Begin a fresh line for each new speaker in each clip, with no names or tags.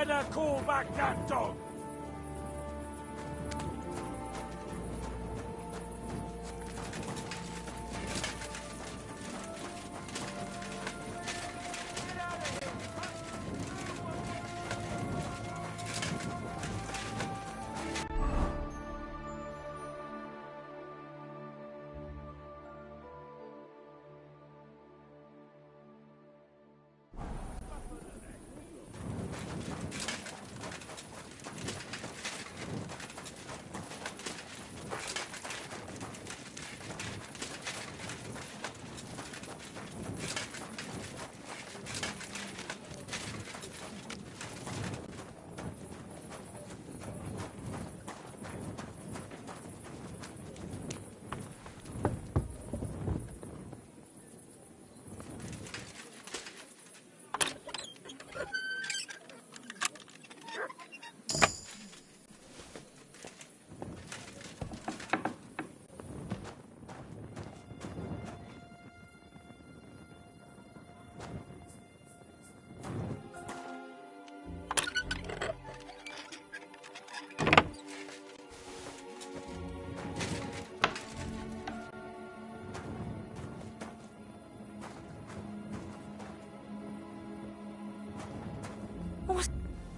better call back that dog.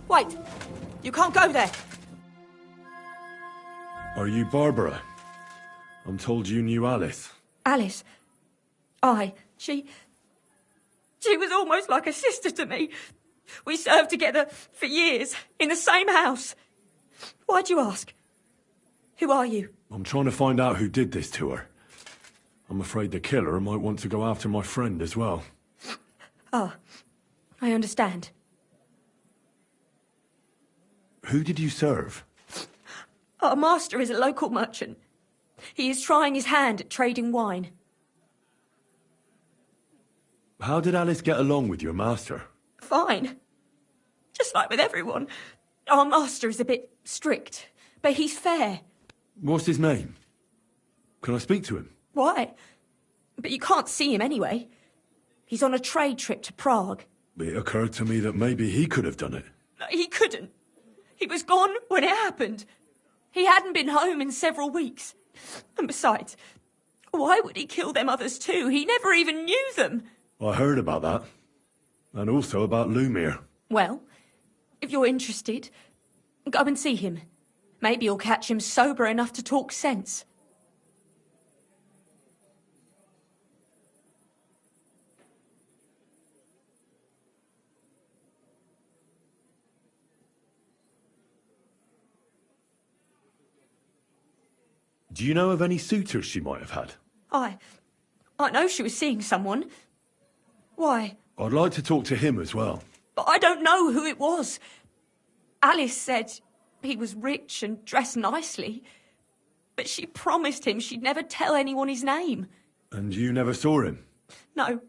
Wait! You can't go there!
Are you Barbara? I'm told you knew Alice.
Alice? Aye. She was almost like a sister to me. We served together for years, in the same house. Why'd you ask? Who are you?
I'm trying to find out who did this to her. I'm afraid the killer might want to go after my friend as well.
Ah, I understand.
Who did you serve?
Our master is a local merchant. He is trying his hand at trading wine.
How did Alice get along with your master?
Fine. Just like with everyone. Our master is a bit strict, but he's fair.
What's his name? Can I speak to him?
Why? But you can't see him anyway. He's on a trade trip to Prague.
It occurred to me that maybe he could have done it.
He couldn't. He was gone when it happened. He hadn't been home in several weeks. And besides, why would he kill them others too? He never even knew them.
I heard about that. And also about Lumir.
Well, if you're interested, go and see him. Maybe you'll catch him sober enough to talk sense.
Do you know of any suitors she might have had?
I know she was seeing someone. Why?
I'd like to talk to him as well.
But I don't know who it was. Alice said he was rich and dressed nicely. But she promised him she'd never tell anyone his name.
And you never saw him?
No,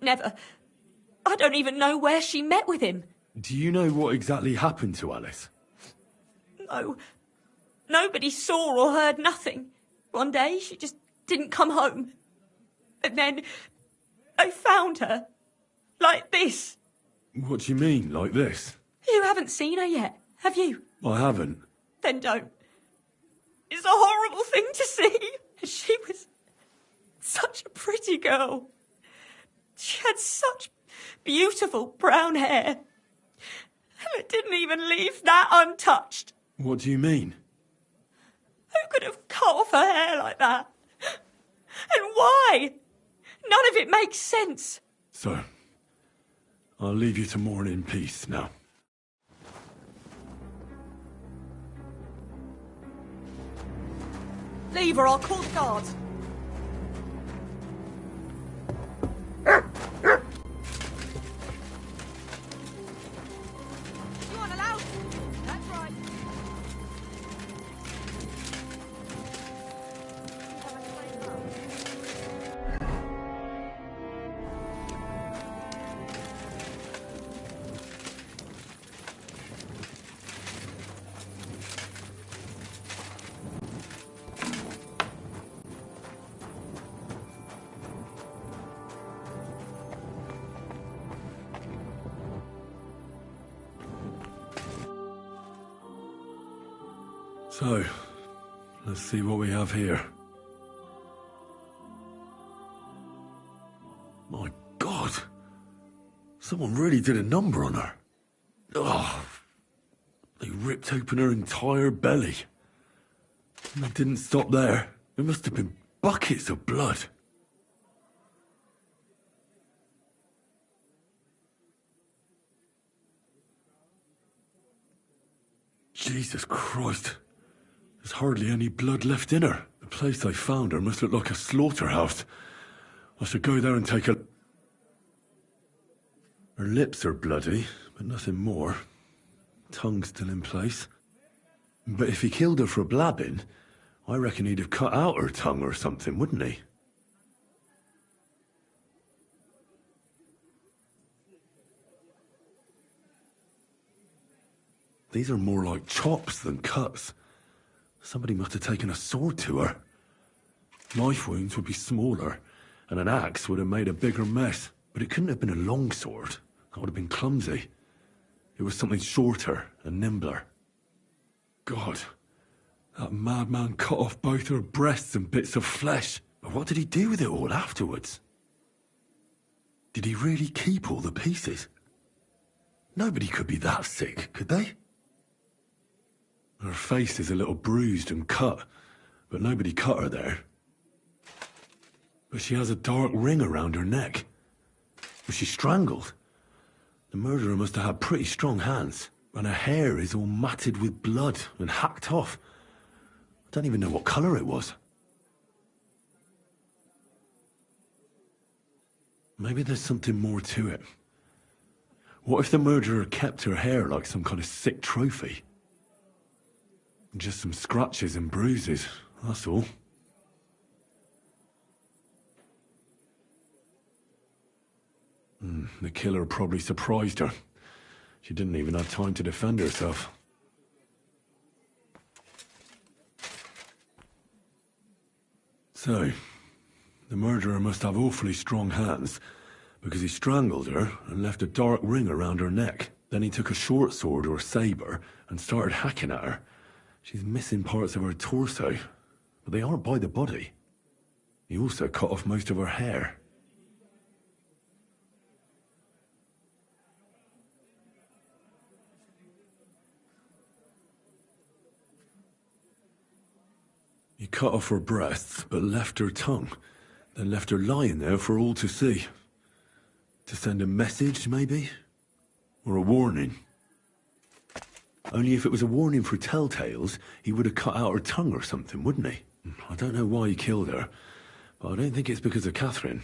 never. I don't even know where she met with him.
Do you know what exactly happened to Alice?
No. Nobody saw or heard nothing. One day, she just didn't come home. And then they found her. Like this.
What do you mean, like this?
You haven't seen her yet, have you?
I haven't.
Then don't. It's a horrible thing to see. She was such a pretty girl. She had such beautiful brown hair. And it didn't even leave that untouched.
What do you mean?
Who could have cut off her hair like that? And why? None of it makes sense.
So, I'll leave you to mourn in peace now.
Leave or I'll call the guards. You aren't allowed to. That's right.
So, let's see what we have here. My God! Someone really did a number on her. Oh, they ripped open her entire belly. And they didn't stop there. It must have been buckets of blood. Jesus Christ. There's hardly any blood left in her. The place I found her must look like a slaughterhouse. I should go there and take a... Her lips are bloody, but nothing more. Tongue's still in place. But if he killed her for blabbing, I reckon he'd have cut out her tongue or something, wouldn't he? These are more like chops than cuts. Somebody must have taken a sword to her. Knife wounds would be smaller, and an axe would have made a bigger mess. But it couldn't have been a long sword. That would have been clumsy. It was something shorter and nimbler. God, that madman cut off both her breasts and bits of flesh. But what did he do with it all afterwards? Did he really keep all the pieces? Nobody could be that sick, could they? Her face is a little bruised and cut, but nobody cut her there. But she has a dark ring around her neck. Was she strangled? The murderer must have had pretty strong hands, and her hair is all matted with blood and hacked off. I don't even know what colour it was. Maybe there's something more to it. What if the murderer kept her hair like some kind of sick trophy? Just some scratches and bruises, that's all. The killer probably surprised her. She didn't even have time to defend herself. So, the murderer must have awfully strong hands, because he strangled her and left a dark ring around her neck. Then he took a short sword or saber and started hacking at her. She's missing parts of her torso, but they aren't by the body. He also cut off most of her hair. He cut off her breasts, but left her tongue, then left her lying there for all to see. To send a message, maybe? Or a warning? Only if it was a warning for telltales, he would have cut out her tongue or something, wouldn't he? I don't know why he killed her, but I don't think it's because of Catherine.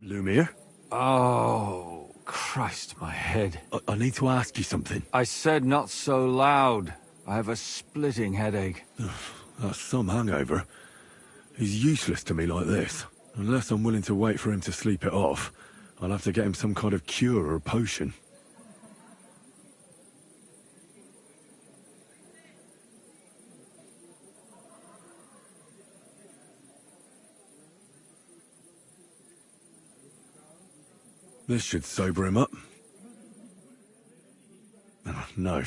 Lumiere?
Oh, Christ, my head.
I need to ask you something.
I said not so loud. I have a splitting headache.
That's some hangover. He's useless to me like this. Unless I'm willing to wait for him to sleep it off, I'll have to get him some kind of cure or potion. This should sober him up. No,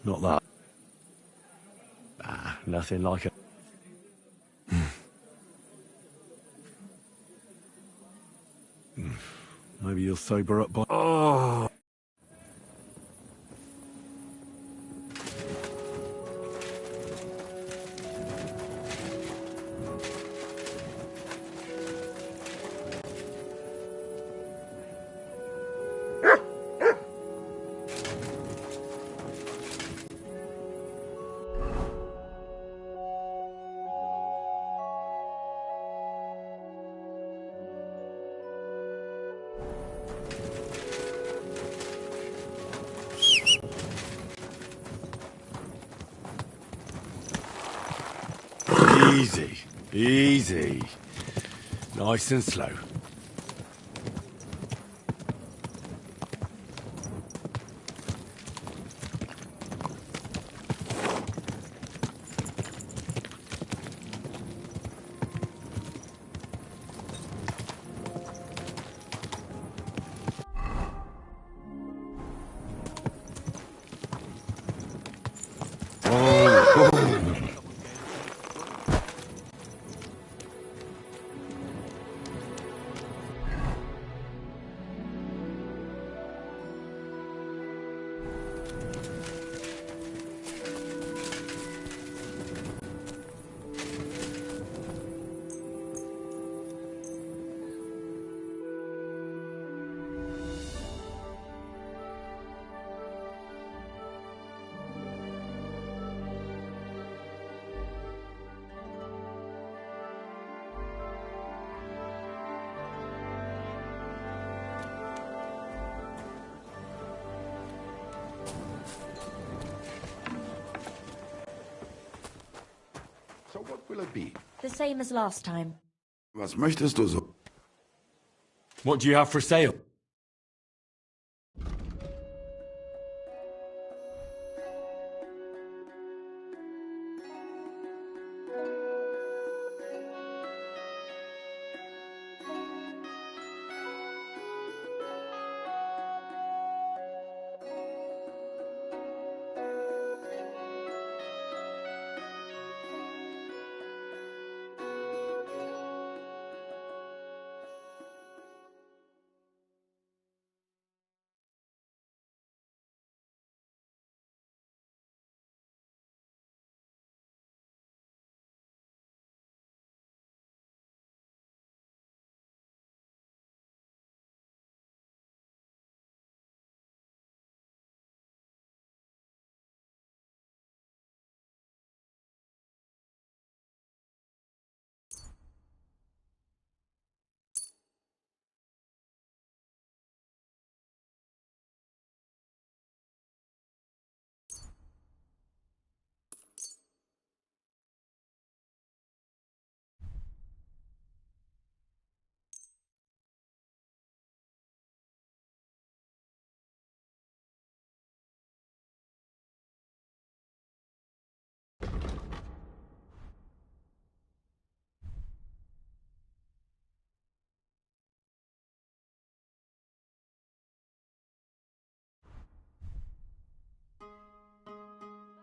not that. Nothing like it. Maybe you'll sober up by...
Oh.
Easy. Easy. Nice and slow.
So what will it be?
The same as last time.
Was möchtest du so?
What do you have for sale?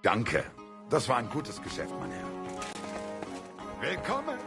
Danke. Das war ein gutes Geschäft, mein Herr. Willkommen.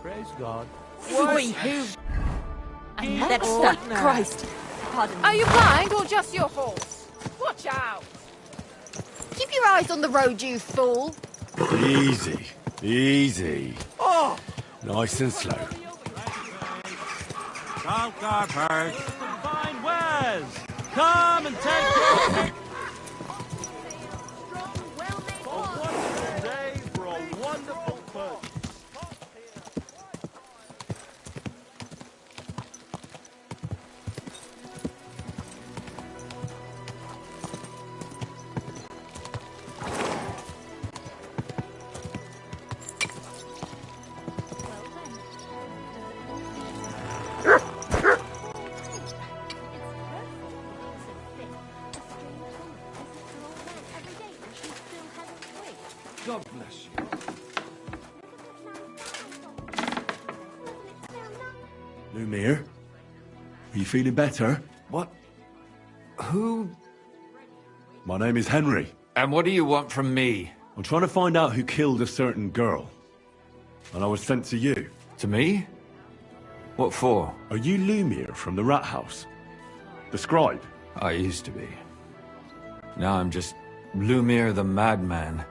Praise God.
That's stuff. Christ. Pardon me.
Are you blind or just your horse? Watch out!
Keep your eyes on the road, you fool.
Easy. Easy.
Oh!
Nice and slow.
Child carpers. Fine wares. Come and take your pick.
God bless you.
Lumiere, are you feeling better?
What? Who?
My name is Henry.
And what do you want from me?
I'm trying to find out who killed a certain girl. And I was sent to you.
To me? What for?
Are you Lumiere from the rat house? The scribe?
I used to be. Now I'm just Lumiere the madman.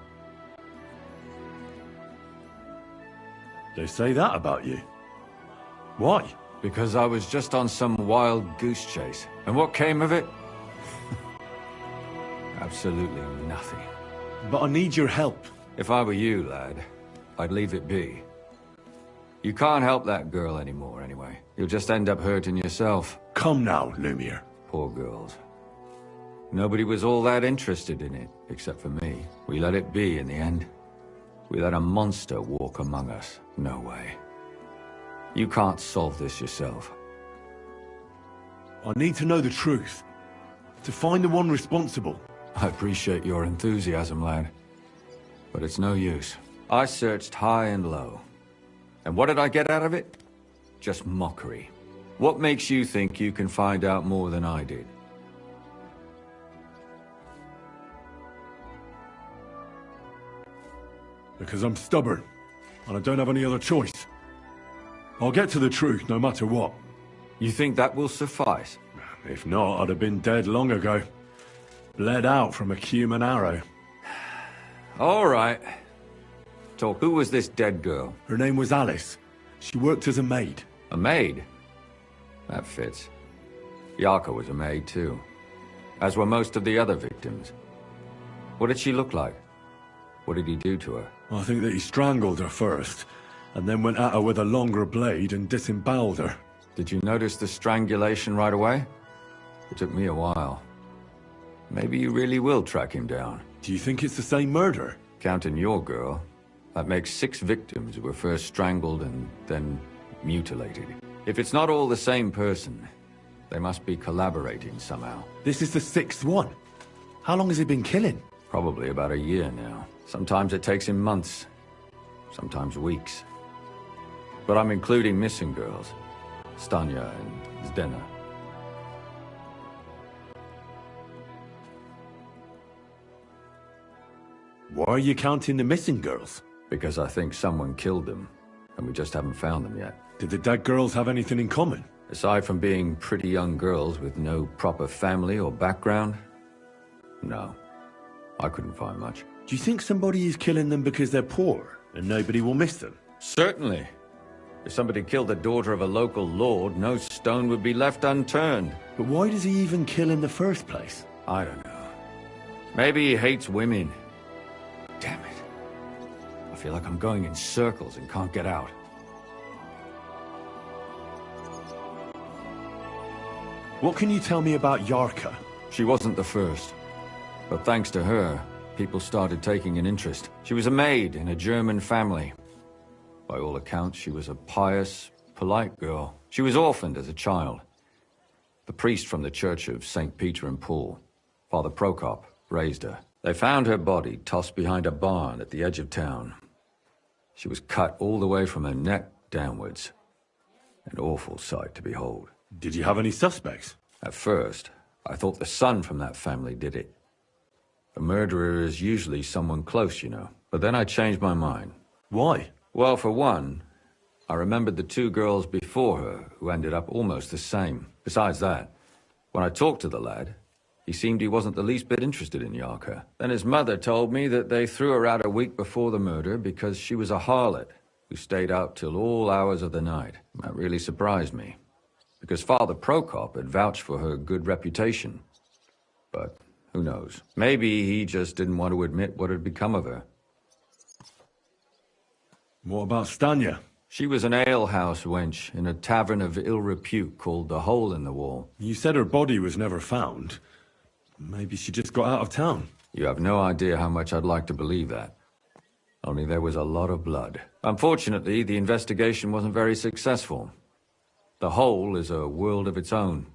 They say that about you. Why?
Because I was just on some wild goose chase. And what came of it? Absolutely nothing.
But I need your help.
If I were you, lad, I'd leave it be. You can't help that girl anymore, anyway. You'll just end up hurting yourself.
Come now, Lumiere.
Poor girls. Nobody was all that interested in it, except for me. We let it be in the end. We let a monster walk among us. No way. You can't solve this yourself.
I need to know the truth. To find the one responsible.
I appreciate your enthusiasm, lad. But it's no use. I searched high and low. And what did I get out of it? Just mockery. What makes you think you can find out more than I did?
Because I'm stubborn. And I don't have any other choice. I'll get to the truth no matter what.
You think that will suffice?
If not, I'd have been dead long ago. Bled out from a human arrow.
All right. Talk. Who was this dead girl?
Her name was Alice. She worked as a maid.
A maid? That fits. Yarka was a maid too. As were most of the other victims. What did she look like? What did he do to her?
I think that he strangled her first, and then went at her with a longer blade and disemboweled her.
Did you notice the strangulation right away? It took me a while. Maybe you really will track him down.
Do you think it's the same murder?
Counting your girl, that makes 6 victims who were first strangled and then mutilated. If it's not all the same person, they must be collaborating somehow.
This is the 6th one. How long has he been killing?
Probably about a year now. Sometimes it takes him months, sometimes weeks. But I'm including missing girls, Stanya and Zdena.
Why are you counting the missing girls?
Because I think someone killed them, and we just haven't found them yet.
Did the dead girls have anything in common?
Aside from being pretty young girls with no proper family or background, no. I couldn't find much.
Do you think somebody is killing them because they're poor, and nobody will miss them?
Certainly. If somebody killed the daughter of a local lord, no stone would be left unturned.
But why does he even kill in the first place?
I don't know. Maybe he hates women. Damn it. I feel like I'm going in circles and can't get out.
What can you tell me about Yarka?
She wasn't the first. But thanks to her, people started taking an interest. She was a maid in a German family. By all accounts, she was a pious, polite girl. She was orphaned as a child. The priest from the church of St. Peter and Paul, Father Prokop, raised her. They found her body tossed behind a barn at the edge of town. She was cut all the way from her neck downwards. An awful sight to behold.
Did you have any suspects?
At first, I thought the son from that family did it. A murderer is usually someone close, you know. But then I changed my mind.
Why?
Well, for one, I remembered the 2 girls before her who ended up almost the same. Besides that, when I talked to the lad, he seemed he wasn't the least bit interested in Yarka. Then his mother told me that they threw her out a week before the murder because she was a harlot who stayed out till all hours of the night. That really surprised me, because Father Prokop had vouched for her good reputation. But who knows? Maybe he just didn't want to admit what had become of her.
What about Stanya?
She was an alehouse wench in a tavern of ill repute called the Hole in the Wall.
You said her body was never found. Maybe she just got out of town.
You have no idea how much I'd like to believe that. Only there was a lot of blood. Unfortunately, the investigation wasn't very successful. The Hole is a world of its own,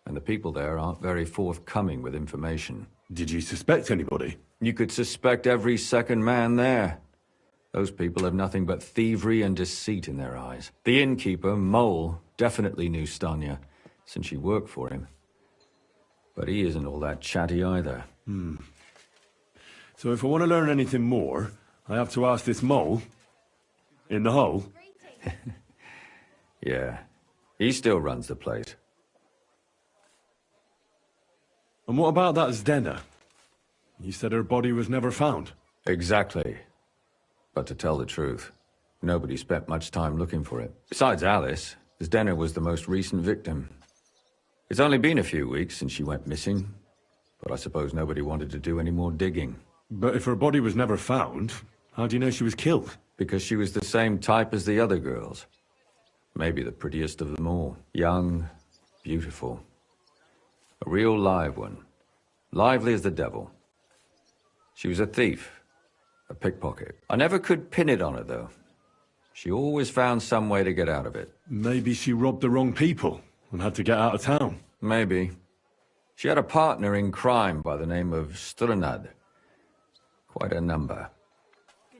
and the people there aren't very forthcoming with information.
Did you suspect anybody?
You could suspect every second man there. Those people have nothing but thievery and deceit in their eyes. The innkeeper, Mole, definitely knew Stanya, since she worked for him. But he isn't all that chatty either.
So if I want to learn anything more, I have to ask this Mole in the hole.
Yeah, he still runs the place.
And what about that Zdena? You said her body was never found.
Exactly. But to tell the truth, nobody spent much time looking for it. Besides Alice, Zdena was the most recent victim. It's only been a few weeks since she went missing, but I suppose nobody wanted to do any more digging.
But if her body was never found, how do you know she was killed?
Because she was the same type as the other girls. Maybe the prettiest of them all. Young, beautiful. A real live one. Lively as the devil. She was a thief. A pickpocket. I never could pin it on her, though. She always found some way to get out of it.
Maybe she robbed the wrong people and had to get out of town.
Maybe. She had a partner in crime by the name of Strunad. Quite a number.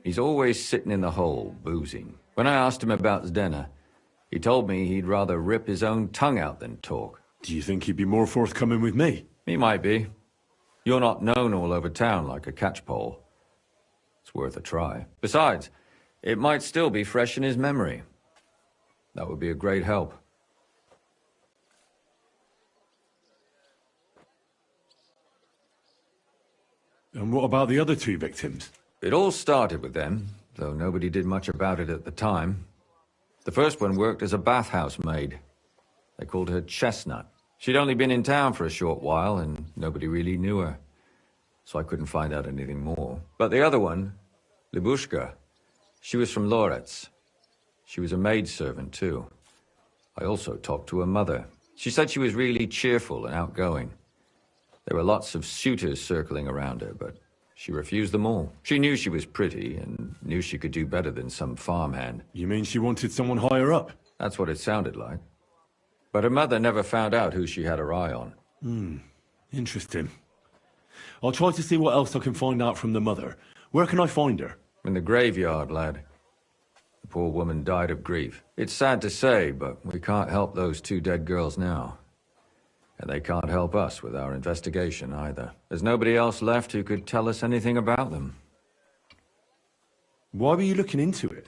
He's always sitting in the hole, boozing. When I asked him about Zdena, he told me he'd rather rip his own tongue out than talk.
Do you think he'd be more forthcoming with me?
He might be. You're not known all over town like a catchpole. It's worth a try. Besides, it might still be fresh in his memory. That would be a great help.
And what about the other two victims?
It all started with them, though nobody did much about it at the time. The first one worked as a bathhouse maid. They called her Chestnut. She'd only been in town for a short while, and nobody really knew her. So I couldn't find out anything more. But the other one, Libushka, she was from Loretz. She was a maidservant, too. I also talked to her mother. She said she was really cheerful and outgoing. There were lots of suitors circling around her, but she refused them all. She knew she was pretty and knew she could do better than some farmhand.
You mean she wanted someone higher up?
That's what it sounded like. But her mother never found out who she had her eye on.
Interesting. I'll try to see what else I can find out from the mother. Where can I find her?
In the graveyard, lad. The poor woman died of grief. It's sad to say, but we can't help those two dead girls now. And they can't help us with our investigation either. There's nobody else left who could tell us anything about them.
Why were you looking into it?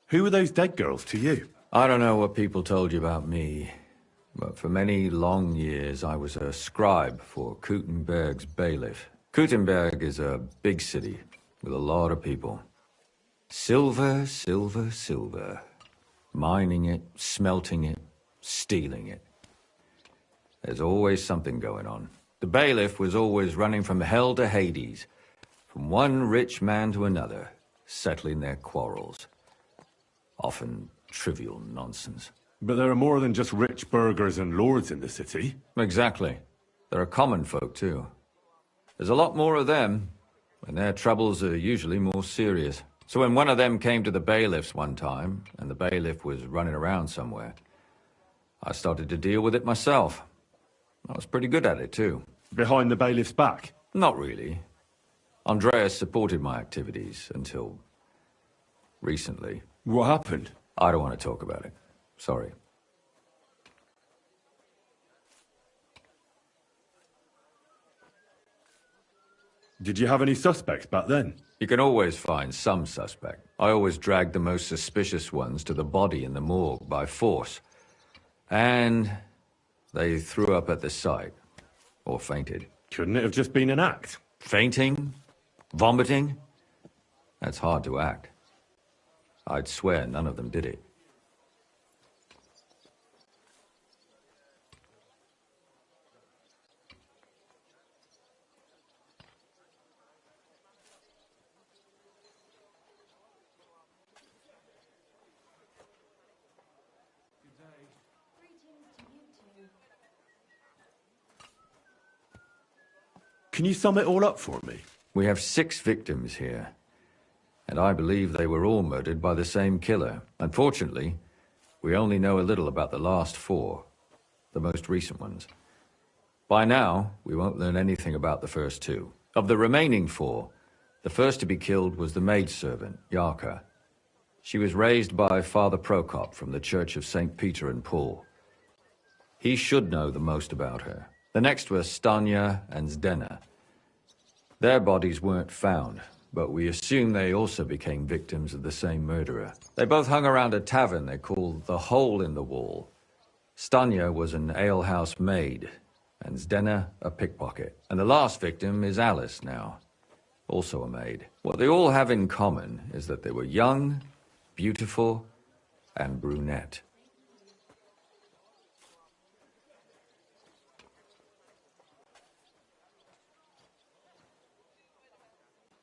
Who were those dead girls to you?
I don't know what people told you about me, but for many long years I was a scribe for Kuttenberg's bailiff. Kuttenberg is a big city with a lot of people. Silver, silver, silver. Mining it, smelting it, stealing it. There's always something going on. The bailiff was always running from hell to Hades, from one rich man to another, settling their quarrels. Often trivial nonsense.
But there are more than just rich burghers and lords in the city.
Exactly. There are common folk, too. There's a lot more of them, and their troubles are usually more serious. So when one of them came to the bailiff's one time, and the bailiff was running around somewhere, I started to deal with it myself. I was pretty good at it, too.
Behind the bailiff's back?
Not really. Andreas supported my activities until recently.
What happened?
I don't want to talk about it. Sorry.
Did you have any suspects back then?
You can always find some suspect. I always dragged the most suspicious ones to the body in the morgue by force. And they threw up at the sight. Or fainted.
Couldn't it have just been an act?
Fainting? Vomiting? That's hard to act. I'd swear none of them did it.
Can you sum it all up for me?
We have 6 victims here, and I believe they were all murdered by the same killer. Unfortunately, we only know a little about the last 4, the most recent ones. By now, we won't learn anything about the first 2. Of the remaining 4, the first to be killed was the maidservant, Yarka. She was raised by Father Prokop from the Church of St. Peter and Paul. He should know the most about her. The next were Stanya and Zdena. Their bodies weren't found, but we assume they also became victims of the same murderer. They both hung around a tavern they called the Hole in the Wall. Stanya was an alehouse maid, and Zdena a pickpocket. And the last victim is Alice now, also a maid. What they all have in common is that they were young, beautiful, and brunette.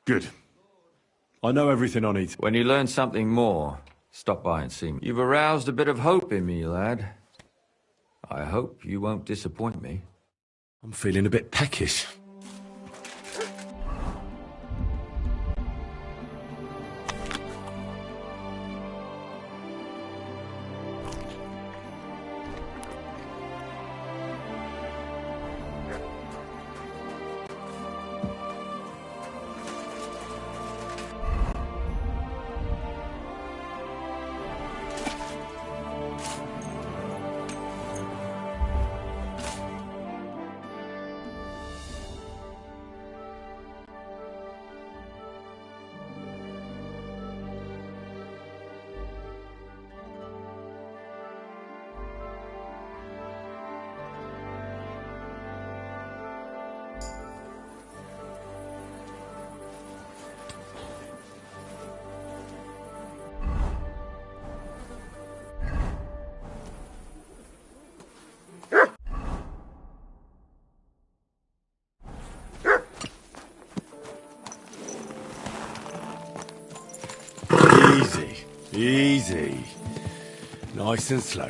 Good. I know everything I need.
When you learn something more, stop by and see me. You've aroused a bit of hope in me, lad. I hope you won't disappoint me.
I'm feeling a bit peckish. Easy, easy. Nice and slow.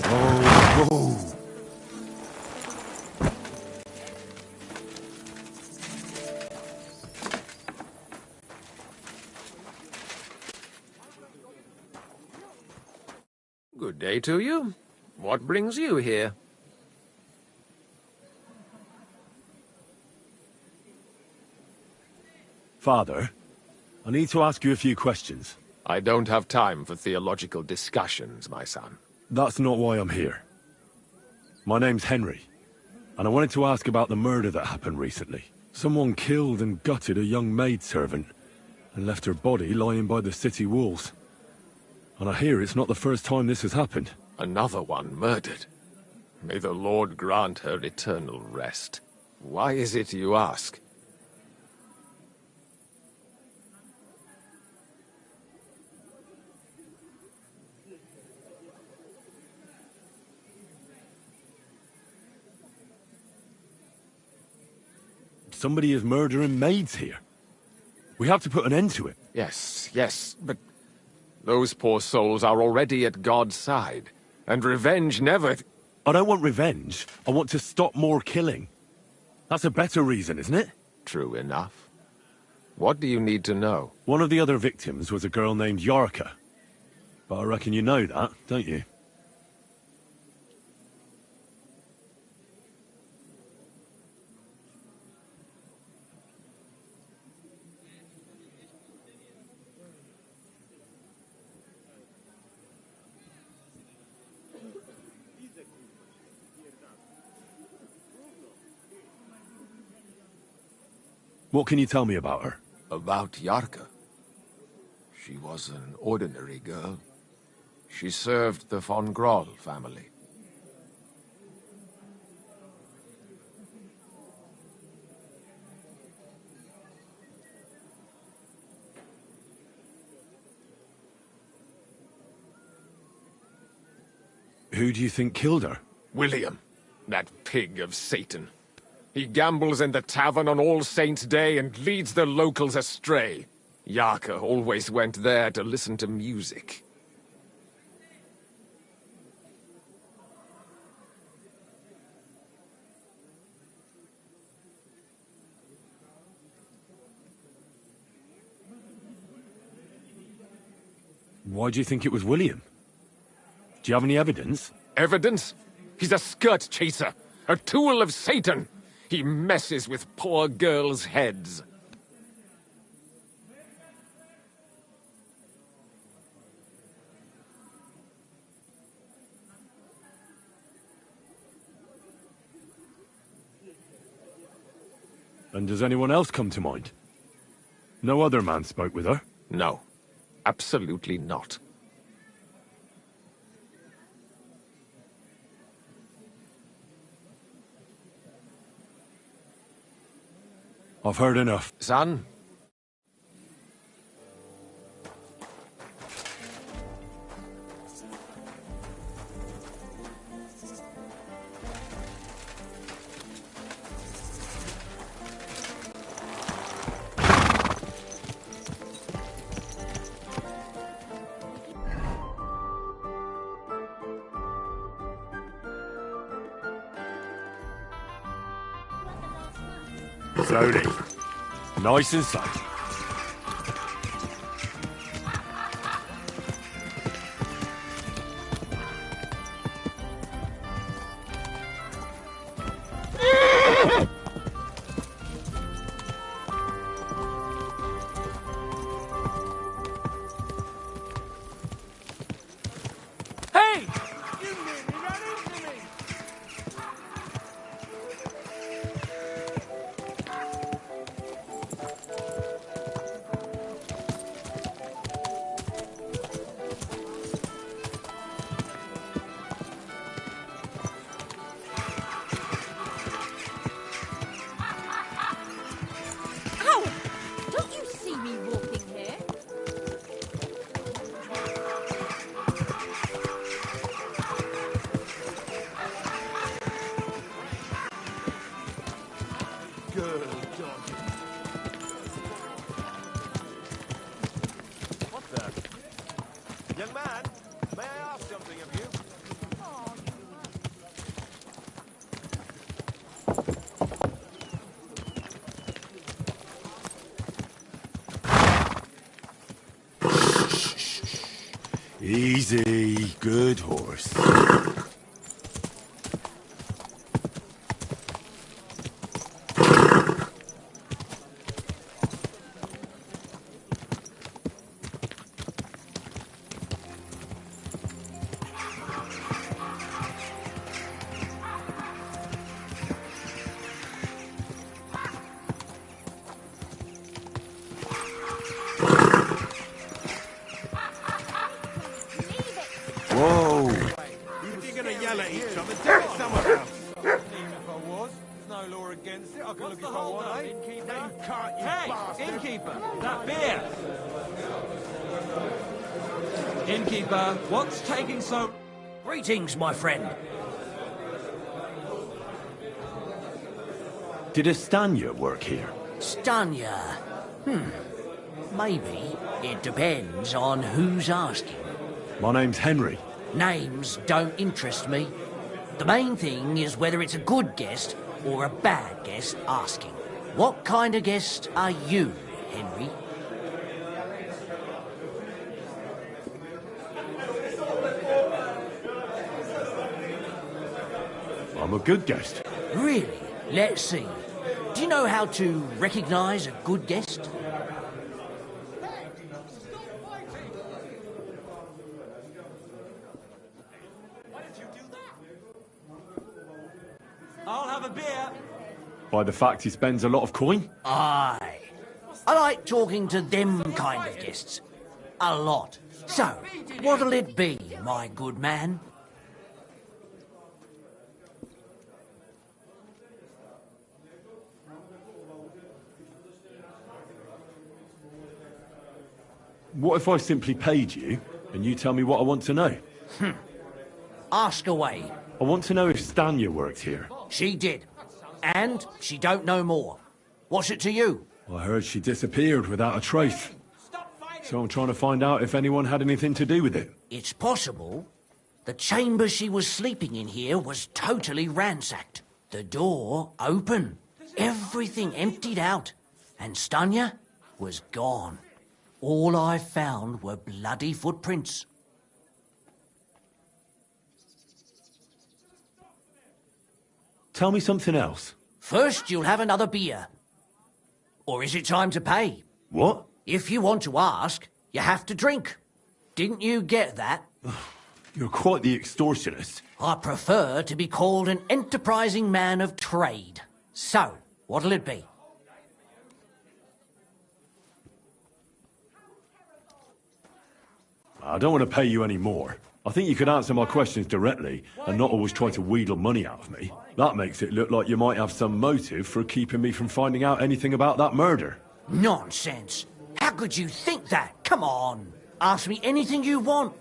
Whoa, whoa.
Good day to you. What brings you here?
Father, I need to ask you a few questions.
I don't have time for theological discussions, my son.
That's not why I'm here. My name's Henry, and I wanted to ask about the murder that happened recently. Someone killed and gutted a young maidservant and left her body lying by the city walls. And I hear it's not the first time this has happened.
Another one murdered. May the Lord grant her eternal rest. Why is it you ask?
Somebody is murdering maids here. We have to put an end to it.
Yes, but those poor souls are already at God's side, and revenge never...
I don't want revenge. I want to stop more killing. That's a better reason, isn't it?
True enough. What do you need to know?
One of the other victims was a girl named Yarka. But I reckon you know that, don't you? What can you tell me about her?
About Yarka. She was an ordinary girl. She served the von Groll family.
Who do you think killed her?
William, that pig of Satan. He gambles in the tavern on All Saints' Day and leads the locals astray. Yarka always went there to listen to music.
Why do you think it was William? Do you have any evidence?
Evidence? He's a skirt chaser, a tool of Satan. He messes with poor girls' heads.
And does anyone else come to mind? No other man spoke with her?
No, absolutely not.
I've heard enough.
Son?
Slowly. Nice and slow.
Hey! You nearly ran into me!
Ow! Don't you see me walking here?
Good dog. What the? Young man, may I ask something of you?
Easy. Good horse. Whoa!
If you're gonna yell at each other, do it somewhere else. Even if I was, there's no law against it. I can look if I want, eh? Innkeeper? You can't, you bastard.
Innkeeper, that beer! Innkeeper, what's taking so...
Greetings, my friend.
Did a Stanya work here?
Stanya. Maybe. It depends on who's asking.
My name's Henry.
Names don't interest me. The main thing is whether it's a good guest or a bad guest asking. What kind of guest are you, Henry?
I'm a good guest.
Really? Let's see. Do you know how to recognize a good guest?
I'll have a beer.
By the fact he spends a lot of coin?
Aye. I like talking to them kind of guests. A lot. So, what'll it be, my good man?
What if I simply paid you, and you tell me what I want to know?
Ask away.
I want to know if Stanya works here.
She did. And she don't know more. What's it to you?
I heard she disappeared without a trace. So I'm trying to find out if anyone had anything to do with it.
It's possible. The chamber she was sleeping in here was totally ransacked. The door open. Everything emptied out. And Stanya was gone. All I found were bloody footprints.
Tell me something else.
First, you'll have another beer. Or is it time to pay?
What?
If you want to ask, you have to drink. Didn't you get that?
You're quite the extortionist.
I prefer to be called an enterprising man of trade. So, what'll it be?
I don't want to pay you any more. I think you could answer my questions directly and not always try to wheedle money out of me. That makes it look like you might have some motive for keeping me from finding out anything about that murder.
Nonsense. How could you think that? Come on. Ask me anything you want.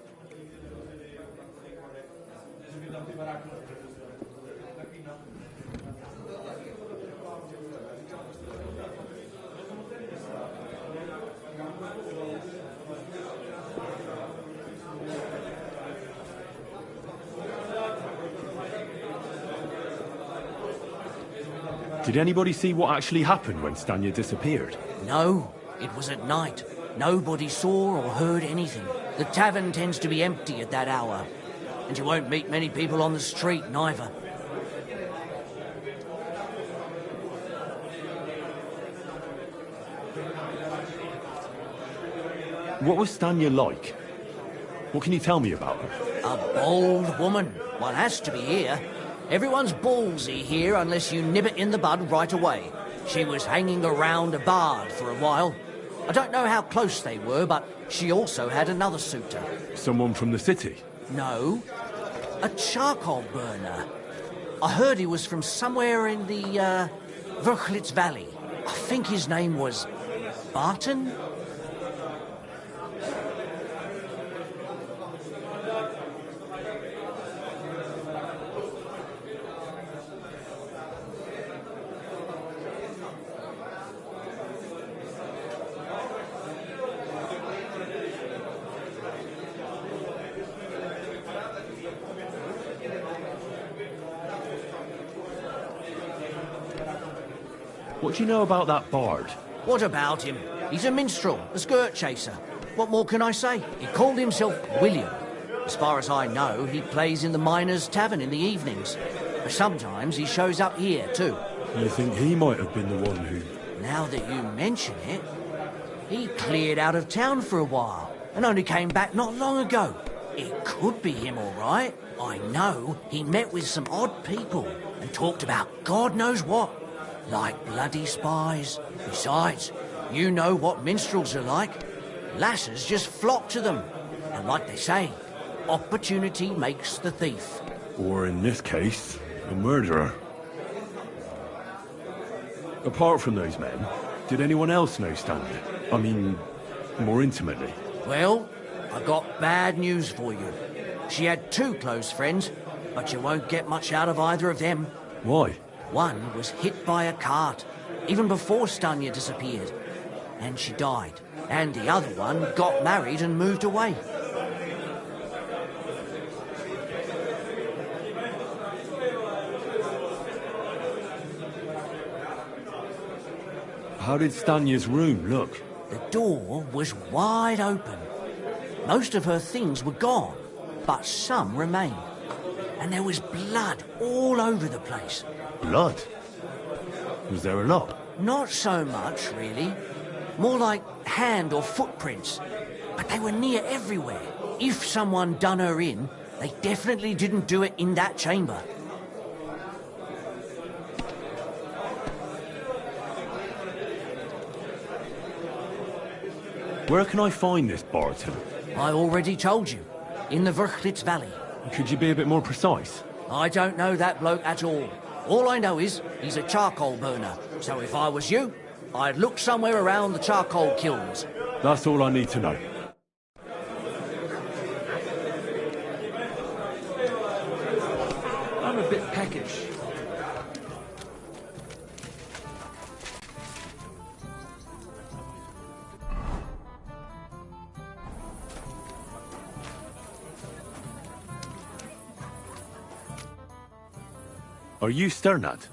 Did anybody see what actually happened when Stanya disappeared?
No, it was at night. Nobody saw or heard anything. The tavern tends to be empty at that hour. And you won't meet many people on the street, neither.
What was Stanya like? What can you tell me about her?
A bold woman. One has to be here. Everyone's ballsy here unless you nib it in the bud right away. She was hanging around a bard for a while. I don't know how close they were, but she also had another suitor.
Someone from the city?
No, a charcoal burner. I heard he was from somewhere in the, Skalitz Valley. I think his name was Barton?
What do you know about that bard?
What about him? He's a minstrel, a skirt chaser. What more can I say? He called himself William. As far as I know, he plays in the miners' tavern in the evenings. Sometimes he shows up here, too.
You think he might have been the one who...
Now that you mention it, he cleared out of town for a while and only came back not long ago. It could be him, all right. I know he met with some odd people and talked about God knows what. Like bloody spies. Besides, you know what minstrels are like. Lasses just flock to them. And like they say, opportunity makes the thief.
Or in this case, a murderer. Apart from those men, did anyone else know Stanley? I mean, more intimately.
Well, I got bad news for you. She had 2 close friends, but you won't get much out of either of them.
Why?
One was hit by a cart, even before Stanya disappeared, and she died. And the other one got married and moved away.
How did Stanya's room look?
The door was wide open. Most of her things were gone, but some remained. And there was blood all over the place.
Blood? Was there a lot?
Not so much, really. More like hand or footprints. But they were near everywhere. If someone done her in, they definitely didn't do it in that chamber.
Where can I find this Barton?
I already told you. In the Skalitz Valley.
Could you be a bit more precise?
I don't know that bloke at all. All I know is he's a charcoal burner. So if I was you, I'd look somewhere around the charcoal kilns.
That's all I need to know.
I'm a bit peckish.
Are you Sternad?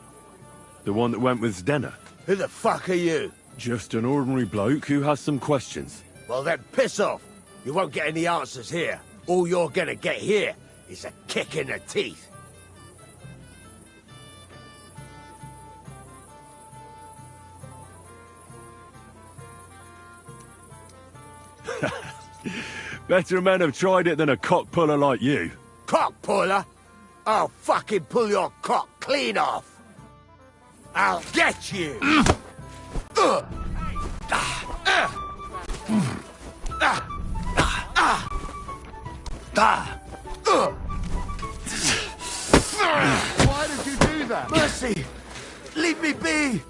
The one that went with Zdenna?
Who the fuck are you?
Just an ordinary bloke who has some questions.
Well then, piss off. You won't get any answers here. All you're gonna get here is a kick in the teeth.
Better men have tried it than a cock puller like you.
Cock puller? I'll fucking pull your cock clean off. I'll get you.
Why did you do that?
Mercy! Leave me be!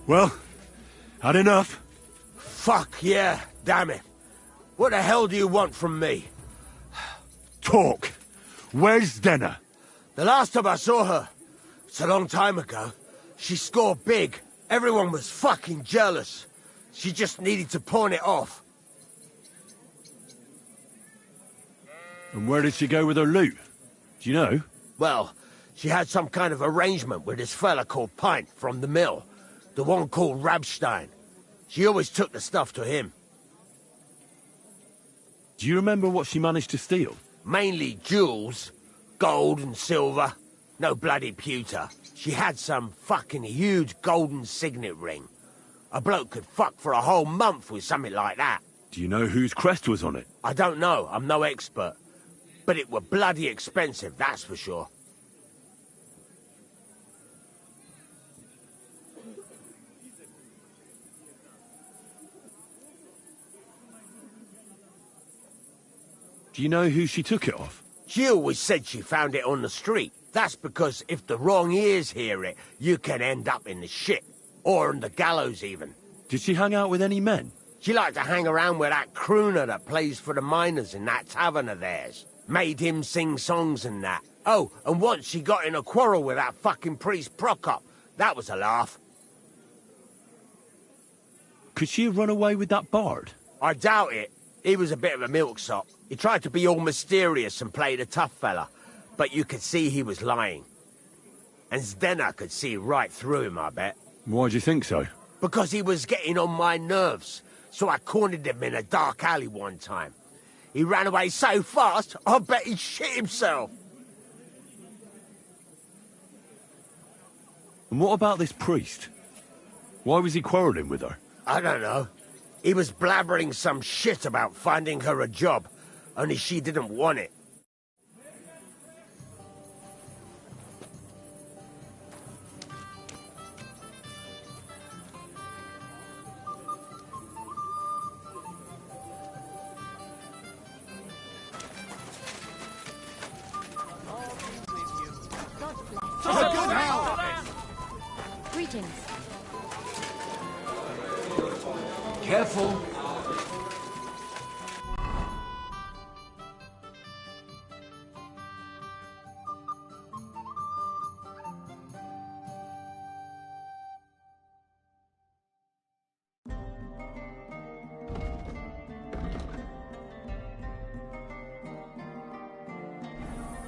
Well, had enough?
Fuck yeah, damn it. What the hell do you want from me?
Talk. Where's Denna?
The last time I saw her, it's a long time ago, she scored big. Everyone was fucking jealous. She just needed to pawn it off.
And where did she go with her loot? Do you know?
Well, she had some kind of arrangement with this fella called Pint from the mill. The one called Rabstein. She always took the stuff to him.
Do you remember what she managed to steal?
Mainly jewels. Gold and silver. No bloody pewter. She had some fucking huge golden signet ring. A bloke could fuck for a whole month with something like that.
Do you know whose crest was on it?
I don't know. I'm no expert. But it were bloody expensive, that's for sure.
Do you know who she took it off?
She always said she found it on the street. That's because if the wrong ears hear it, you can end up in the shit. Or on the gallows, even.
Did she hang out with any men?
She liked to hang around with that crooner that plays for the miners in that tavern of theirs. Made him sing songs and that. Oh, and once she got in a quarrel with that fucking priest Prokop. That was a laugh.
Could she have run away with that bard?
I doubt it. He was a bit of a milksop. He tried to be all mysterious and played a tough fella, but you could see he was lying. And Zdenna could see right through him, I bet.
Why do you think so?
Because he was getting on my nerves, so I cornered him in a dark alley one time. He ran away so fast, I bet he shit himself.
And what about this priest? Why was he quarrelling with her?
I don't know. He was blabbering some shit about finding her a job, only she didn't want it.
Greetings.
Careful.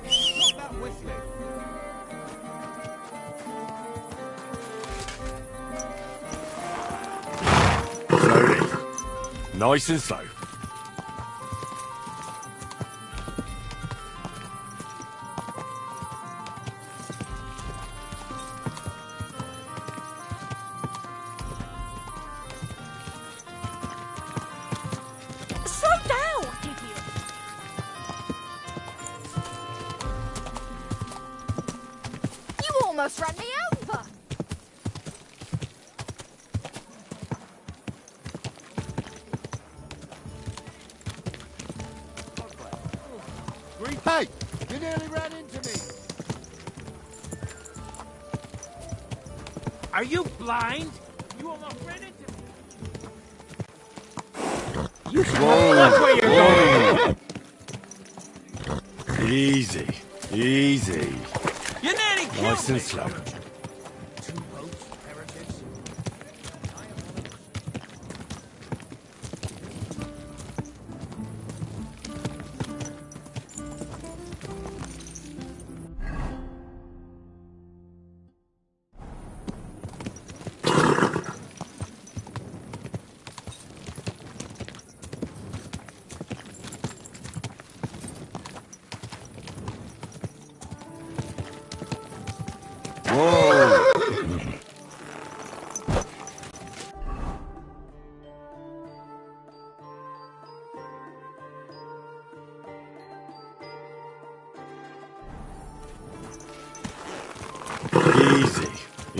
Stop that whistling.
Slowly. Nice and slow.
Slow down, idiot!
You almost ran me over.
Hey, you nearly ran into me.
Are you blind? You almost ran into me. You That's where you're going.
Easy. Easy.
You nearly killed
Nice
me.
and slow.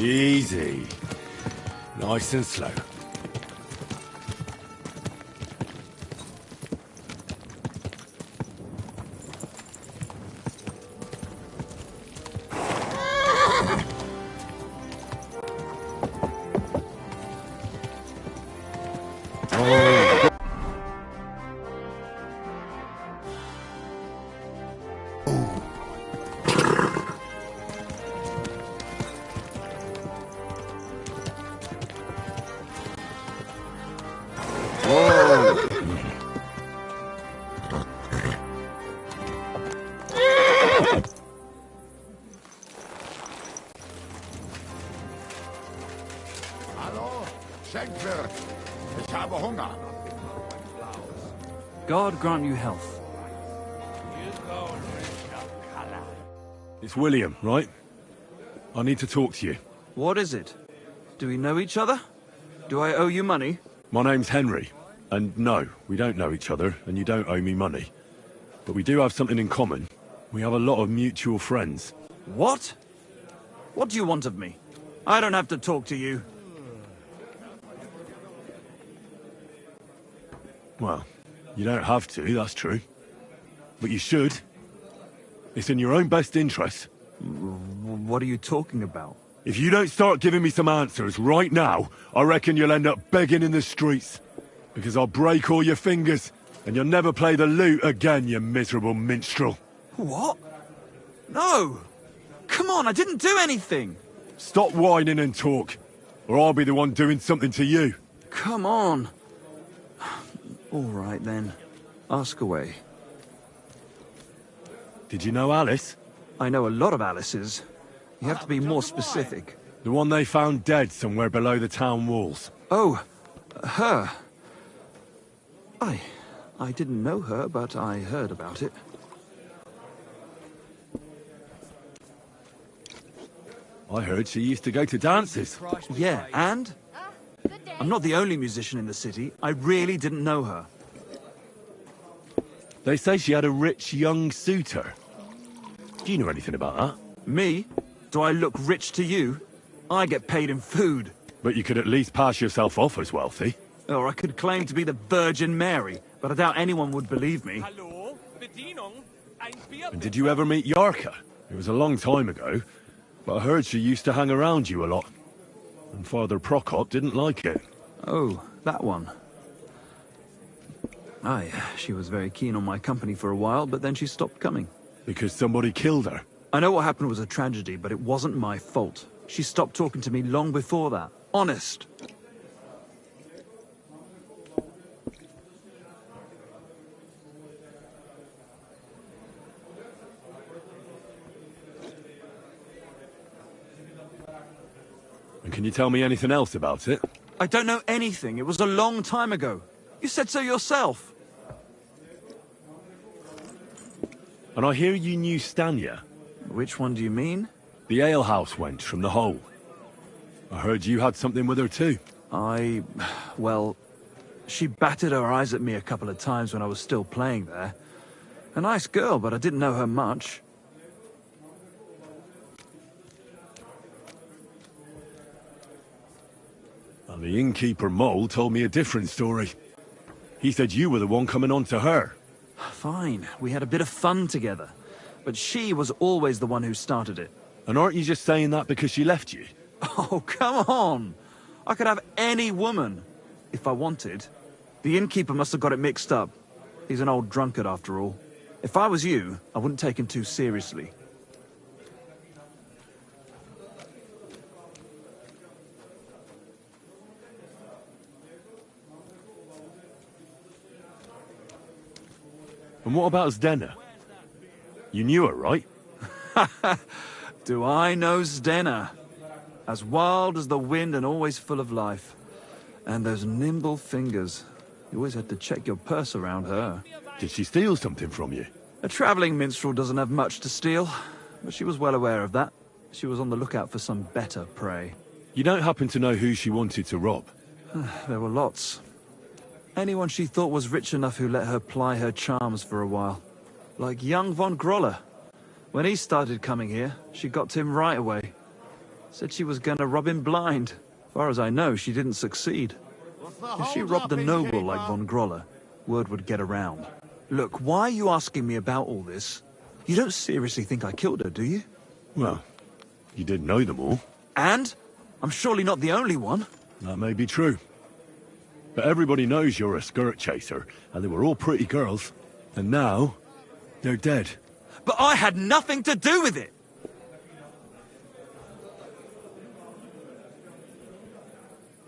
Easy. Nice and slow.
God grant you health.
It's William, right? I need to talk to you.
What is it? Do we know each other? Do I owe you money?
My name's Henry, and no, we don't know each other, and you don't owe me money. But we do have something in common. We have a lot of mutual friends.
What? What do you want of me? I don't have to talk to you.
Well, you don't have to, that's true. But you should. It's in your own best interest.
What are you talking about?
If you don't start giving me some answers right now, I reckon you'll end up begging in the streets. Because I'll break all your fingers, and you'll never play the lute again, you miserable minstrel.
What? No! Come on, I didn't do anything!
Stop whining and talk, or I'll be the one doing something to you.
Come on. All right, then. Ask away.
Did you know Alice?
I know a lot of Alices. You have to be more specific.
The one they found dead somewhere below the town walls.
Oh, her. I didn't know her, but I heard about it.
I heard she used to go to dances.
Yeah, and? I'm not the only musician in the city. I really didn't know her.
They say she had a rich young suitor. Do you know anything about that?
Me? Do I look rich to you? I get paid in food.
But you could at least pass yourself off as wealthy.
Or I could claim to be the Virgin Mary, but I doubt anyone would believe me.
And did you ever meet Yarka? It was a long time ago, but I heard she used to hang around you a lot. And Father Prokop didn't like it.
Oh, that one. Aye, she was very keen on my company for a while, but then she stopped coming.
Because somebody killed her?
I know what happened was a tragedy, but it wasn't my fault. She stopped talking to me long before that. Honest.
And can you tell me anything else about it?
I don't know anything. It was a long time ago. You said so yourself.
And I hear you knew Stanya.
Which one do you mean?
The alehouse wench from the hole. I heard you had something with her too.
Well, she batted her eyes at me a couple of times when I was still playing there. A nice girl, but I didn't know her much.
And the innkeeper Mole told me a different story. He said you were the one coming on to her.
Fine, we had a bit of fun together. But she was always the one who started it.
And aren't you just saying that because she left you?
Oh, come on! I could have any woman, if I wanted. The innkeeper must have got it mixed up. He's an old drunkard after all. If I was you, I wouldn't take him too seriously.
And what about Zdena? You knew her, right?
Do I know Zdena? As wild as the wind and always full of life. And those nimble fingers. You always had to check your purse around her.
Did she steal something from you?
A travelling minstrel doesn't have much to steal, but she was well aware of that. She was on the lookout for some better prey.
You don't happen to know who she wanted to rob?
There were lots. Anyone she thought was rich enough who let her ply her charms for a while. Like young von Groller. When he started coming here, she got to him right away. Said she was gonna rob him blind. As far as I know, she didn't succeed. If she robbed a noble like Von Groller, word would get around. Look, why are you asking me about all this? You don't seriously think I killed her, do you?
Well, you did know them all.
And? I'm surely not the only one.
That may be true. But everybody knows you're a skirt chaser, and they were all pretty girls. And now, they're dead.
But I had nothing to do with it!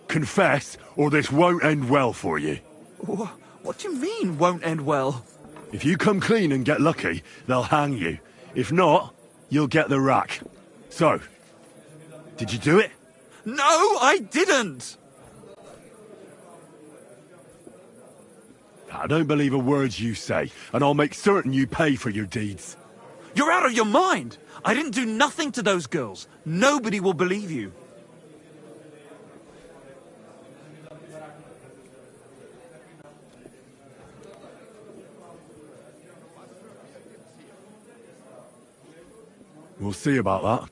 Confess, or this won't end well for you.
What do you mean, won't end well?
If you come clean and get lucky, they'll hang you. If not, you'll get the rack. So, did you do it?
No, I didn't!
I don't believe a word you say, and I'll make certain you pay for your deeds.
You're out of your mind! I didn't do nothing to those girls. Nobody will believe you.
We'll see about that.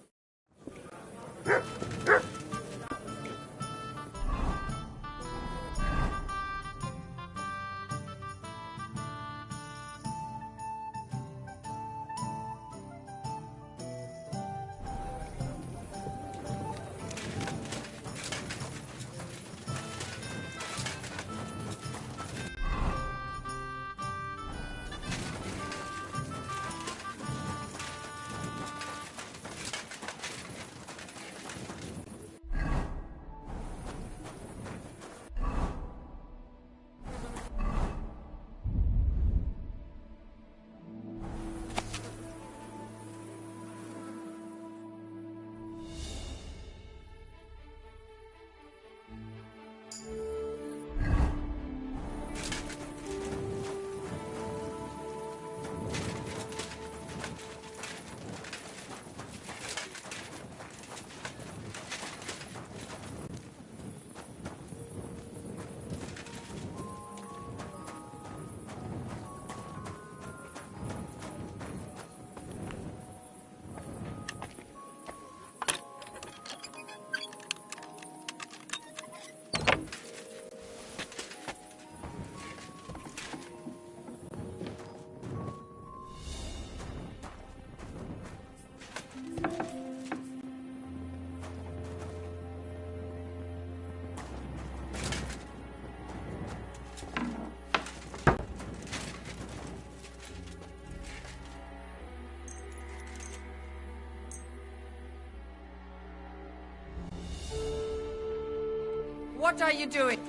What are you doing?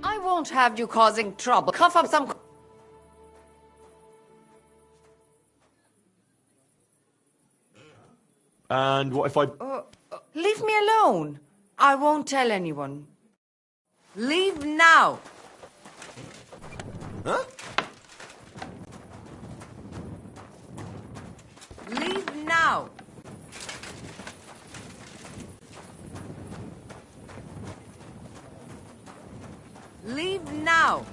I won't have you causing trouble. Cough up some...
And what if I...
leave me alone. I won't tell anyone. Leave now.
Huh?
Leave now. Leave now.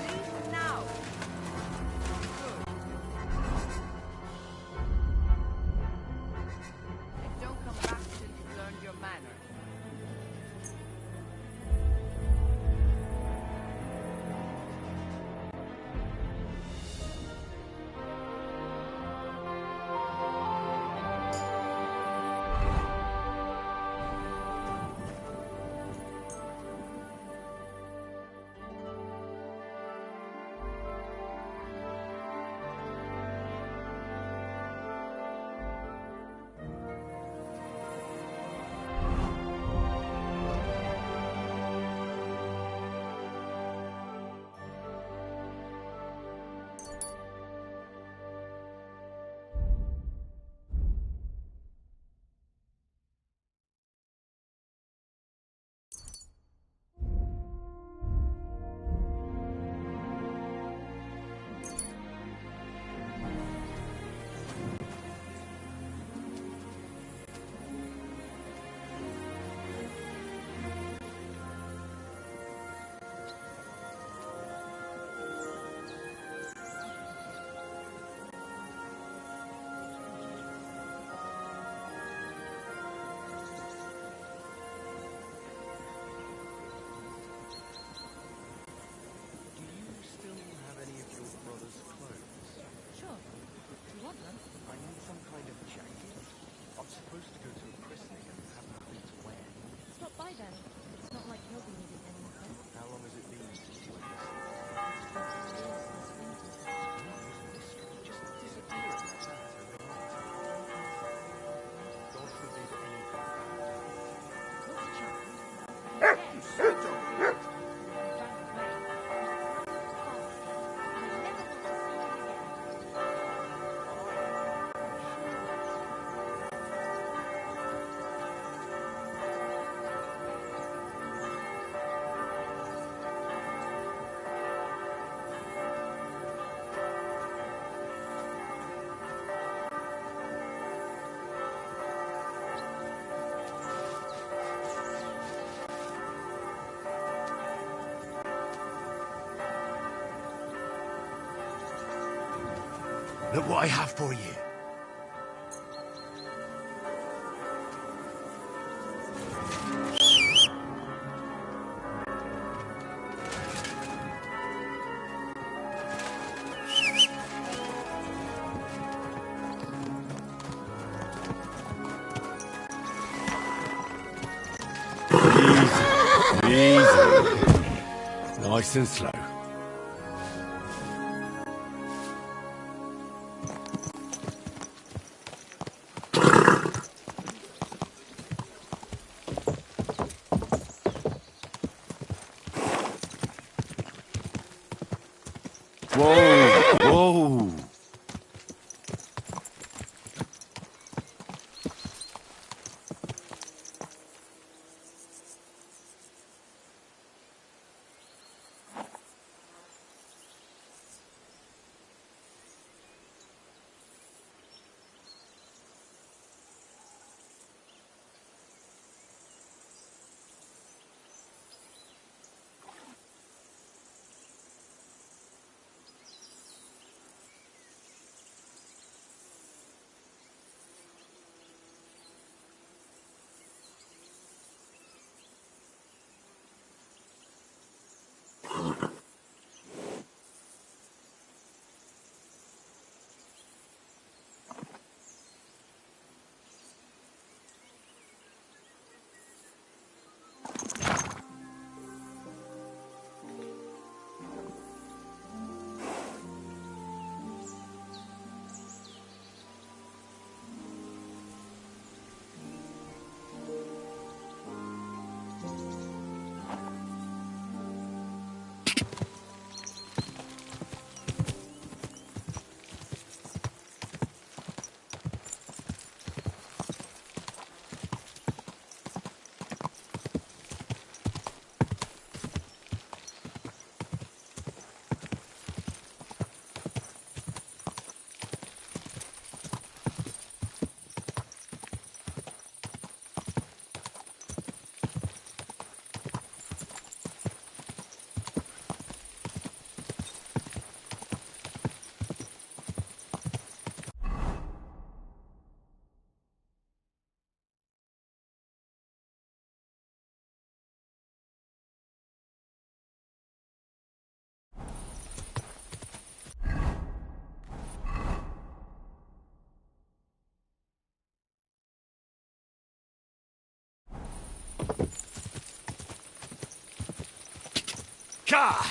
Leave now. And don't come back till you've learned your manners.
Look what I have for you.
Easy. Nice and slow. Whoa! Whoa!
Ka!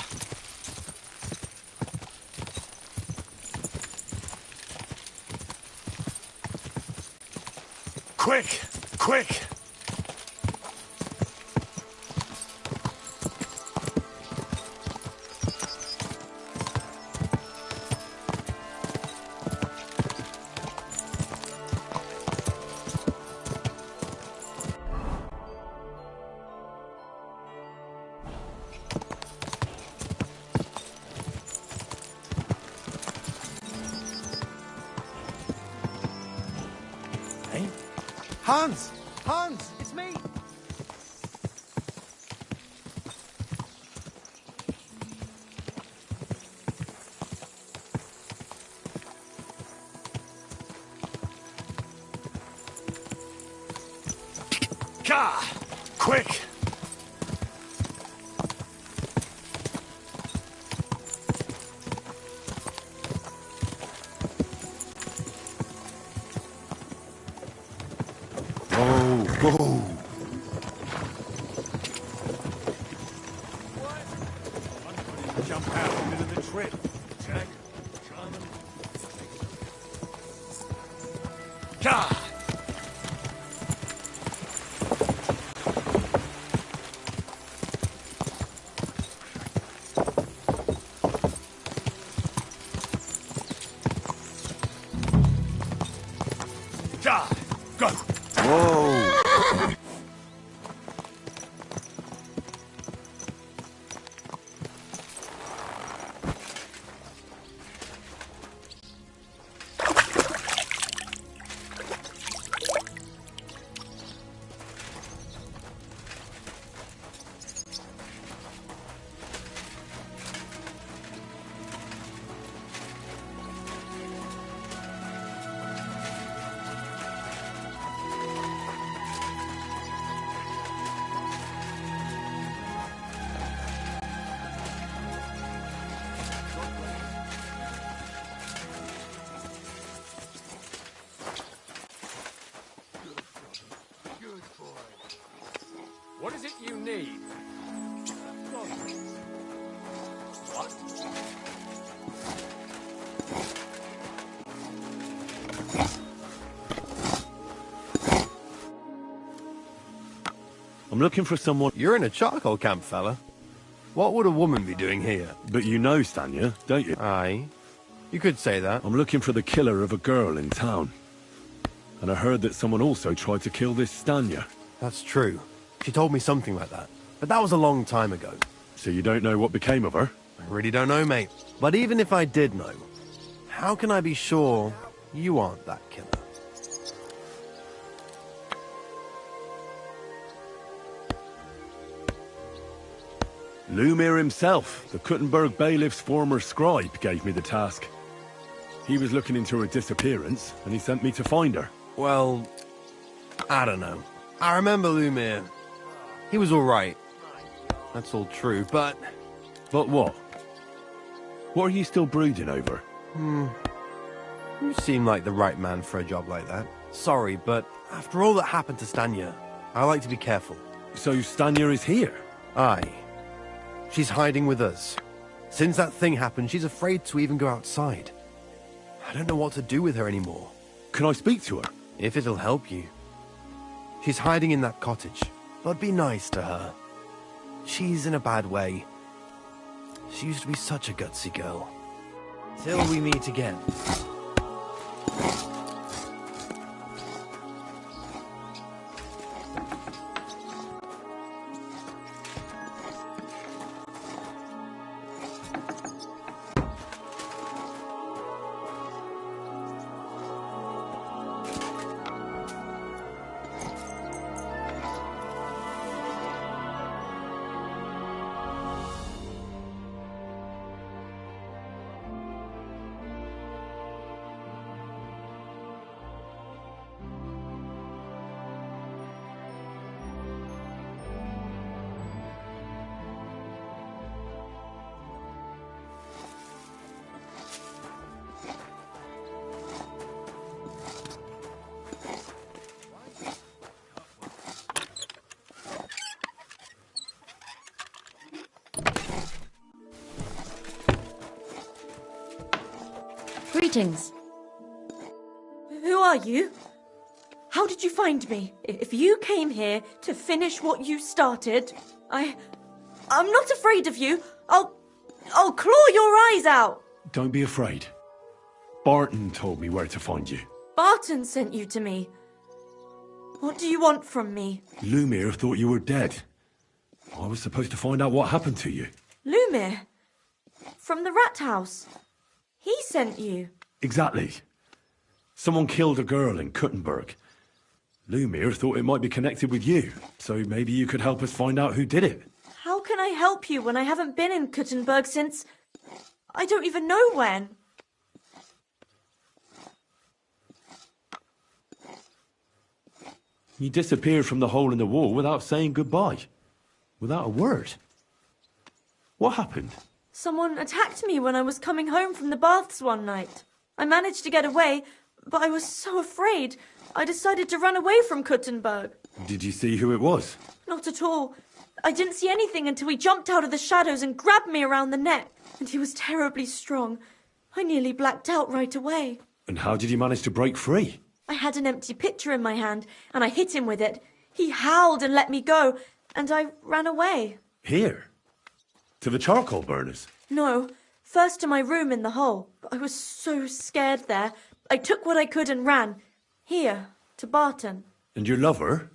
Quick! Quick!
Hans! Hans! It's me!
Ka! Quick!
Whoa!
Jump out in the middle of the trip. Jack.
Ka! Ka! Go!
Whoa!
What is it you need? What?
I'm looking for someone...
You're in a charcoal camp, fella. What would a woman be doing here?
But you know Stanya, don't you?
Aye. You could say that.
I'm looking for the killer of a girl in town. And I heard that someone also tried to kill this Stanya.
That's true. She told me something like that. But that was a long time ago.
So you don't know what became of her?
I really don't know, mate. But even if I did know, how can I be sure you aren't that killer?
Lumir himself, the Kuttenberg bailiff's former scribe, gave me the task. He was looking into her disappearance, and he sent me to find her.
Well, I don't know. I remember Lumir. He was alright. That's all true, but...
But what? What are you still brooding over?
You seem like the right man for a job like that. Sorry, but after all that happened to Stanya, I like to be careful.
So Stanya is here?
Aye. She's hiding with us. Since that thing happened, she's afraid to even go outside. I don't know what to do with her anymore.
Can I speak to her?
If it'll help you. She's hiding in that cottage, but be nice to her. She's in a bad way. She used to be such a gutsy girl. Till we meet again.
Greetings. Who are you? How did you find me? If you came here to finish what you started, I'm not afraid of you. I'll claw your eyes out.
Don't be afraid. Barton told me where to find you.
Barton sent you to me. What do you want from me?
Lumir thought you were dead. I was supposed to find out what happened to you.
Lumir? From the rat house? He sent you.
Exactly. Someone killed a girl in Kuttenberg. Lumir thought it might be connected with you, so maybe you could help us find out who did it.
How can I help you when I haven't been in Kuttenberg since... I don't even know when.
You disappeared from the hole in the wall without saying goodbye. Without a word. What happened?
Someone attacked me when I was coming home from the baths one night. I managed to get away, but I was so afraid. I decided to run away from Kuttenberg.
Did you see who it was?
Not at all. I didn't see anything until he jumped out of the shadows and grabbed me around the neck. And he was terribly strong. I nearly blacked out right away.
And how did you manage to break free?
I had an empty pitcher in my hand, and I hit him with it. He howled and let me go, and I ran away.
Here? To the charcoal burners?
No, first to my room in the hole. I was so scared there. I took what I could and ran. Here, to Barton.
And your lover?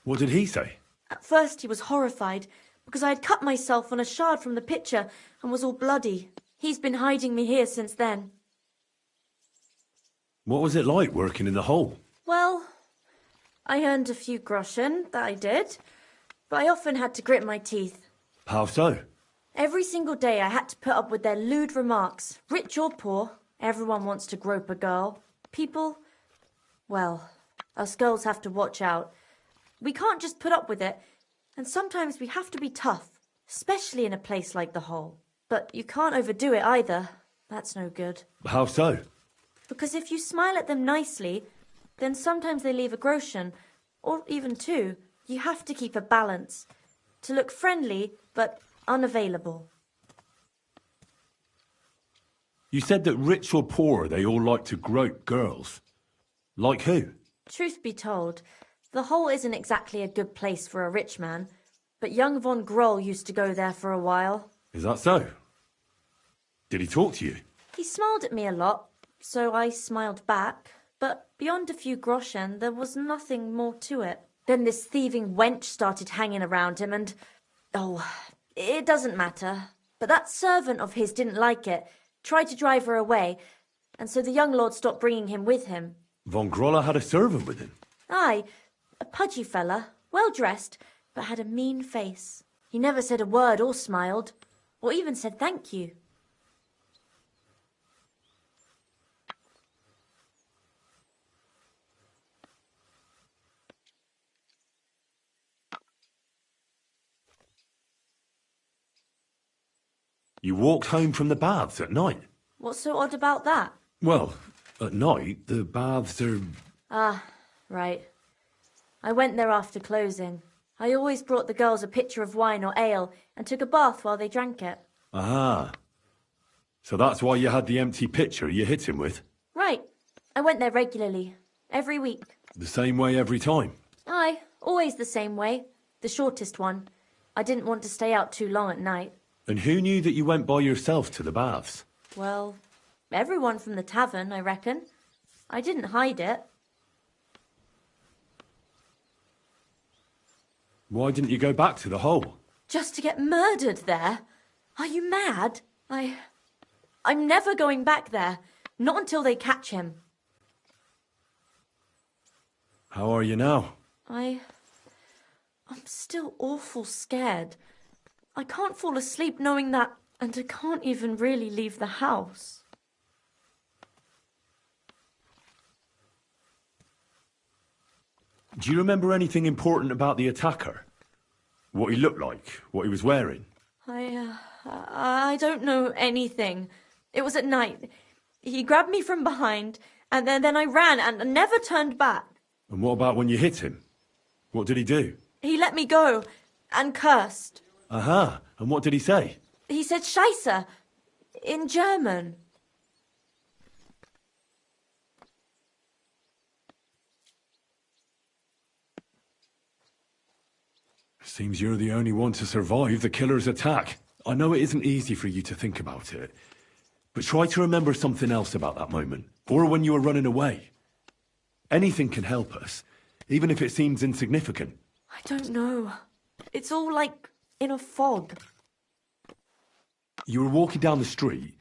What did he say?
At first he was horrified, because I had cut myself on a shard from the pitcher and was all bloody. He's been hiding me here since then.
What was it like working in the hole?
Well, I earned a few groschen, that I did, but I often had to grit my teeth.
How so?
Every single day I had to put up with their lewd remarks. Rich or poor, everyone wants to grope a girl. People, well, us girls have to watch out. We can't just put up with it, and sometimes we have to be tough, especially in a place like the hole. But you can't overdo it either. That's no good.
How so?
Because if you smile at them nicely, then sometimes they leave a groschen, or even two, You have to keep a balance. To look friendly, but unavailable.
You said that rich or poor, they all like to grope girls. Like who?
Truth be told, the hole isn't exactly a good place for a rich man, but young von Groll used to go there for a while.
Is that so? Did he talk to you?
He smiled at me a lot, so I smiled back, but beyond a few groschen, there was nothing more to it. Then this thieving wench started hanging around him and... Oh, it doesn't matter. But that servant of his didn't like it, tried to drive her away, and so the young lord stopped bringing him with him.
Von Grolla had a servant with him?
Aye, a pudgy fella, well-dressed, but had a mean face. He never said a word or smiled, or even said thank you.
You walked home from the baths at night?
What's so odd about that?
Well, at night, the baths are...
Ah, right. I went there after closing. I always brought the girls a pitcher of wine or ale and took a bath while they drank it.
Ah. So that's why you had the empty pitcher you hit him with?
Right. I went there regularly. Every week.
The same way every time?
Aye, always the same way. The shortest one. I didn't want to stay out too long at night.
And who knew that you went by yourself to the baths?
Well, everyone from the tavern, I reckon. I didn't hide it.
Why didn't you go back to the hole?
Just to get murdered there? Are you mad? I'm never going back there. Not until they catch him.
How are you now?
I'm still awful scared. I can't fall asleep knowing that, and I can't even really leave the house.
Do you remember anything important about the attacker? What he looked like? What he was wearing?
I don't know anything. It was at night. He grabbed me from behind, and then I ran and never turned back.
And what about when you hit him? What did he do?
He let me go and cursed.
Aha, and what did he say?
He said Scheisse in German.
Seems you're the only one to survive the killer's attack. I know it isn't easy for you to think about it, but try to remember something else about that moment, or when you were running away. Anything can help us, even if it seems insignificant.
I don't know. It's all like in a fog.
You were walking down the street.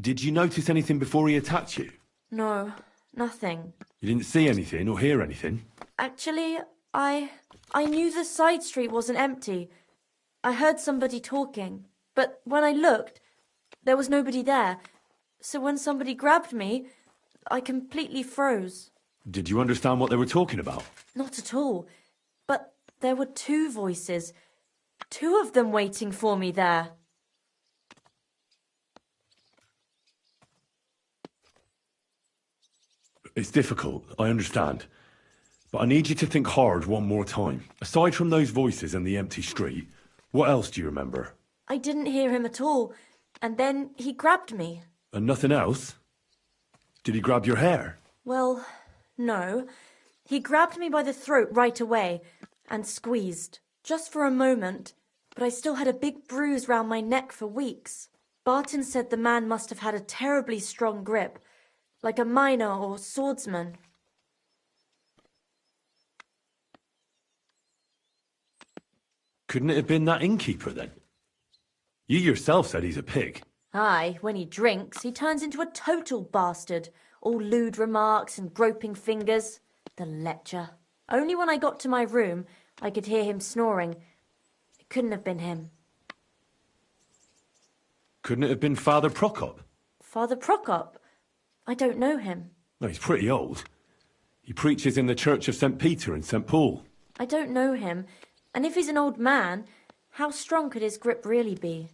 Did you notice anything before he attacked you?
No, nothing.
You didn't see anything or hear anything?
Actually, I knew the side street wasn't empty. I heard somebody talking, but when I looked, there was nobody there. So when somebody grabbed me, I completely froze.
Did you understand what they were talking about?
Not at all. But there were two voices. Two of them waiting for me there.
It's difficult, I understand. But I need you to think hard one more time. Aside from those voices and the empty street, what else do you remember?
I didn't hear him at all. And then he grabbed me.
And nothing else? Did he grab your hair?
Well, no. He grabbed me by the throat right away and squeezed. Just for a moment, but I still had a big bruise round my neck for weeks. Barton said the man must have had a terribly strong grip, like a miner or swordsman.
Couldn't it have been that innkeeper then? You yourself said he's a pig.
Aye, when he drinks, he turns into a total bastard. All lewd remarks and groping fingers. The lecher. Only when I got to my room, I could hear him snoring. It couldn't have been him.
Couldn't it have been Father Prokop?
Father Prokop? I don't know him.
No, he's pretty old. He preaches in the Church of St. Peter and St. Paul.
I don't know him. And if he's an old man, how strong could his grip really be?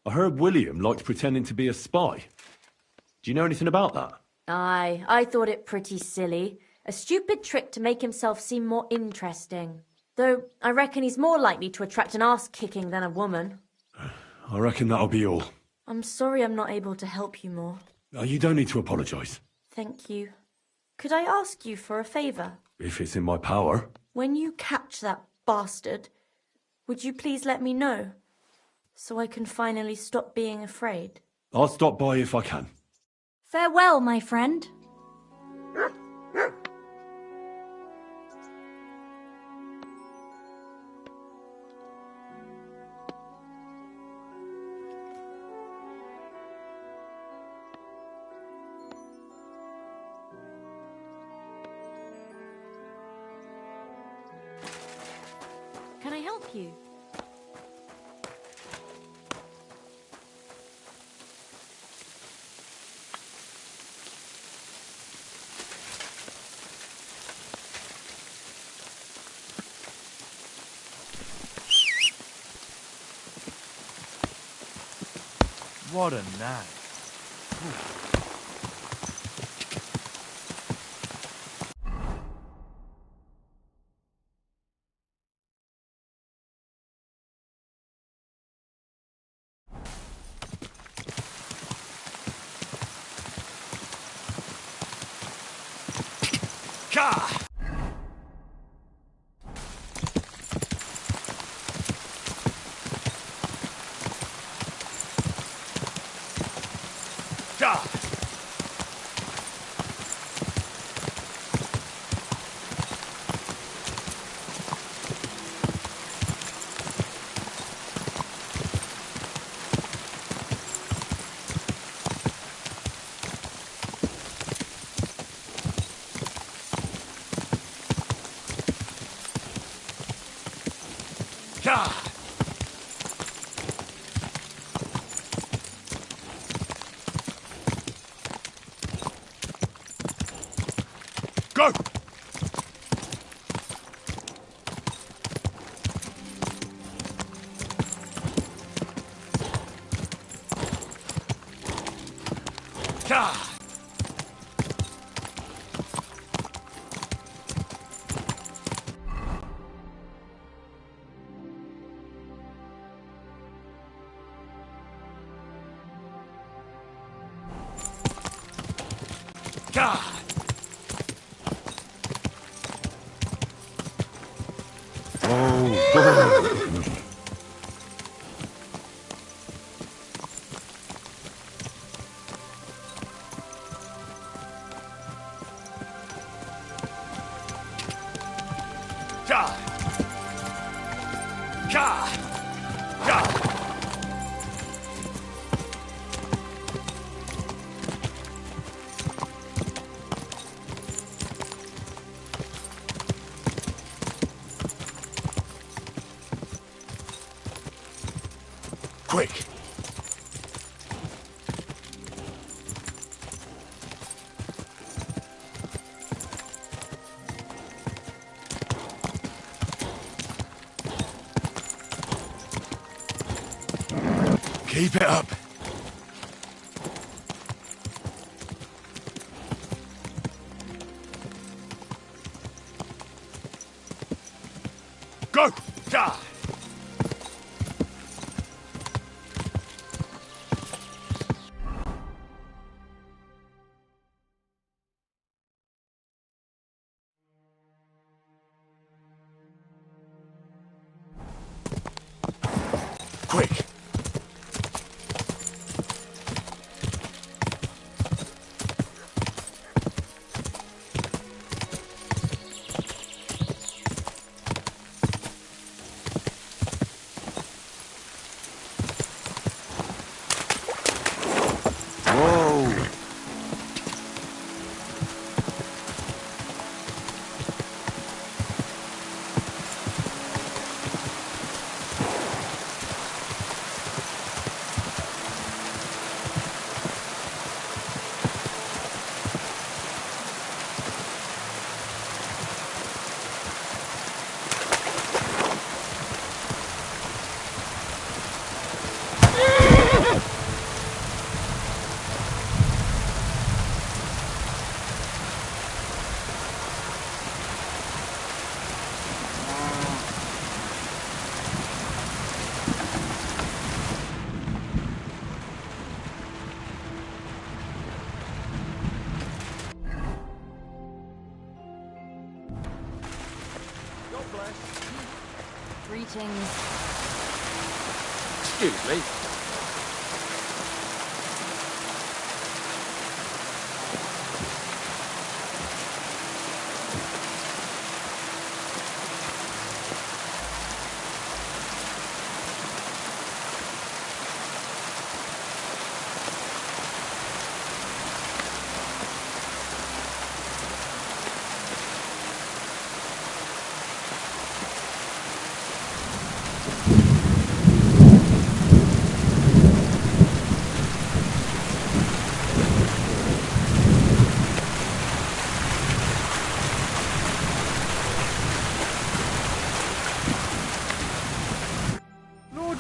I heard William liked pretending to be a spy. Do you know anything about that?
Aye, I thought it pretty silly. A stupid trick to make himself seem more interesting. Though I reckon he's more likely to attract an ass-kicking than a woman.
I reckon that'll be all.
I'm sorry I'm not able to help you more.
You don't need to apologise.
Thank you. Could I ask you for a favour?
If it's in my power.
When you catch that bastard, would you please let me know? So I can finally stop being afraid.
I'll stop by if I can.
Farewell, my friend. Can I help you?
What a night.
Go!
Quick! Keep it up. Go! Ja! Quick!
Greetings.
Excuse me.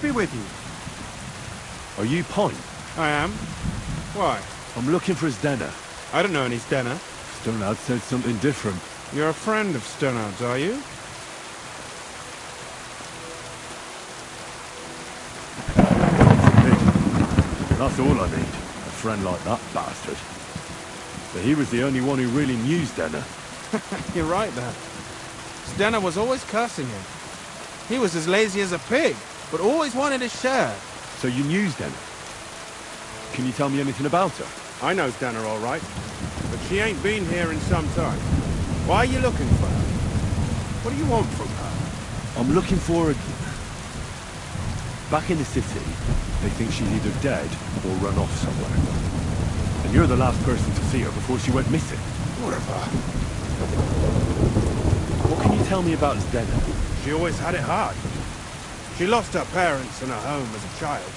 Be with you.
Are you Pine?
I am. Why?
I'm looking for Zdena.
I don't know any Zdena.
Stonard said something different.
You're a friend of Stonard's, are you?
That's all I need. A friend like that bastard. But he was the only one who really knew Zdena.
You're right there. Zdena was always cursing him. He was as lazy as a pig, but always wanted his share.
So you knew Zdena? Can you tell me anything about her?
I know Zdena all right, but she ain't been here in some time. Why are you looking for her? What do you want from her?
I'm looking for her... Back in the city, they think she's either dead or run off somewhere. And you're the last person to see her before she went missing.
Whatever.
What can you tell me about Zdena?
She always had it hard. She lost her parents and her home as a child.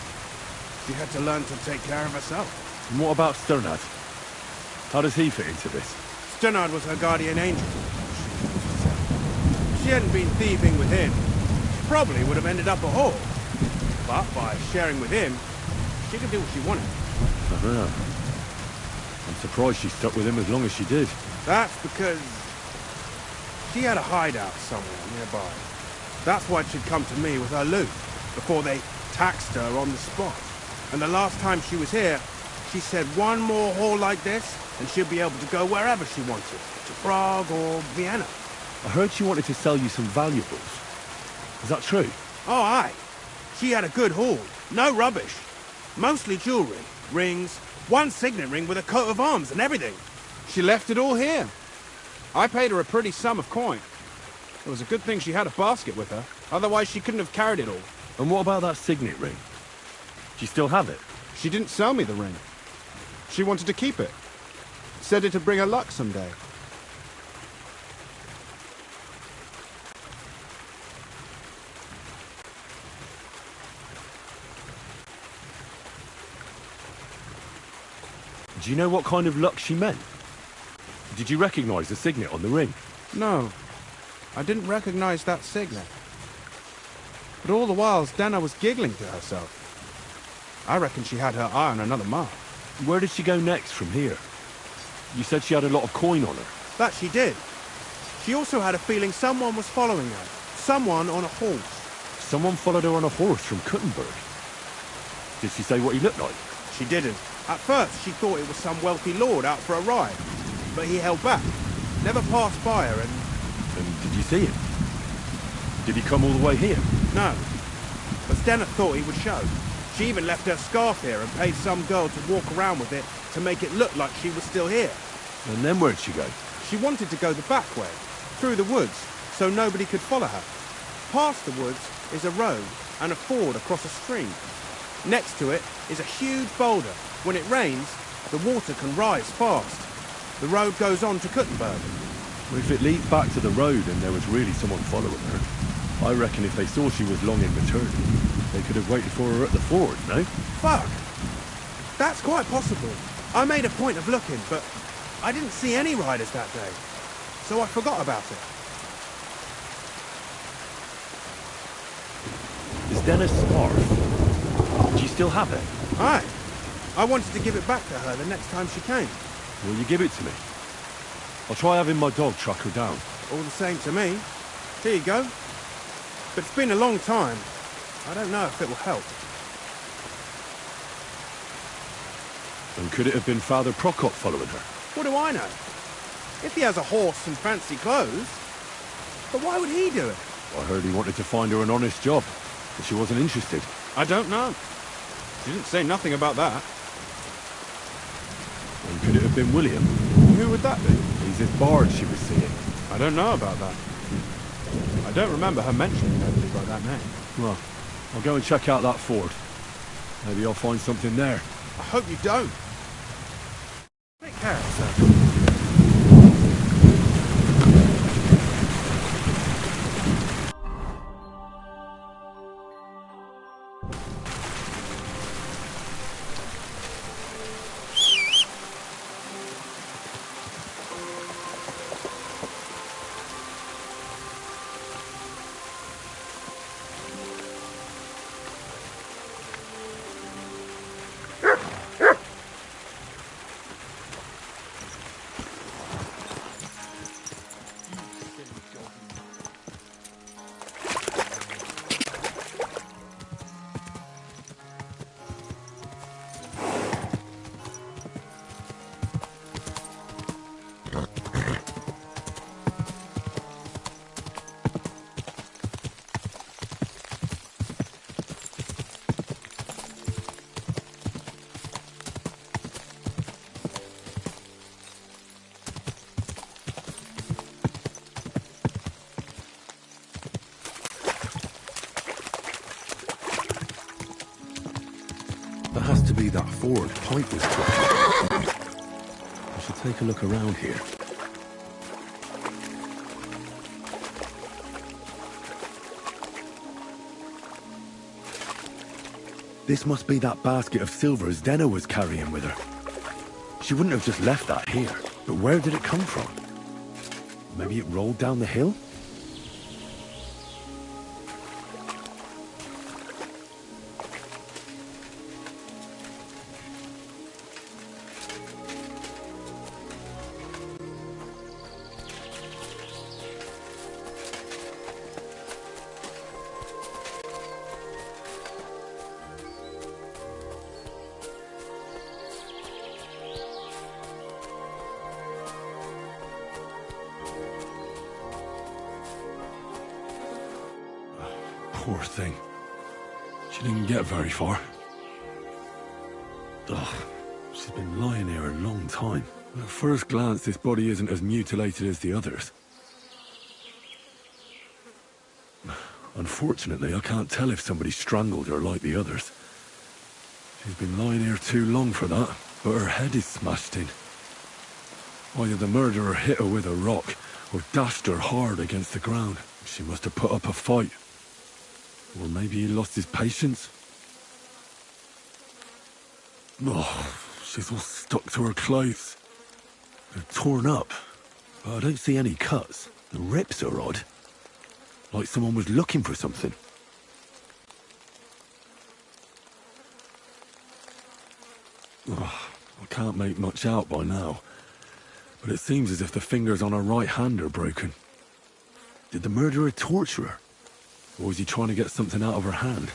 She had to learn to take care of herself.
And what about Stonard? How does he fit into this?
Stonard was her guardian angel. If she hadn't been thieving with him, she probably would have ended up a whore. But by sharing with him, she could do what she wanted.
I'm surprised she stuck with him as long as she did.
That's because she had a hideout somewhere nearby. That's why she'd come to me with her loot, before they taxed her on the spot. And the last time she was here, she said one more haul like this, and she'd be able to go wherever she wanted, to Prague or Vienna.
I heard she wanted to sell you some valuables. Is that true?
Oh, aye. She had a good haul. No rubbish. Mostly jewelry, rings, one signet ring with a coat of arms and everything. She left it all here. I paid her a pretty sum of coin. It was a good thing she had a basket with her. Otherwise, she couldn't have carried it all.
And what about that signet ring? Do you still have it?
She didn't sell me the ring. She wanted to keep it. Said it'd bring her luck someday.
Do you know what kind of luck she meant? Did you recognize the signet on the ring?
No. I didn't recognize that signet. But all the while, Zdena was giggling to herself. I reckon she had her eye on another mark.
Where did she go next from here? You said she had a lot of coin on her.
That she did. She also had a feeling someone was following her. Someone on a horse.
Someone followed her on a horse from Kuttenberg. Did she say what he looked like?
She didn't. At first, she thought it was some wealthy lord out for a ride. But he held back. Never passed by her and...
And did you see him? Did he come all the way here?
No. But Zdena thought he would show. She even left her scarf here and paid some girl to walk around with it to make it look like she was still here.
And then where'd she go?
She wanted to go the back way, through the woods, so nobody could follow her. Past the woods is a road and a ford across a stream. Next to it is a huge boulder. When it rains, the water can rise fast. The road goes on to Kuttenberg.
Well, if it leads back to the road and there was really someone following her, I reckon if they saw she was long in returning, they could have waited for her at the ford, no?
Fuck! That's quite possible. I made a point of looking, but I didn't see any riders that day, so I forgot about it.
Is Dennis' scarf? Do you still have it?
Aye. I wanted to give it back to her the next time she came.
Will you give it to me? I'll try having my dog track her down.
All the same to me. Here you go. But it's been a long time. I don't know if it will help.
And could it have been Father Prokop following her?
What do I know? If he has a horse and fancy clothes. But why would he do it?
I heard he wanted to find her an honest job, but she wasn't interested.
I don't know. She didn't say nothing about that.
And could it have been William?
Who would that be?
He's this bard she was seeing.
I don't know about that. I don't remember her mentioning nobody by that name.
Well, I'll go and check out that ford. Maybe I'll find something there.
I hope you don't. Take care of yourself.
That has to be that ford Pike was talking about. I should take a look around here. This must be that basket of silvers Denna was carrying with her. She wouldn't have just left that here. But where did it come from? Maybe it rolled down the hill? Poor thing. She didn't get very far. Ugh, she's been lying here a long time. At first glance, this body isn't as mutilated as the others. Unfortunately, I can't tell if somebody strangled her like the others. She's been lying here too long for that, but her head is smashed in. Either the murderer hit her with a rock, or dashed her hard against the ground. She must have put up a fight. Or maybe he lost his patience. Oh, she's all stuck to her clothes. They're torn up, but I don't see any cuts. The rips are odd. Like someone was looking for something. Oh, I can't make much out by now, but it seems as if the fingers on her right hand are broken. Did the murderer torture her? Or was he trying to get something out of her hand?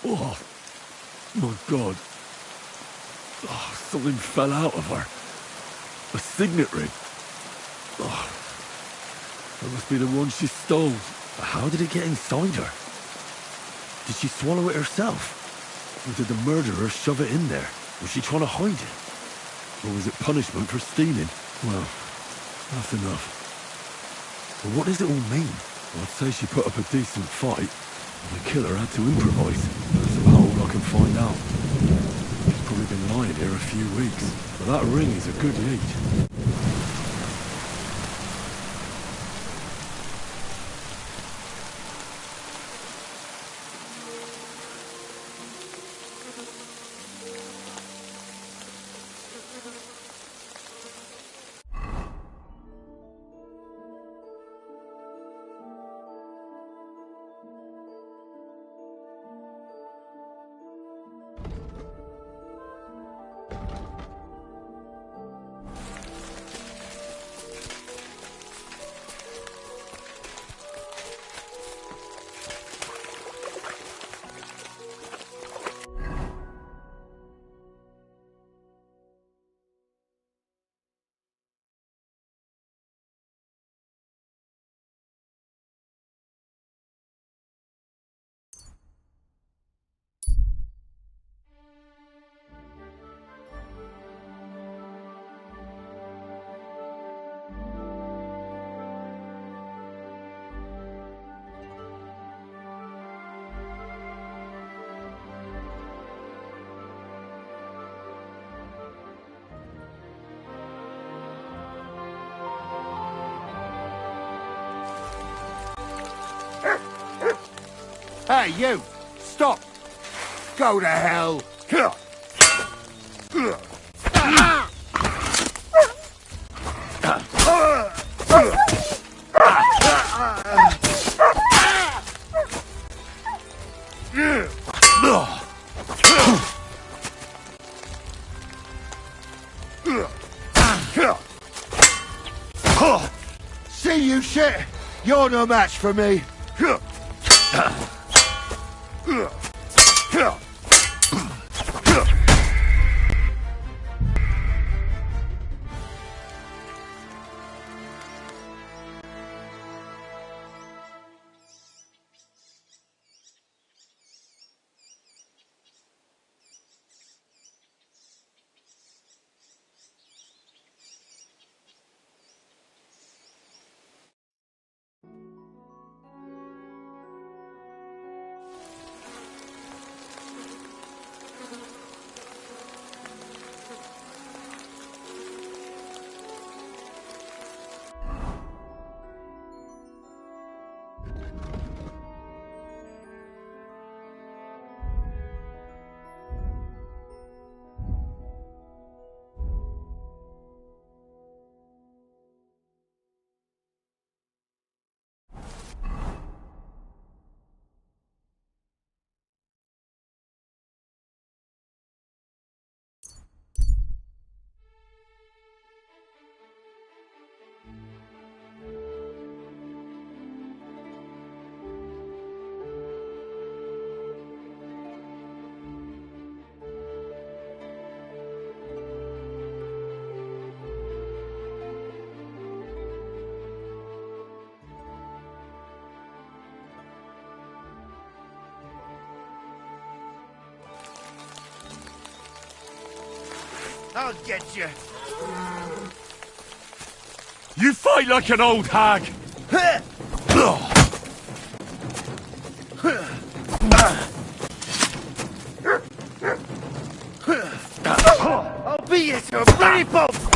Oh, my God. Oh, something fell out of her. A signet ring. Oh, that must be the one she stole. But how did it get inside her? Did she swallow it herself? Or did the murderer shove it in there? Was she trying to hide it? Or was it punishment for stealing? Well, that's enough. But what does it all mean? I'd say she put up a decent fight, and the killer had to improvise. That's about all I can find out. She's probably been lying here a few weeks, but that ring is a good lead.
Hey, you! Stop! Go to hell! See you shit! You're no match for me! I'll get you.
You fight like an old hag!
I'll beat you to a bloody pulp!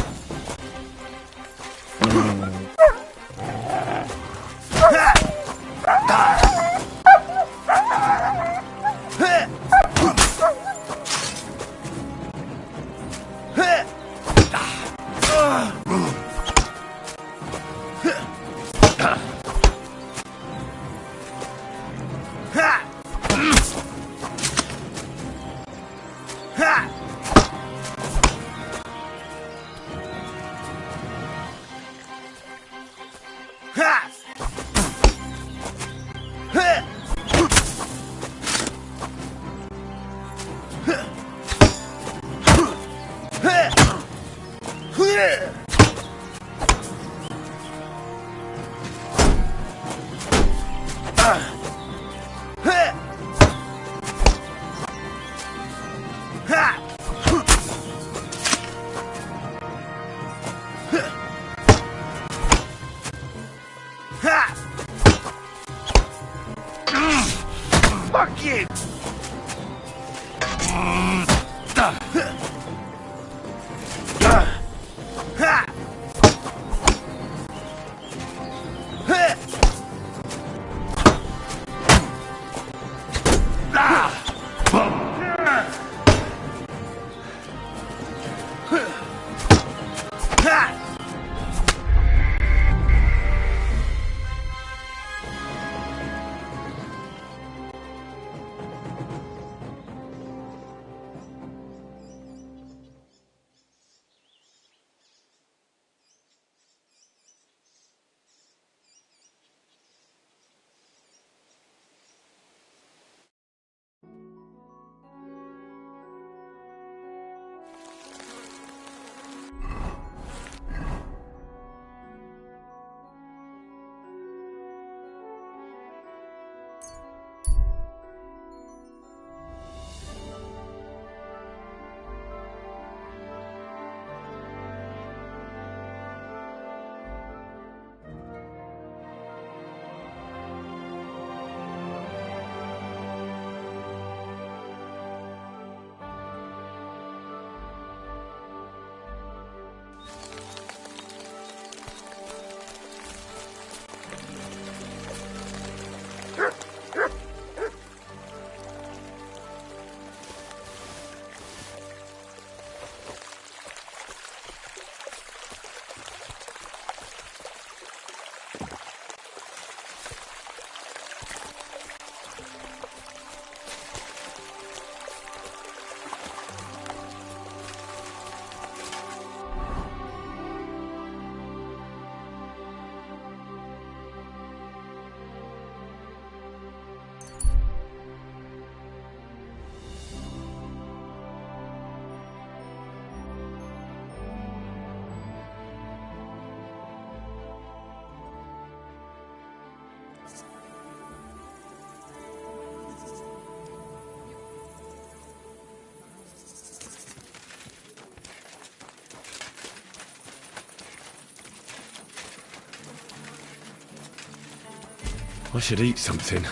I should eat something.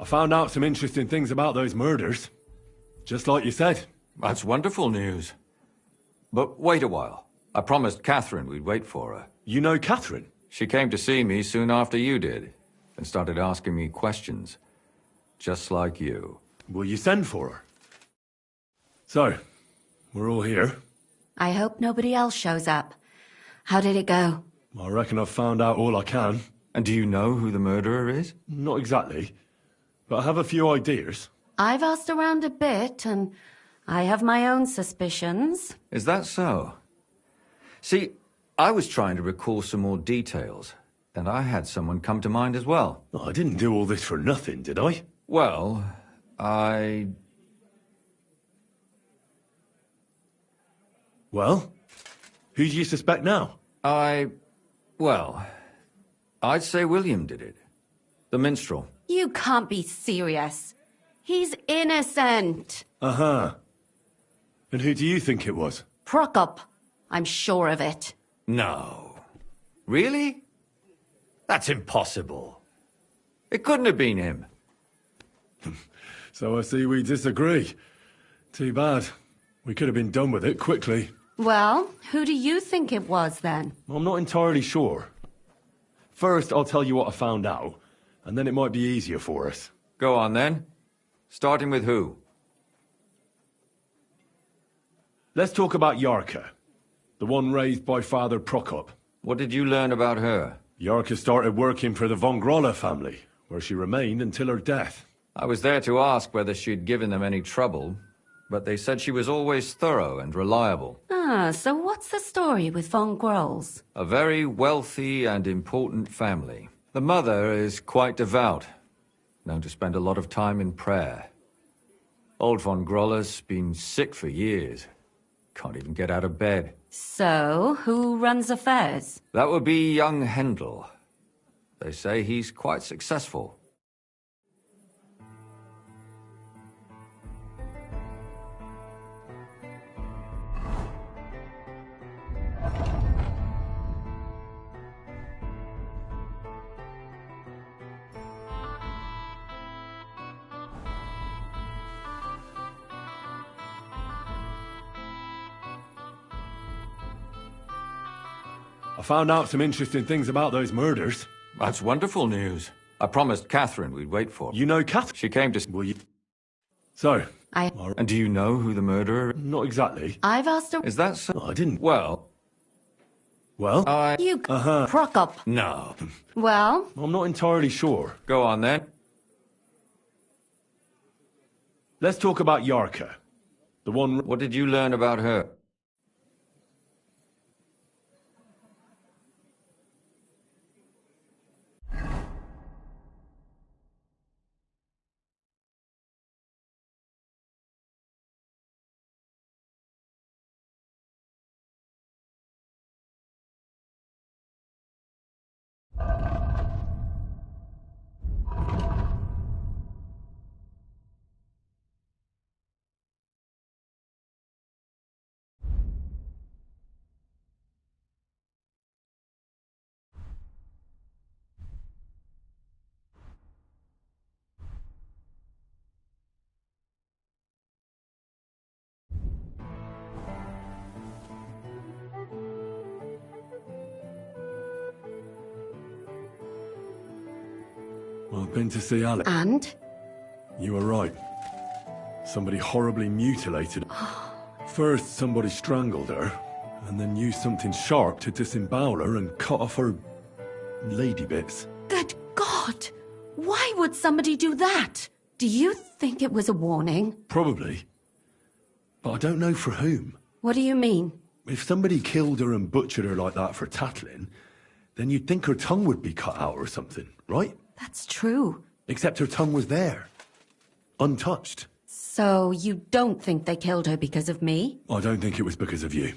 I found out some interesting things about those murders. Just like you said.
That's wonderful news. But wait a while. I promised Catherine we'd wait for her.
You know Catherine?
She came to see me soon after you did, and started asking me questions. Just like you.
Will you send for her? So, we're all here.
I hope nobody else shows up. How did it go?
I reckon I've found out all I can.
And do you know who the murderer is?
Not exactly, but I have a few ideas.
I've asked around a bit, and I have my own suspicions.
Is that so? See, I was trying to recall some more details, and I had someone come to mind as well.
I didn't do all this for nothing, did I?
Well,
Well? Who do you suspect now?
Well, I'd say William did it. The minstrel.
You can't be serious. He's innocent.
Uh-huh. And who do you think it was?
Prokop. I'm sure of it.
No. Really? That's impossible. It couldn't have been him.
So I see we disagree. Too bad. We could have been done with it quickly.
Well, who do you think it was then?
I'm not entirely sure. First, I'll tell you what I found out, and then it might be easier for us.
Go on then. Starting with who?
Let's talk about Yarka, the one raised by Father Prokop.
What did you learn about her?
Yarka started working for the von Grolla family, where she remained until her death.
I was there to ask whether she'd given them any trouble, but they said she was always thorough and reliable.
Ah, so what's the story with von Grolls?
A very wealthy and important family. The mother is quite devout, known to spend a lot of time in prayer. Old von Grolla's been sick for years. Can't even get out of bed.
So, who runs affairs?
That would be young Hendel. They say he's quite successful.
I found out some interesting things about those murders.
That's wonderful news. I promised Catherine we'd wait for her.
You know Catherine?
She came to...
Will you... So...
And do you know who the murderer...
Not exactly.
I've asked her...
Is that so?
I didn't...
Well...
You... Prokop.
No.
Well?
I'm not entirely sure.
Go on then.
Let's talk about Yarka, the one...
What did you learn about her?
I've been to see Alex.
And?
You were right. Somebody horribly mutilated her. First, somebody strangled her, and then used something sharp to disembowel her and cut off her... lady bits.
Good God! Why would somebody do that? Do you think it was a warning?
Probably. But I don't know for whom.
What do you mean?
If somebody killed her and butchered her like that for tattling, then you'd think her tongue would be cut out or something, right?
That's true.
Except her tongue was there. Untouched.
So you don't think they killed her because of me?
I don't think it was because of you.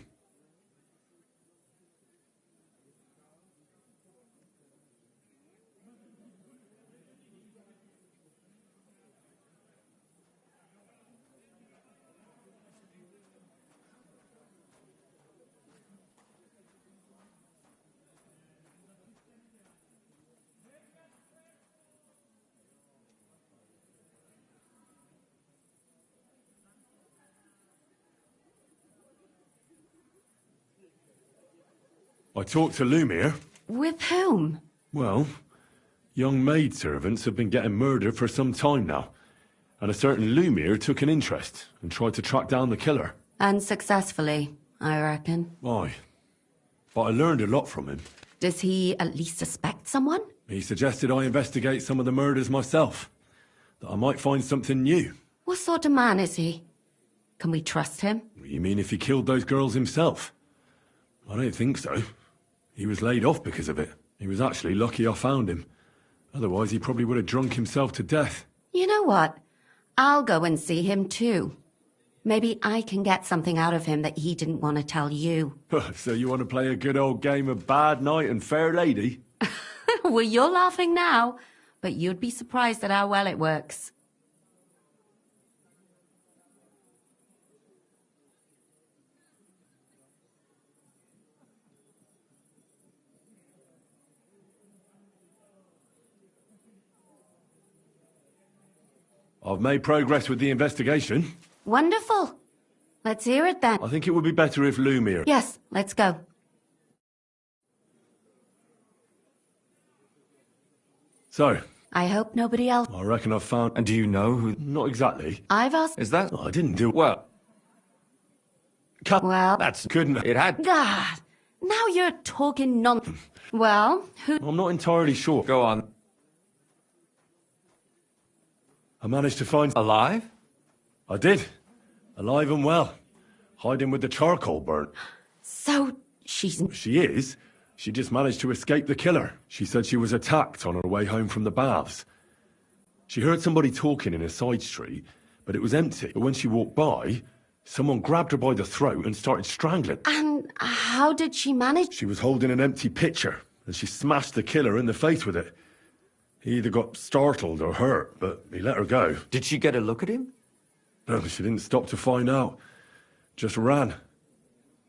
I talked to Lumiere.
With whom?
Well, young maidservants have been getting murdered for some time now. And a certain Lumiere took an interest and tried to track down the killer.
Unsuccessfully, I reckon.
Aye. But I learned a lot from him.
Does he at least suspect someone?
He suggested I investigate some of the murders myself. That I might find something new.
What sort of man is he? Can we trust him?
You mean if he killed those girls himself? I don't think so. He was laid off because of it. He was actually lucky I found him. Otherwise, he probably would have drunk himself to death.
You know what? I'll go and see him too. Maybe I can get something out of him that he didn't want to tell you.
So you want to play a good old game of bad knight and fair lady?
Well, you're laughing now, but you'd be surprised at how well it works.
I've made progress with the investigation.
Wonderful. Let's hear it then.
I think it would be better if Lumiere...
Yes, let's go.
So?
I hope nobody else...
I reckon I've found...
And do you know who...
Not exactly.
I've asked...
Is that...
Oh, I didn't do...
Well...
Well...
That's... Couldn't...
It had...
God, now you're talking nonsense. Well, who...
I'm not entirely sure.
Go on.
I managed to find...
Alive?
I did. Alive and well. Hiding with the charcoal burnt.
So, she's...
She is. She just managed to escape the killer. She said she was attacked on her way home from the baths. She heard somebody talking in a side street, but it was empty. But when she walked by, someone grabbed her by the throat and started strangling.
And how did she manage?
She was holding an empty pitcher, and she smashed the killer in the face with it. He either got startled or hurt, but he let her go.
Did she get a look at him?
No, she didn't stop to find out. Just ran.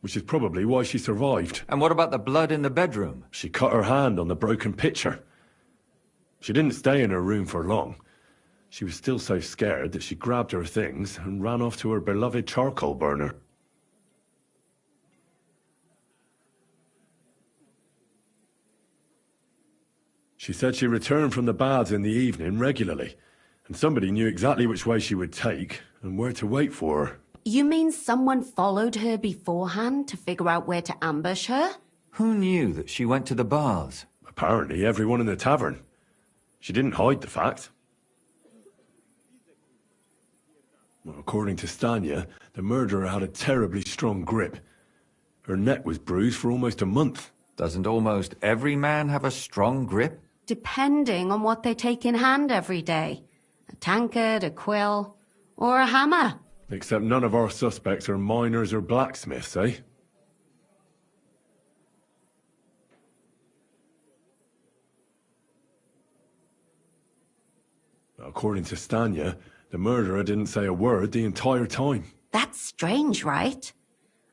Which is probably why she survived.
And what about the blood in the bedroom?
She cut her hand on the broken pitcher. She didn't stay in her room for long. She was still so scared that she grabbed her things and ran off to her beloved charcoal burner. She said she returned from the baths in the evening regularly, and somebody knew exactly which way she would take and where to wait for her.
You mean someone followed her beforehand to figure out where to ambush her?
Who knew that she went to the baths?
Apparently everyone in the tavern. She didn't hide the fact. Well, according to Stanya, the murderer had a terribly strong grip. Her neck was bruised for almost a month.
Doesn't almost every man have a strong grip?
Depending on what they take in hand every day. A tankard, a quill, or a hammer.
Except none of our suspects are miners or blacksmiths, eh? According to Stanya, the murderer didn't say a word the entire time.
That's strange, right?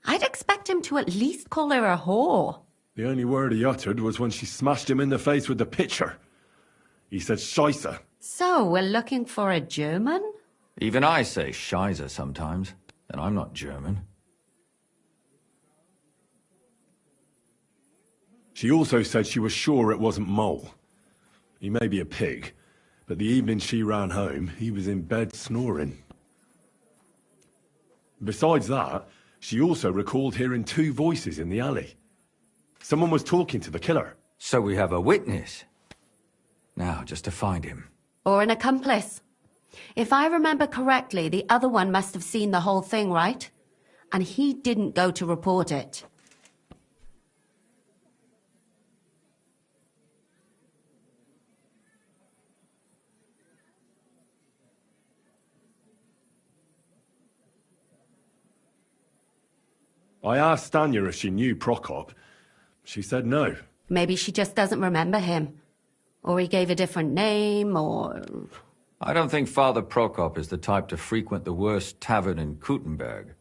I'd expect him to at least call her a whore.
The only word he uttered was when she smashed him in the face with the pitcher. He said Scheisse.
So, we're looking for a German?
Even I say Scheiße sometimes, and I'm not German.
She also said she was sure it wasn't Mole. He may be a pig, but the evening she ran home, he was in bed snoring. Besides that, she also recalled hearing two voices in the alley. Someone was talking to the killer.
So we have a witness. Now, just to find him.
Or an accomplice. If I remember correctly, the other one must have seen the whole thing, right? And he didn't go to report it.
I asked Stanya if she knew Prokop. She said no.
Maybe she just doesn't remember him. Or he gave a different name, or...
I don't think Father Prokop is the type to frequent the worst tavern in Kuttenberg.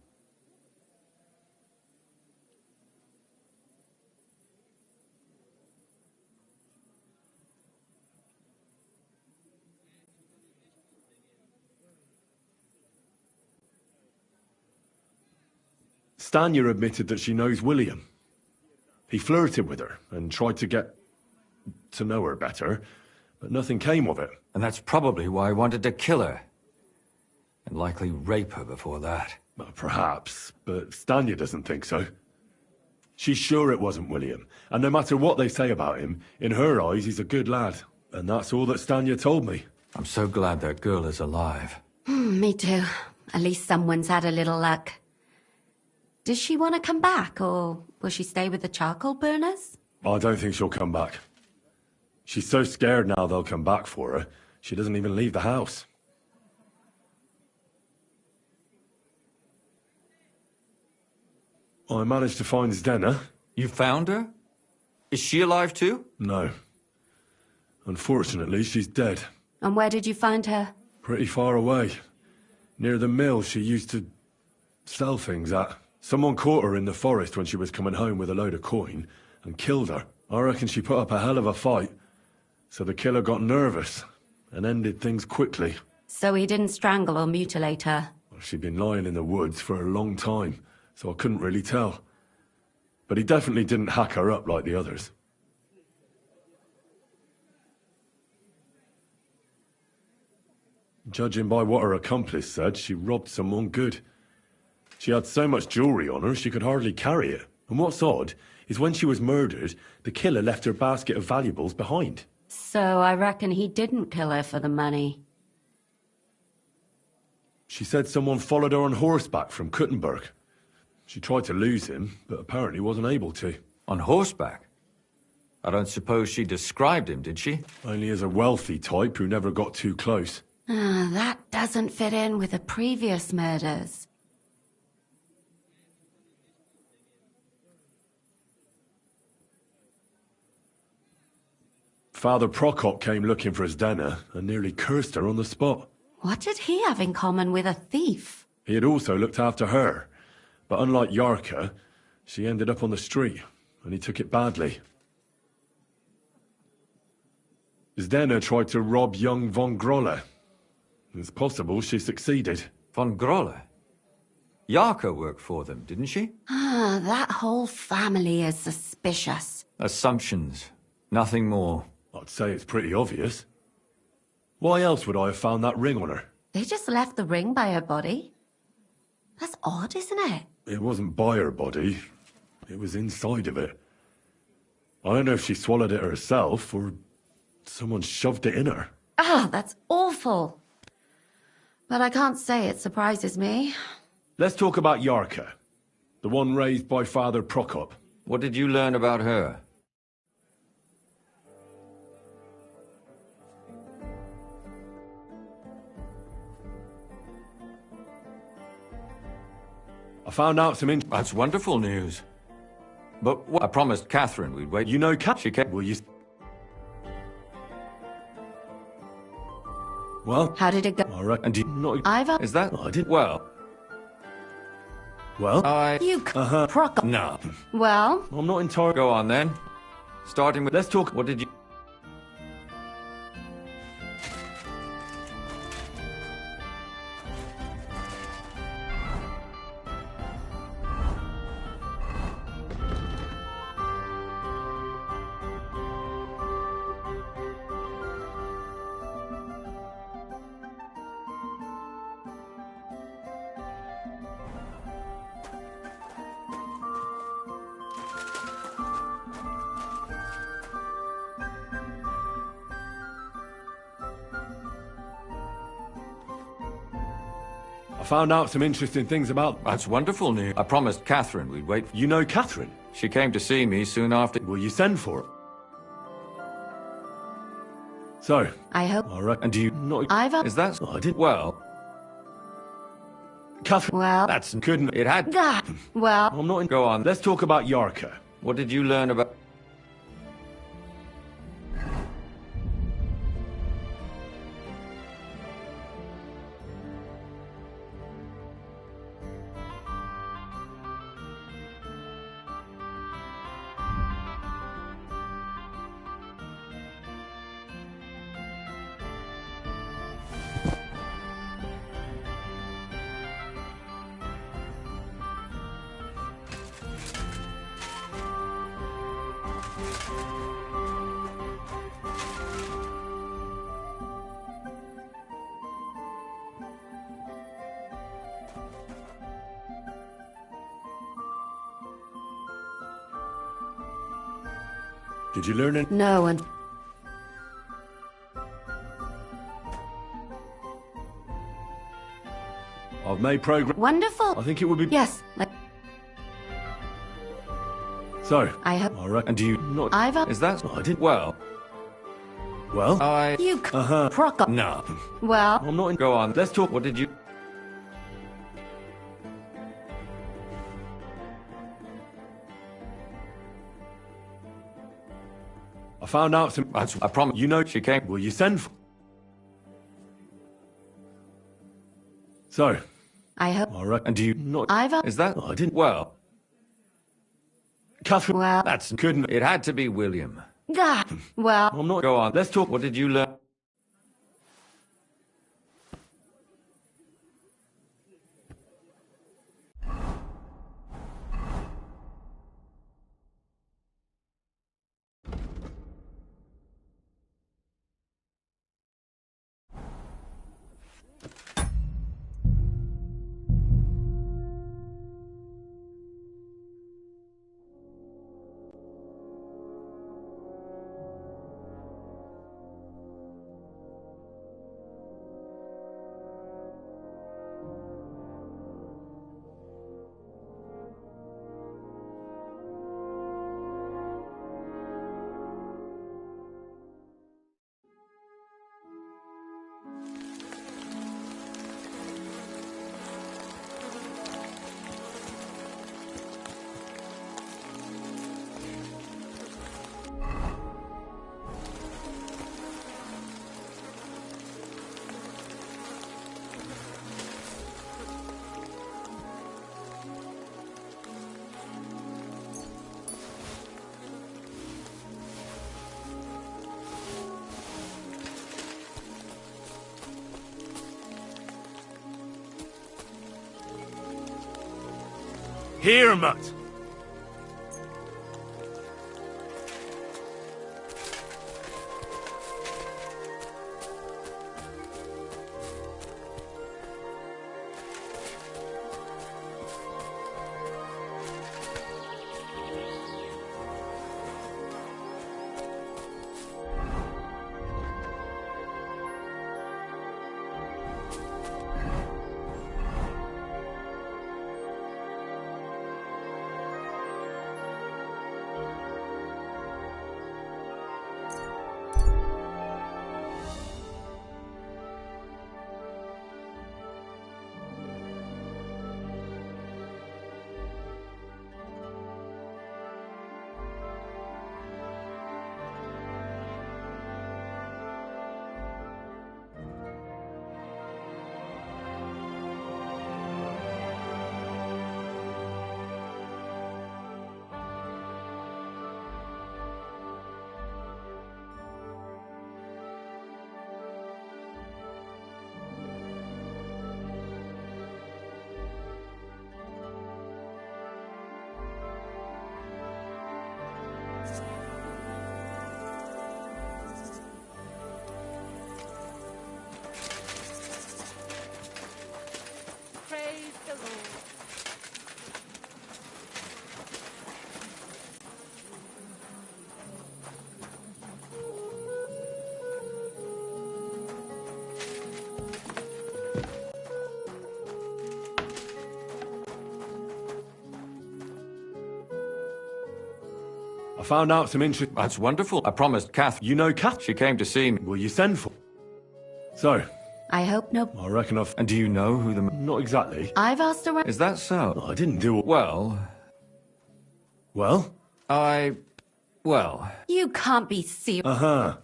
Stanya admitted that she knows William. He flirted with her and tried to get to know her better, but nothing came of it.
And that's probably why he wanted to kill her. And likely rape her before that.
Well, perhaps, but Stanya doesn't think so. She's sure it wasn't William, and no matter what they say about him, in her eyes he's a good lad. And that's all that Stanya told me.
I'm so glad that girl is alive.
Me too. At least someone's had a little luck. Does she want to come back, or will she stay with the charcoal burners?
I don't think she'll come back. She's so scared now they'll come back for her, she doesn't even leave the house. I managed to find Zdena.
You found her? Is she alive too?
No. Unfortunately, she's dead.
And where did you find her?
Pretty far away. Near the mill she used to sell things at. Someone caught her in the forest when she was coming home with a load of coin and killed her. I reckon she put up a hell of a fight. So the killer got nervous and ended things quickly.
So he didn't strangle or mutilate her?
Well, she'd been lying in the woods for a long time, so I couldn't really tell. But he definitely didn't hack her up like the others. Judging by what her accomplice said, she robbed someone good. She had so much jewelry on her, she could hardly carry it. And what's odd is when she was murdered, the killer left her basket of valuables behind.
So I reckon he didn't kill her for the money.
She said someone followed her on horseback from Kuttenberg. She tried to lose him, but apparently wasn't able to.
On horseback? I don't suppose she described him, did she?
Only as a wealthy type who never got too close.
That doesn't fit in with the previous murders.
Father Prokop came looking for Zdena and nearly cursed her on the spot.
What did he have in common with a thief?
He had also looked after her, but unlike Yarka, she ended up on the street, and he took it badly. Zdena tried to rob young von Grolle. It's possible she succeeded.
Von Grolle? Yarka worked for them, didn't she?
That whole family is suspicious.
Assumptions. Nothing more.
I'd say it's pretty obvious. Why else would I have found that ring on her?
They just left the ring by her body? That's odd, isn't it?
It wasn't by her body. It was inside of it. I don't know if she swallowed it herself or someone shoved it in her.
That's awful. But I can't say it surprises me.
Let's talk about Yarka, the one raised by Father Prokop.
What did you learn about her?
I found out some
That's wonderful news. But I promised Catherine we'd wait.
You know
She kept...
Will you... Well...
How did it go?
I reckon...
Ivor?
Is that...
I didn't...
Well...
You... Prokop.
No.
Well?
I'm not entirely...
Go on, then. Starting with...
Let's talk...
What did you...
I found out some interesting things about...
That's wonderful news. I promised Catherine we'd wait.
You know Catherine?
She came to see me soon after...
Will you send for her? So...
I hope...
I reckon...
And do you...
Not...
Ivor?
Is that...
I didn't...
Well...
Catherine...
Well...
That's... Couldn't...
It had...
Well...
I'm not...
Go on.
Let's talk about Yarka.
What did you learn about...
Did you learn it?
No, and
I've made progress.
wonderful.
I think it would be...
Yes.
So,
I hope.
I reckon... And do you not...
Is
that...
I didn't...
Well...
You Proc up.
No.
Well...
I'm not in...
Go on, let's talk. What did you...
I found out some...
I promise. You know she came...
Will you send for... So...
I hope.
I reckon... And do you not...
Is that...
I didn't...
Well...
Catherine...
Well...
That's... Couldn't... It had to be William.
God. Well...
I'm not...
Go on, let's talk. What did you learn?
Here, Mutt. I found out some interest...
That's wonderful. I promised Kath.
You know Kath?
She came to see me.
Will you send for... So...
I hope no...
I reckon I've...
And do you know who the...
Not exactly.
I've asked around...
Is that so?
I didn't do...
Well...
Well?
Well...
You can't be serious.
Uh-huh.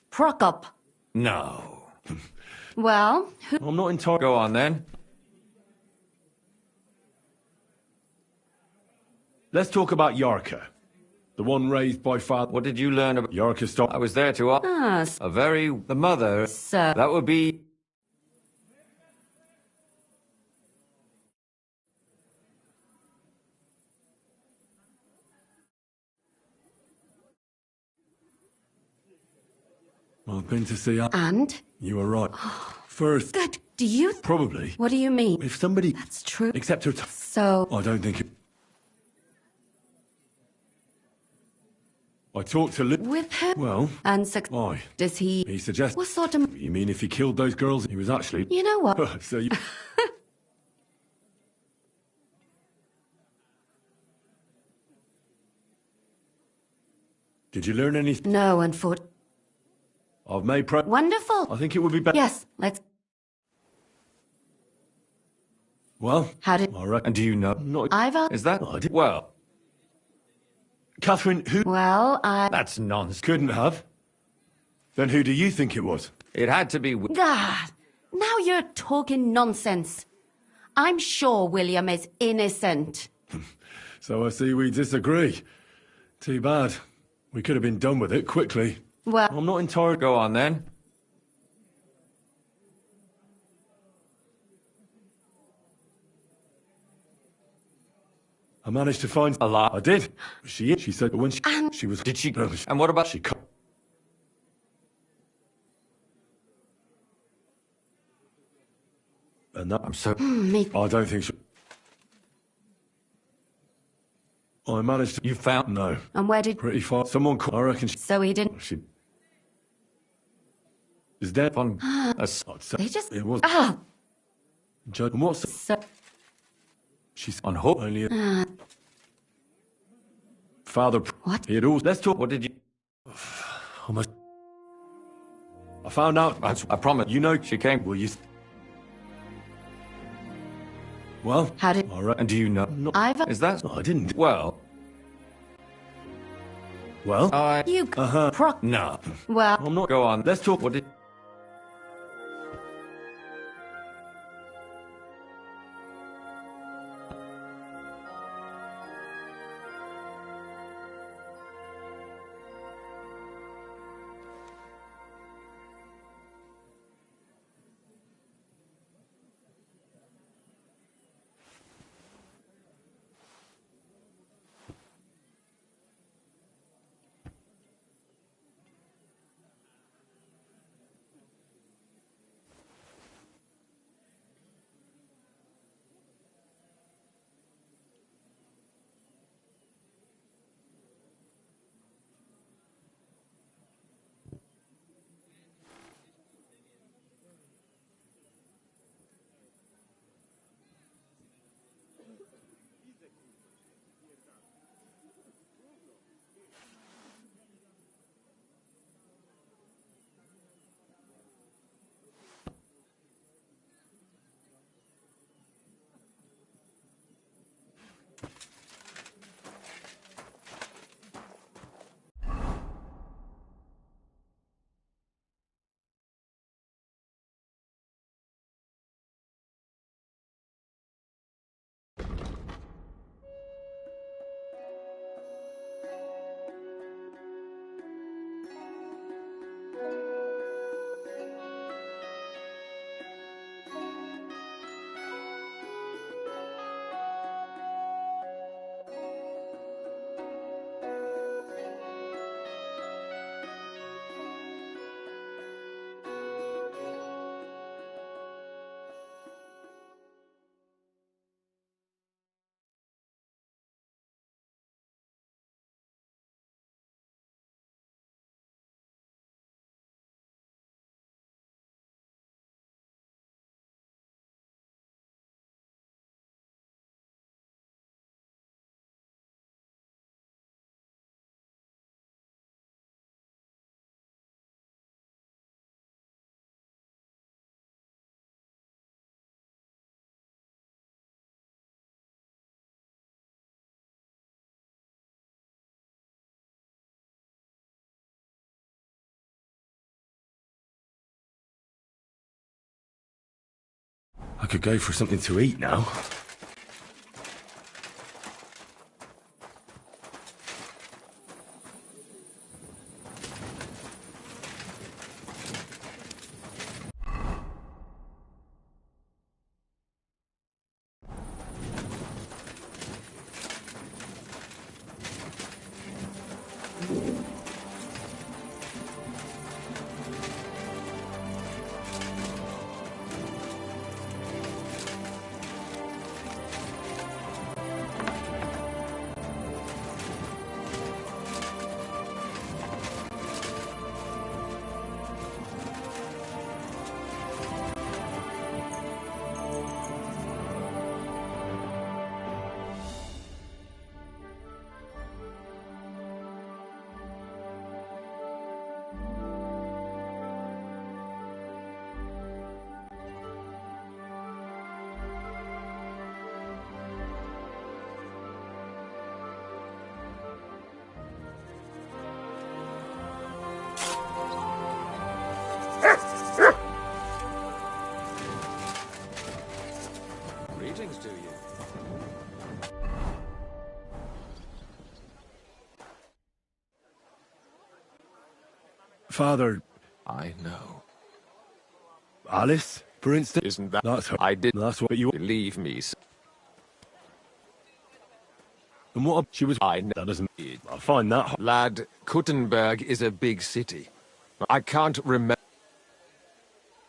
Proc up.
No.
Well, who...
I'm not entirely...
Go on, then.
Let's talk about Yarka. The one raised by father...
What did you learn about...
Yarka stopped...
I was there to... A very... The mother...
Sir.
That would be...
I've been to see...
And?
You were right. First...
Good Do you...
Probably.
What do you mean?
If somebody...
That's true.
Except her...
So...
I don't think it... I talked to Luke...
With him?
Well...
And
why?
Does he...
He suggests...
What sort of...
You mean if he killed those girls, he was actually...
You know what?
So you... Did you learn anything?
No, unfortunately.
I've made
Wonderful.
I think it would be better.
Yes, let's...
Well,
how did...
I reckon. And do you know? Not...
Is
that... I did. Well... Catherine, who...
Well,
That's nonsense.
Couldn't have. Then who do you think it was?
It had to be...
God, now you're talking nonsense. I'm sure William is innocent.
So I see we disagree. Too bad. We could have been done with it quickly.
Well...
I'm not entirely...
Go on, then.
I managed to find...
A lot.
I did. She said when she was...
Did she... And what about...
She... And that...
I'm so...
I don't think she... I managed to...
You found...
No.
And where did...
Pretty far. Someone called... I reckon she...
So he didn't...
She... Is dead on...
They just...
It was... Judge... And what's...
So...
She's on hook. Only...
Uh,
Father...
What?
He had all... Let's talk...
What did you...
Almost... I found out...
I promise.
You know...
She came...
Will you... Well...
How did...
All right. And do you know... No,
I've...
Is that...
No, I didn't.
Well...
Well...
You...
No.
Well...
I'm not...
Go on.
Let's talk...
What did...
I could go for something to eat now.
Greetings to you.
Father...
I know.
Alice, for instance?
Isn't that...
That's her.
I did...
That's what you...
Believe me.
And what... She was...
I know.
That doesn't... I find that...
Lad, Kuttenberg is a big city. I can't remember...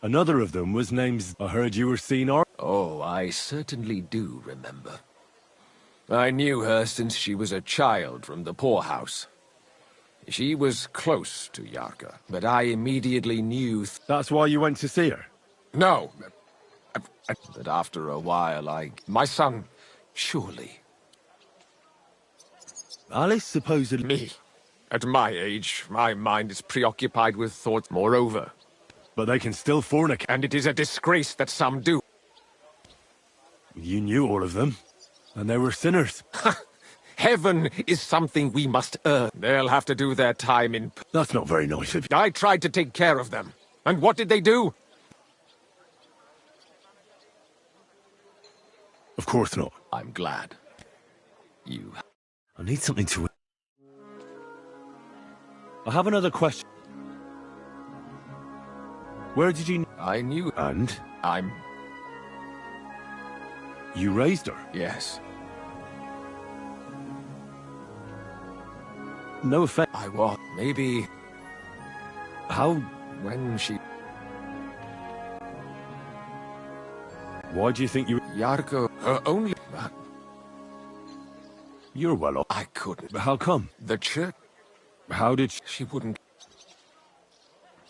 Another of them was named... I heard you were seen...
Oh, I certainly do remember. I knew her since she was a child from the poorhouse. She was close to Yarka, but I immediately knew...
That's why you went to see her?
No. But after a while, My son, surely.
Alice supposedly...
Me. At my age, my mind is preoccupied with thoughts. Moreover.
But they can still fornicate.
And it is a disgrace that some do.
You knew all of them. And they were sinners.
Heaven is something we must earn. They'll have to do their time in...
That's not very nice of you.
I tried to take care of them. And what did they do?
Of course not.
I'm glad. You...
I need something to... I have another question. Where did you...
I knew...
And?
I'm...
You raised her?
Yes.
No offense.
I was. Maybe...
How...
When she...
Why do you think you...
Yarko, her only...
You're well off.
I couldn't.
How come?
The church...
How did
she wouldn't...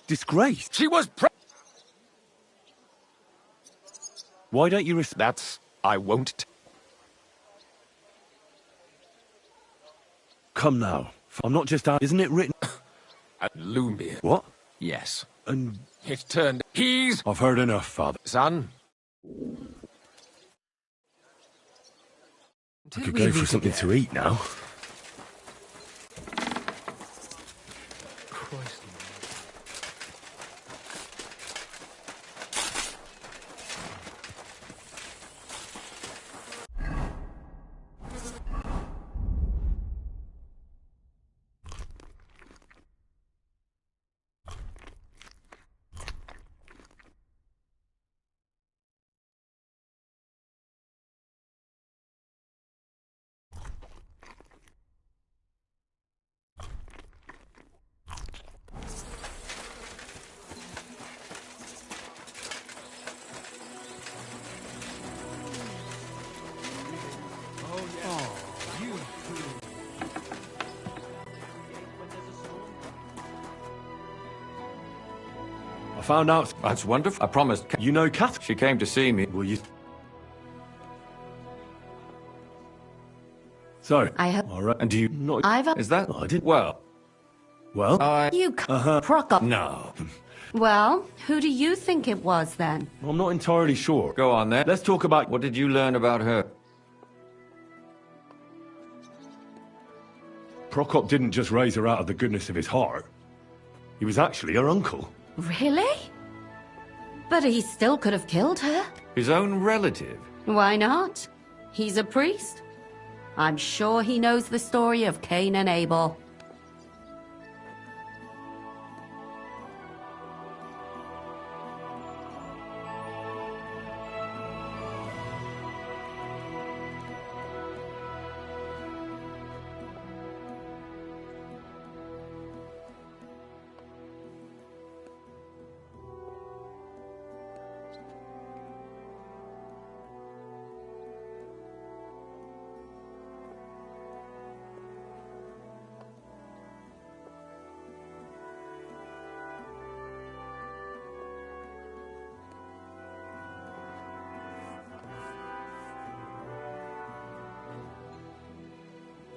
Disgraced?
She was
Why don't you
That's... I won't...
Come now. I'm not just out... Isn't it written...
At Lumir.
What?
Yes.
And...
It turned... He's...
I've heard enough, Father.
Son?
I could go for something to eat now. I found out...
That's wonderful. I promised...
You know Kath?
She came to see me.
Will you... So...
I have...
All right. And do you... Not...
Is that...
I did...
Well...
Well?
You Prokop.
No.
Well, who do you think it was, then?
I'm not entirely sure.
Go on, then.
Let's talk about...
What did you learn about her?
Prokop didn't just raise her out of the goodness of his heart. He was actually her uncle.
Really? But he still could have killed her.
His own relative?
Why not? He's a priest. I'm sure he knows the story of Cain and Abel.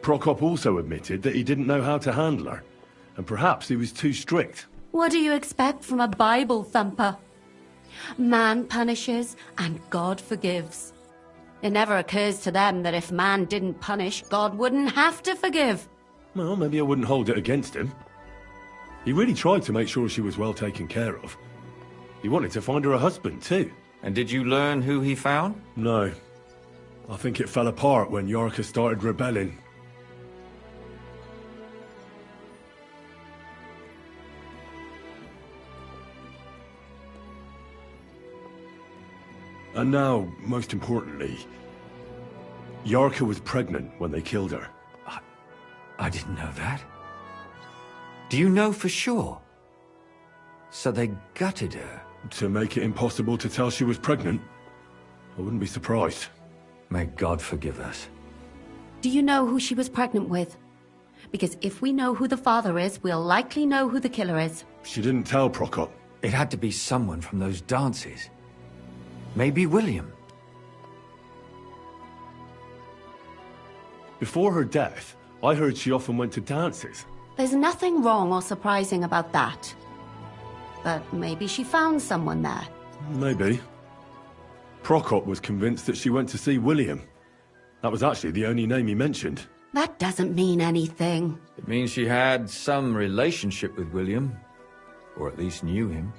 Prokop also admitted that he didn't know how to handle her, and perhaps he was too strict.
What do you expect from a Bible thumper? Man punishes and God forgives. It never occurs to them that if man didn't punish, God wouldn't have to forgive.
Well, maybe I wouldn't hold it against him. He really tried to make sure she was well taken care of. He wanted to find her a husband, too.
And did you learn who he found?
No. I think it fell apart when Yarka started rebelling. And now, most importantly, Yarka was pregnant when they killed her.
I didn't know that. Do you know for sure? So they gutted her?
To make it impossible to tell she was pregnant? I wouldn't be surprised.
May God forgive us.
Do you know who she was pregnant with? Because if we know who the father is, we'll likely know who the killer is.
She didn't tell Prokop.
It had to be someone from those dances. Maybe William.
Before her death, I heard she often went to dances.
There's nothing wrong or surprising about that. But maybe she found someone there.
Maybe. Prokop was convinced that she went to see William. That was actually the only name he mentioned.
That doesn't mean anything.
It means she had some relationship with William. Or at least knew him.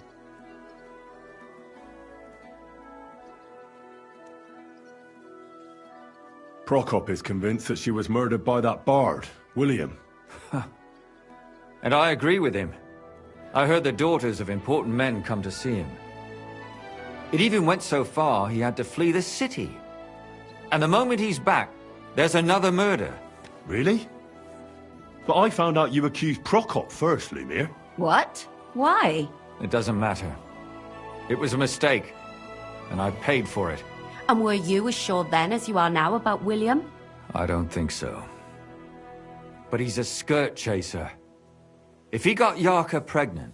Prokop is convinced that she was murdered by that bard, William.
And I agree with him. I heard the daughters of important men come to see him. It even went so far he had to flee the city. And the moment he's back, there's another murder.
Really? But I found out you accused Prokop first, Lumir.
What? Why?
It doesn't matter. It was a mistake. And I paid for it.
And were you as sure then as you are now about William?
I don't think so. But he's a skirt chaser. If he got Yarka pregnant,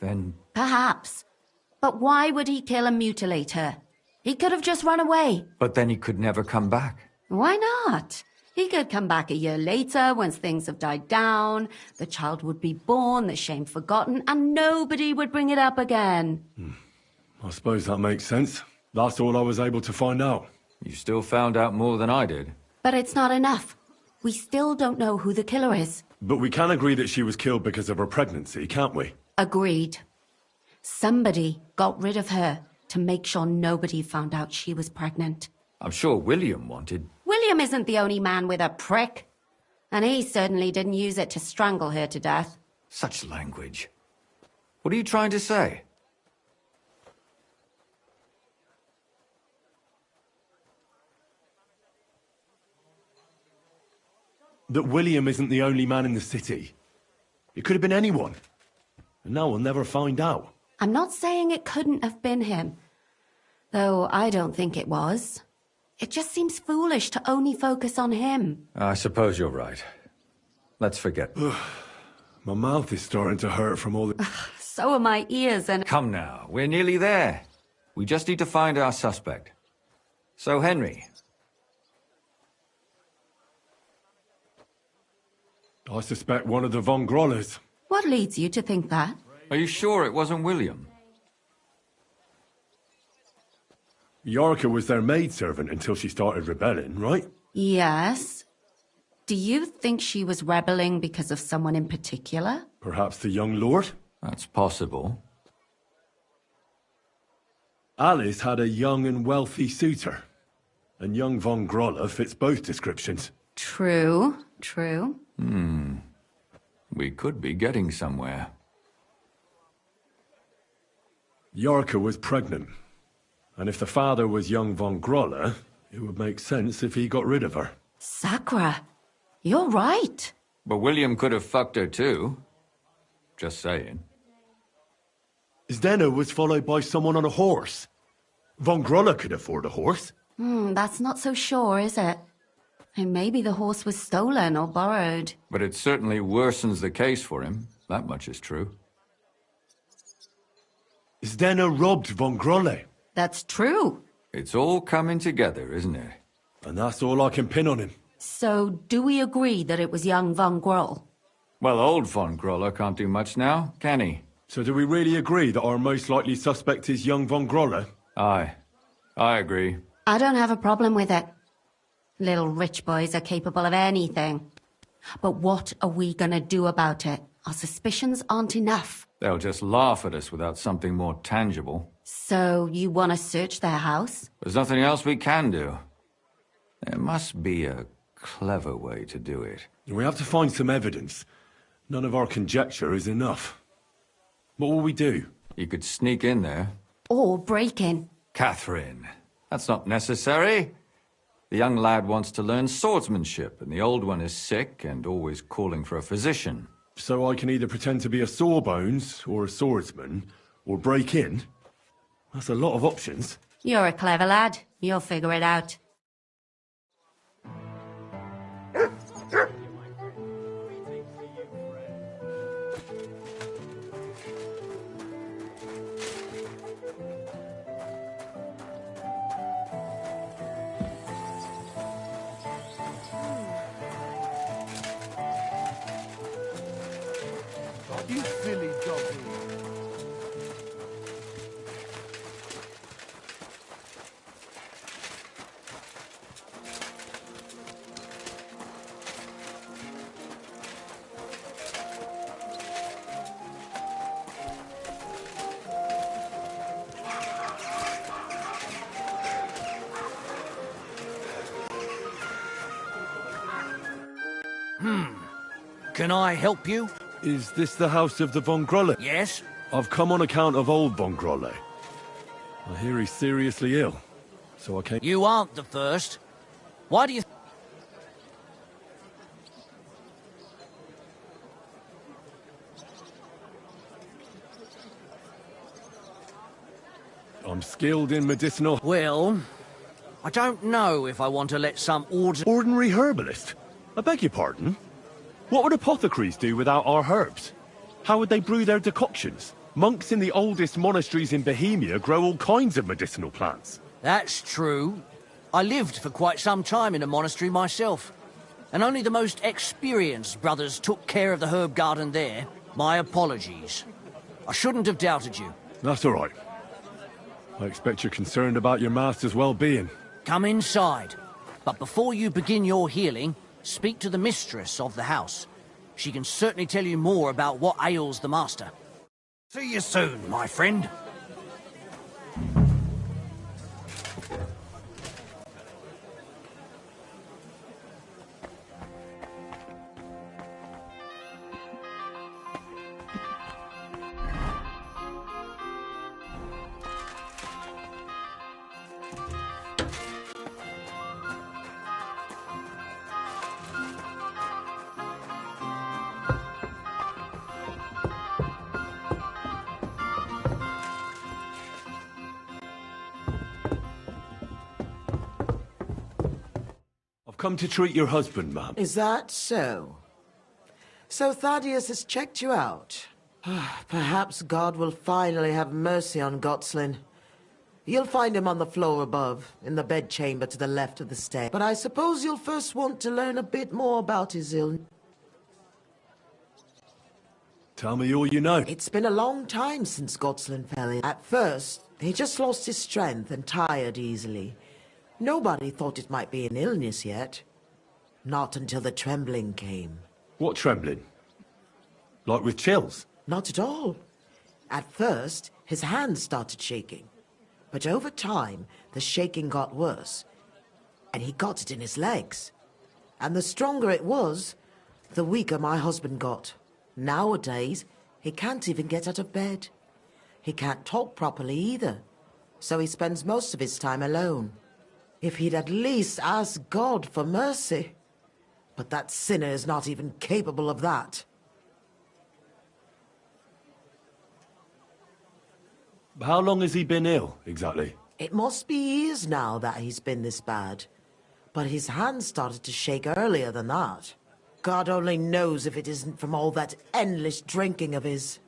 then...
Perhaps. But why would he kill and mutilate her? He could have just run away.
But then he could never come back.
Why not? He could come back a year later, once things have died down, the child would be born, the shame forgotten, and nobody would bring it up again.
I suppose that makes sense. That's all I was able to find out.
You still found out more than I did.
But it's not enough. We still don't know who the killer is.
But we can agree that she was killed because of her pregnancy, can't we?
Agreed. Somebody got rid of her to make sure nobody found out she was pregnant.
I'm sure William wanted...
William isn't the only man with a prick. And he certainly didn't use it to strangle her to death.
Such language. What are you trying to say?
That William isn't the only man in the city. It could have been anyone. And now we'll never find out.
I'm not saying it couldn't have been him. Though I don't think it was. It just seems foolish to only focus on him.
I suppose you're right. Let's forget.
My mouth is starting to hurt from all the...
So are my ears and...
Come now, we're nearly there. We just need to find our suspect. So, Henry...
I suspect one of the Von Grollers.
What leads you to think that?
Are you sure it wasn't William?
Yarka was their maidservant until she started rebelling, right?
Yes. Do you think she was rebelling because of someone in particular?
Perhaps the young lord?
That's possible.
Alice had a young and wealthy suitor. And young Von Groller fits both descriptions.
True, true.
We could be getting somewhere.
Yarka was pregnant. And if the father was young Von Groller, it would make sense if he got rid of her.
Sakura, you're right.
But William could have fucked her too. Just saying.
Zdeno was followed by someone on a horse. Von Groller could afford a horse.
That's not so sure, is it? And maybe the horse was stolen or borrowed.
But it certainly worsens the case for him. That much is true.
Zdeno robbed Von Groller.
That's true.
It's all coming together, isn't it?
And that's all I can pin on him.
So, do we agree that it was young Von Groll?
Well, old Von Groller can't do much now, can he?
So do we really agree that our most likely suspect is young Von Groller?
Aye. I agree.
I don't have a problem with it. Little rich boys are capable of anything. But what are we gonna do about it? Our suspicions aren't enough.
They'll just laugh at us without something more tangible.
So, you want to search their house?
There's nothing else we can do. There must be a clever way to do it.
We have to find some evidence. None of our conjecture is enough. What will we do?
You could sneak in there.
Or break in.
Catherine, that's not necessary. The young lad wants to learn swordsmanship, and the old one is sick and always calling for a physician.
So I can either pretend to be a sawbones or a swordsman, or break in? That's a lot of options.
You're a clever lad. You'll figure it out.
You silly doggy.
Can I help you?
Is this the house of the Von Grolle?
Yes.
I've come on account of old Von Grolle. I hear he's seriously ill, so I came...
You aren't the first. Why do you...
I'm skilled in medicinal...
Well, I don't know if I want to let some
Ordinary herbalist? I beg your pardon? What would apothecaries do without our herbs? How would they brew their decoctions? Monks in the oldest monasteries in Bohemia grow all kinds of medicinal plants.
That's true. I lived for quite some time in a monastery myself, and only the most experienced brothers took care of the herb garden there. My apologies. I shouldn't have doubted you.
That's all right. I expect you're concerned about your master's well-being.
Come inside. But before you begin your healing, speak to the mistress of the house. She can certainly tell you more about what ails the master. See you soon, my friend.
Come to treat your husband, ma'am.
Is that so? So Thaddeus has checked you out. Perhaps God will finally have mercy on Gotslin. You'll find him on the floor above, in the bedchamber to the left of the stair. But I suppose you'll first want to learn a bit more about his illness.
Tell me all you know.
It's been a long time since Gotslin fell ill. At first, he just lost his strength and tired easily. Nobody thought it might be an illness yet. Not until the trembling came.
What trembling? Like with chills?
Not at all. At first, his hands started shaking. But over time, the shaking got worse. And he got it in his legs. And the stronger it was, the weaker my husband got. Nowadays, he can't even get out of bed. He can't talk properly either. So he spends most of his time alone. If he'd at least ask God for mercy. But that sinner is not even capable of that.
How long has he been ill, exactly?
It must be years now that he's been this bad. But his hands started to shake earlier than that. God only knows if it isn't from all that endless drinking of his.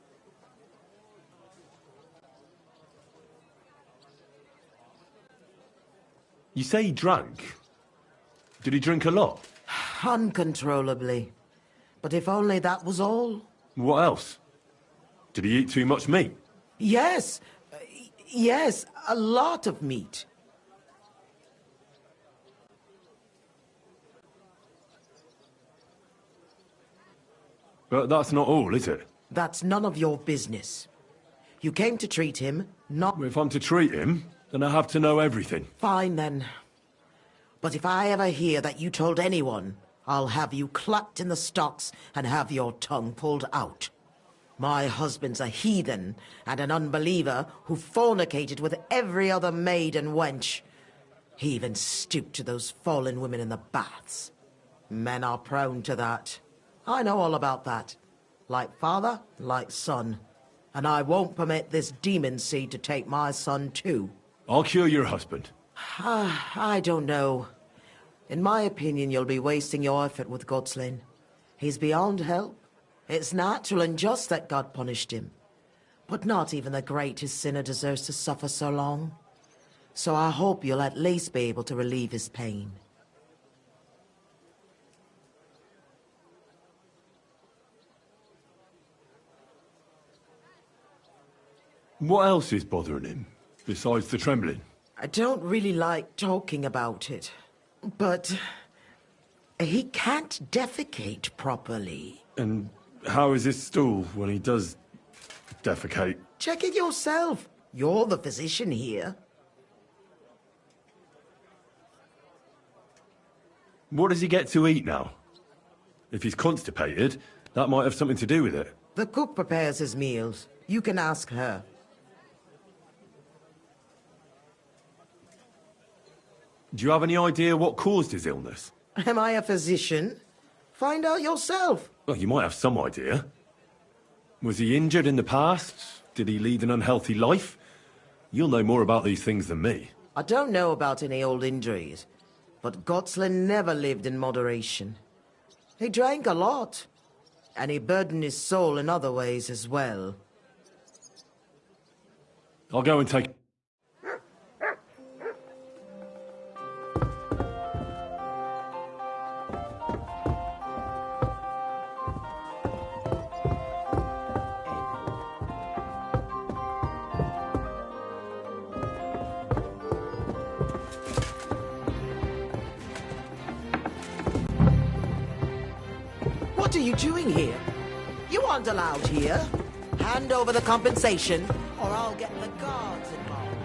You say he drank? Did he drink a lot?
Uncontrollably. But if only that was all.
What else? Did he eat too much meat?
Yes. Yes, a lot of meat.
But that's not all, is it?
That's none of your business. You came to treat him, not...
If I'm to treat him, then I have to know everything.
Fine, then. But if I ever hear that you told anyone, I'll have you clapped in the stocks and have your tongue pulled out. My husband's a heathen and an unbeliever who fornicated with every other maid and wench. He even stooped to those fallen women in the baths. Men are prone to that. I know all about that. Like father, like son. And I won't permit this demon seed to take my son too.
I'll cure your husband.
I don't know. In my opinion, you'll be wasting your effort with Gotslin. He's beyond help. It's natural and just that God punished him. But not even the greatest sinner deserves to suffer so long. So I hope you'll at least be able to relieve his pain.
What else is bothering him, besides the trembling?
I don't really like talking about it, but he can't defecate properly.
And how is his stool when he does defecate?
Check it yourself. You're the physician here.
What does he get to eat now? If he's constipated, that might have something to do with it.
The cook prepares his meals. You can ask her.
Do you have any idea what caused his illness?
Am I a physician? Find out yourself.
Well, you might have some idea. Was he injured in the past? Did he lead an unhealthy life? You'll know more about these things than me.
I don't know about any old injuries, but Gotslin never lived in moderation. He drank a lot, and he burdened his soul in other ways as well.
I'll go and take...
What are you doing here? You aren't allowed here. Hand over the compensation, or I'll get the guards involved.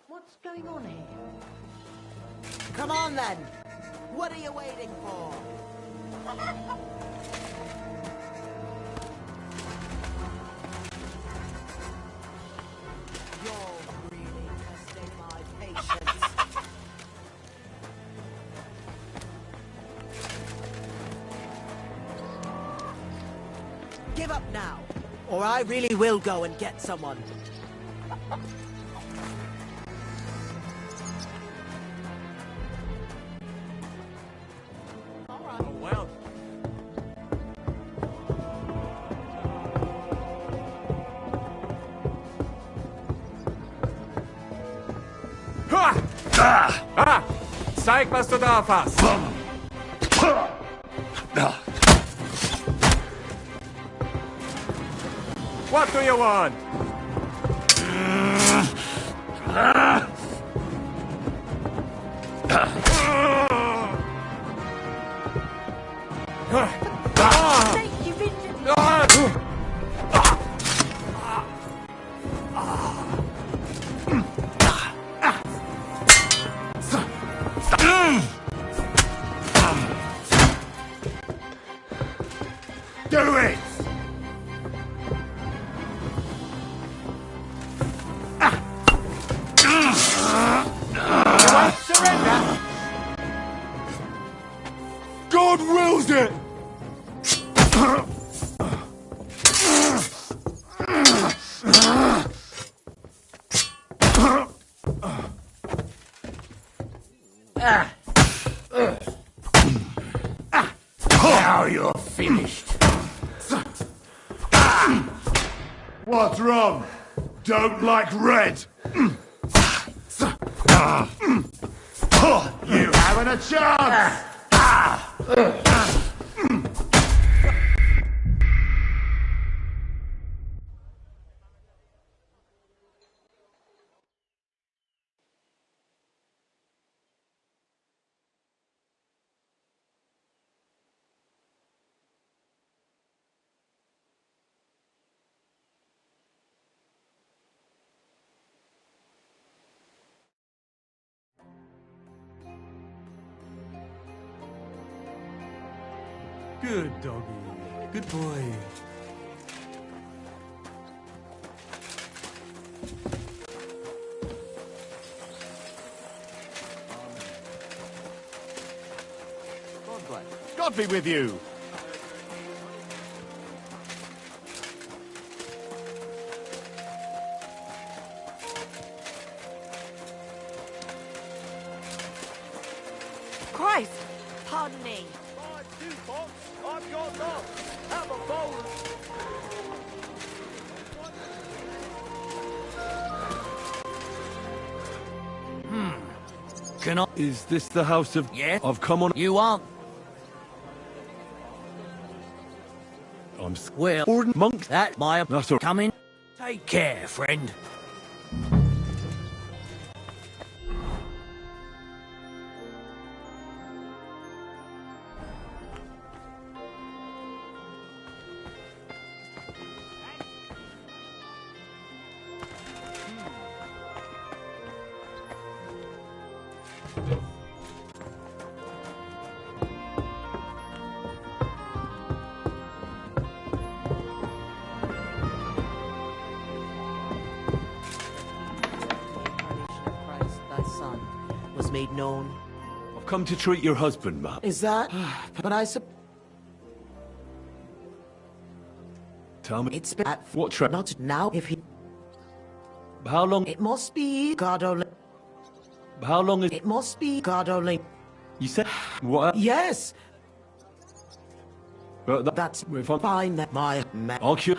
What's going on here? Come on, then. What are you waiting for? You're really testing my patience. Give up now, or I really will go and get someone. All right.
Oh, well. Zeig, was du drauf hast! What do you want?
Do it!
Surrender!
God wills it!
Now you're finished.
What's wrong? Don't like red? You haven't a chance!
Good doggy. Good boy.
God be with you!
Christ! Pardon me.
I've got lost. Have a bowl.
Can I? Is this the house of...
Yeah?
I've come on...
You aren't.
I'm...
Well,
monk?
That my...
That's all...
Come in. Take care, friend.
Made known.
I've come to treat your husband, Matt.
Is that? But I
Tell me.
It's been at
what trap?
Not now. If he.
How long?
It must be God only.
How long is?
It must be God only.
You said what?
Yes.
But
that's
if I'm
fine. That my man.
I'll cure.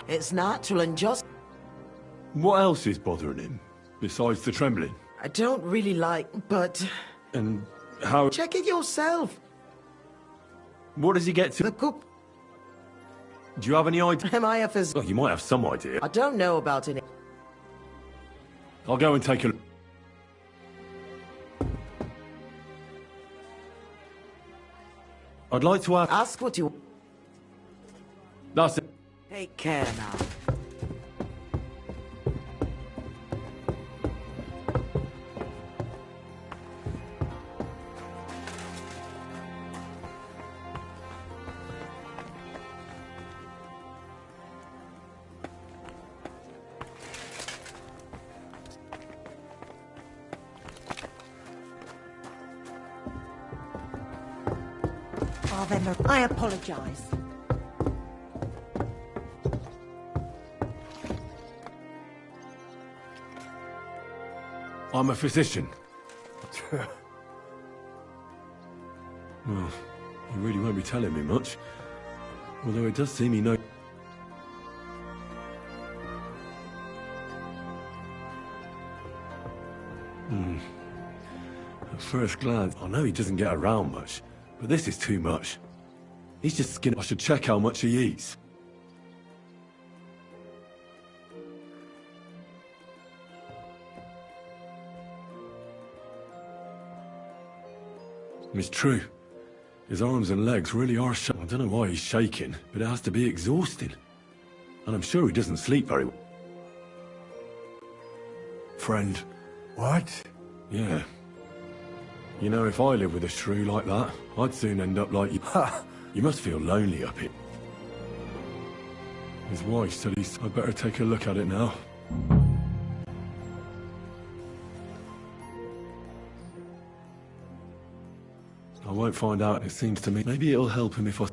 It's natural and just.
What else is bothering him besides the trembling?
I don't really like, but...
And how...
Check it yourself.
What does he get to?
The cook.
Do you have any idea?
Am I a physician?
Well, you might have some idea.
I don't know about it.
I'll go and take a look. I'd like to
ask what you...
That's it.
Take care now.
I apologize.
I'm a physician. Well, you really won't be telling me much. Although it does seem you know... At first glance, I know he doesn't get around much, but this is too much. He's just skinny. I should check how much he eats. It's true. His arms and legs really are shaking. I don't know why he's shaking, but it has to be exhausting. And I'm sure he doesn't sleep very well. Friend.
What?
Yeah. You know, if I lived with a shrew like that, I'd soon end up like you. You must feel lonely up here. His wife said I'd better take a look at it now. I won't find out, it seems to me. Maybe it'll help him if I...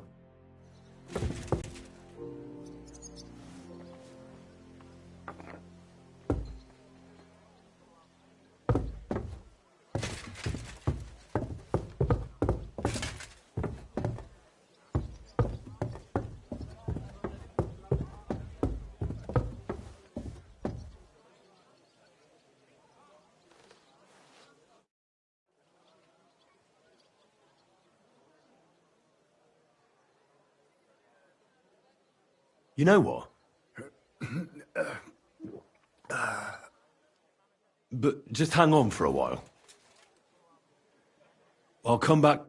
You know what? But just hang on for a while. I'll come back.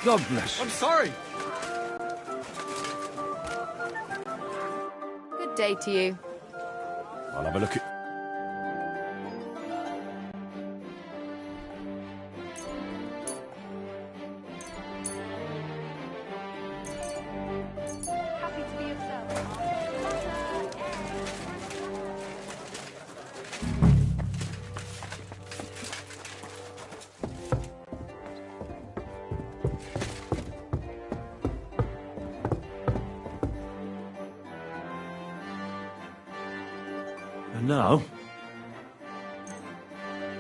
God bless.
I'm sorry.
Good day to you.
I'll have a look at...
Happy to be yourself.
And now...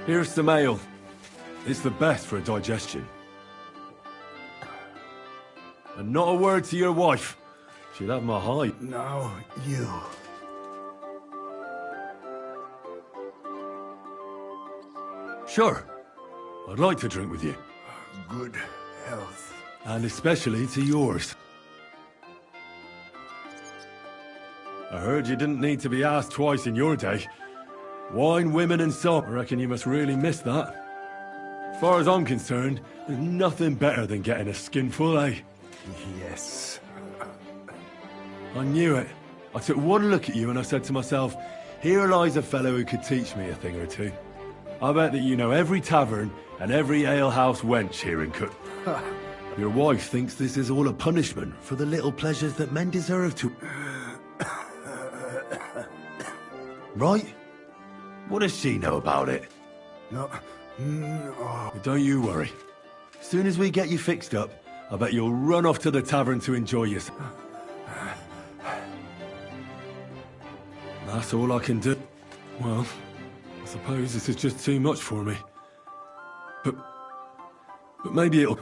here's some ale. It's the best for a digestion. And not a word to your wife. She'll have my hide.
No, you.
Sure. I'd like to drink with you.
Good health.
And especially to yours. I heard you didn't need to be asked twice in your day. Wine, women, and song. I reckon you must really miss that. As far as I'm concerned, there's nothing better than getting a skinful, eh?
Yes.
I knew it. I took one look at you and I said to myself, here lies a fellow who could teach me a thing or two. I bet that you know every tavern and every alehouse wench here in Cook. Your wife thinks this is all a punishment for the little pleasures that men deserve to... Right? What does she know about it?
No.
Don't you worry. As soon as we get you fixed up, I bet you'll run off to the tavern to enjoy yourself. That's all I can do. Well, I suppose this is just too much for me. But maybe it'll...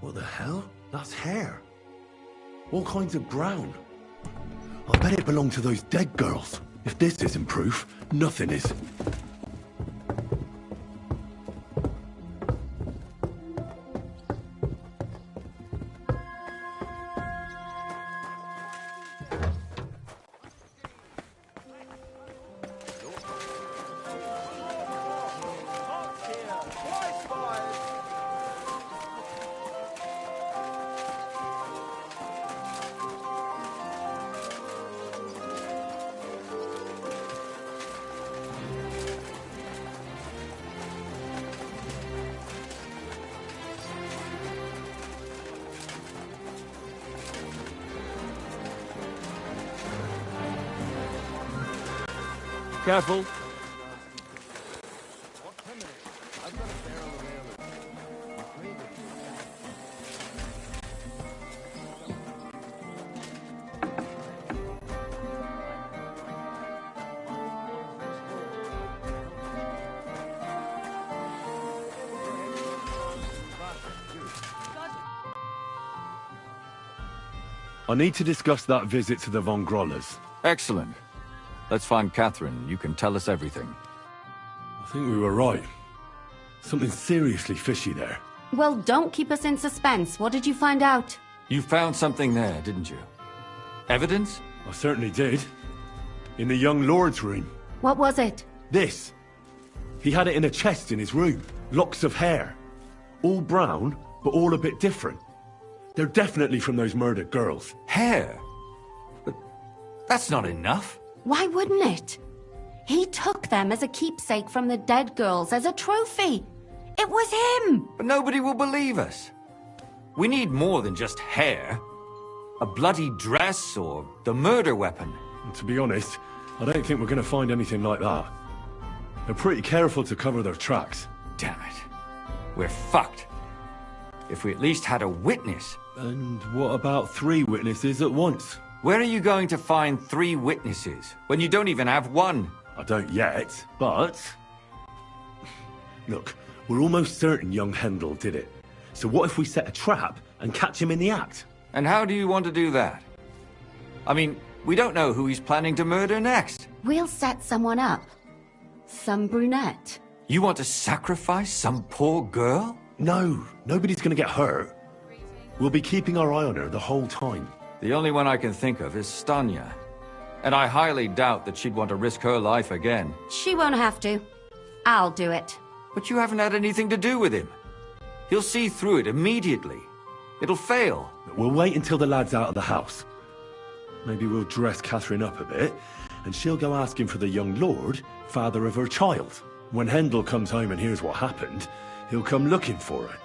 What the hell? That's hair. All kinds of brown. I bet it belonged to those dead girls. If this isn't proof, nothing is.
Careful.
I need to discuss that visit to the Von Grollers.
Excellent. Let's find Catherine. You can tell us everything.
I think we were right. Something seriously fishy there.
Well, don't keep us in suspense. What did you find out?
You found something there, didn't you? Evidence?
I certainly did. In the young lord's room.
What was it?
This. He had it in a chest in his room. Locks of hair. All brown, but all a bit different. They're definitely from those murdered girls.
Hair? But that's not enough.
Why wouldn't it? He took them as a keepsake from the dead girls, as a trophy. It was him!
But nobody will believe us. We need more than just hair. A bloody dress or the murder weapon.
And to be honest, I don't think we're going to find anything like that. They're pretty careful to cover their tracks.
Damn it. We're fucked. If we at least had a witness.
And what about 3 witnesses at once?
Where are you going to find 3 witnesses when you don't even have one?
I don't yet, but... Look, we're almost certain young Hendel did it. So what if we set a trap and catch him in the act?
And how do you want to do that? I mean, we don't know who he's planning to murder next.
We'll set someone up. Some brunette.
You want to sacrifice some poor girl?
No, nobody's going to get hurt. We'll be keeping our eye on her the whole time.
The only one I can think of is Stanya. And I highly doubt that she'd want to risk her life again.
She won't have to. I'll do it.
But you haven't had anything to do with him. He'll see through it immediately. It'll fail.
We'll wait until the lad's out of the house. Maybe we'll dress Catherine up a bit, and she'll go asking for the young lord, father of her child. When Hendel comes home and hears what happened, he'll come looking for her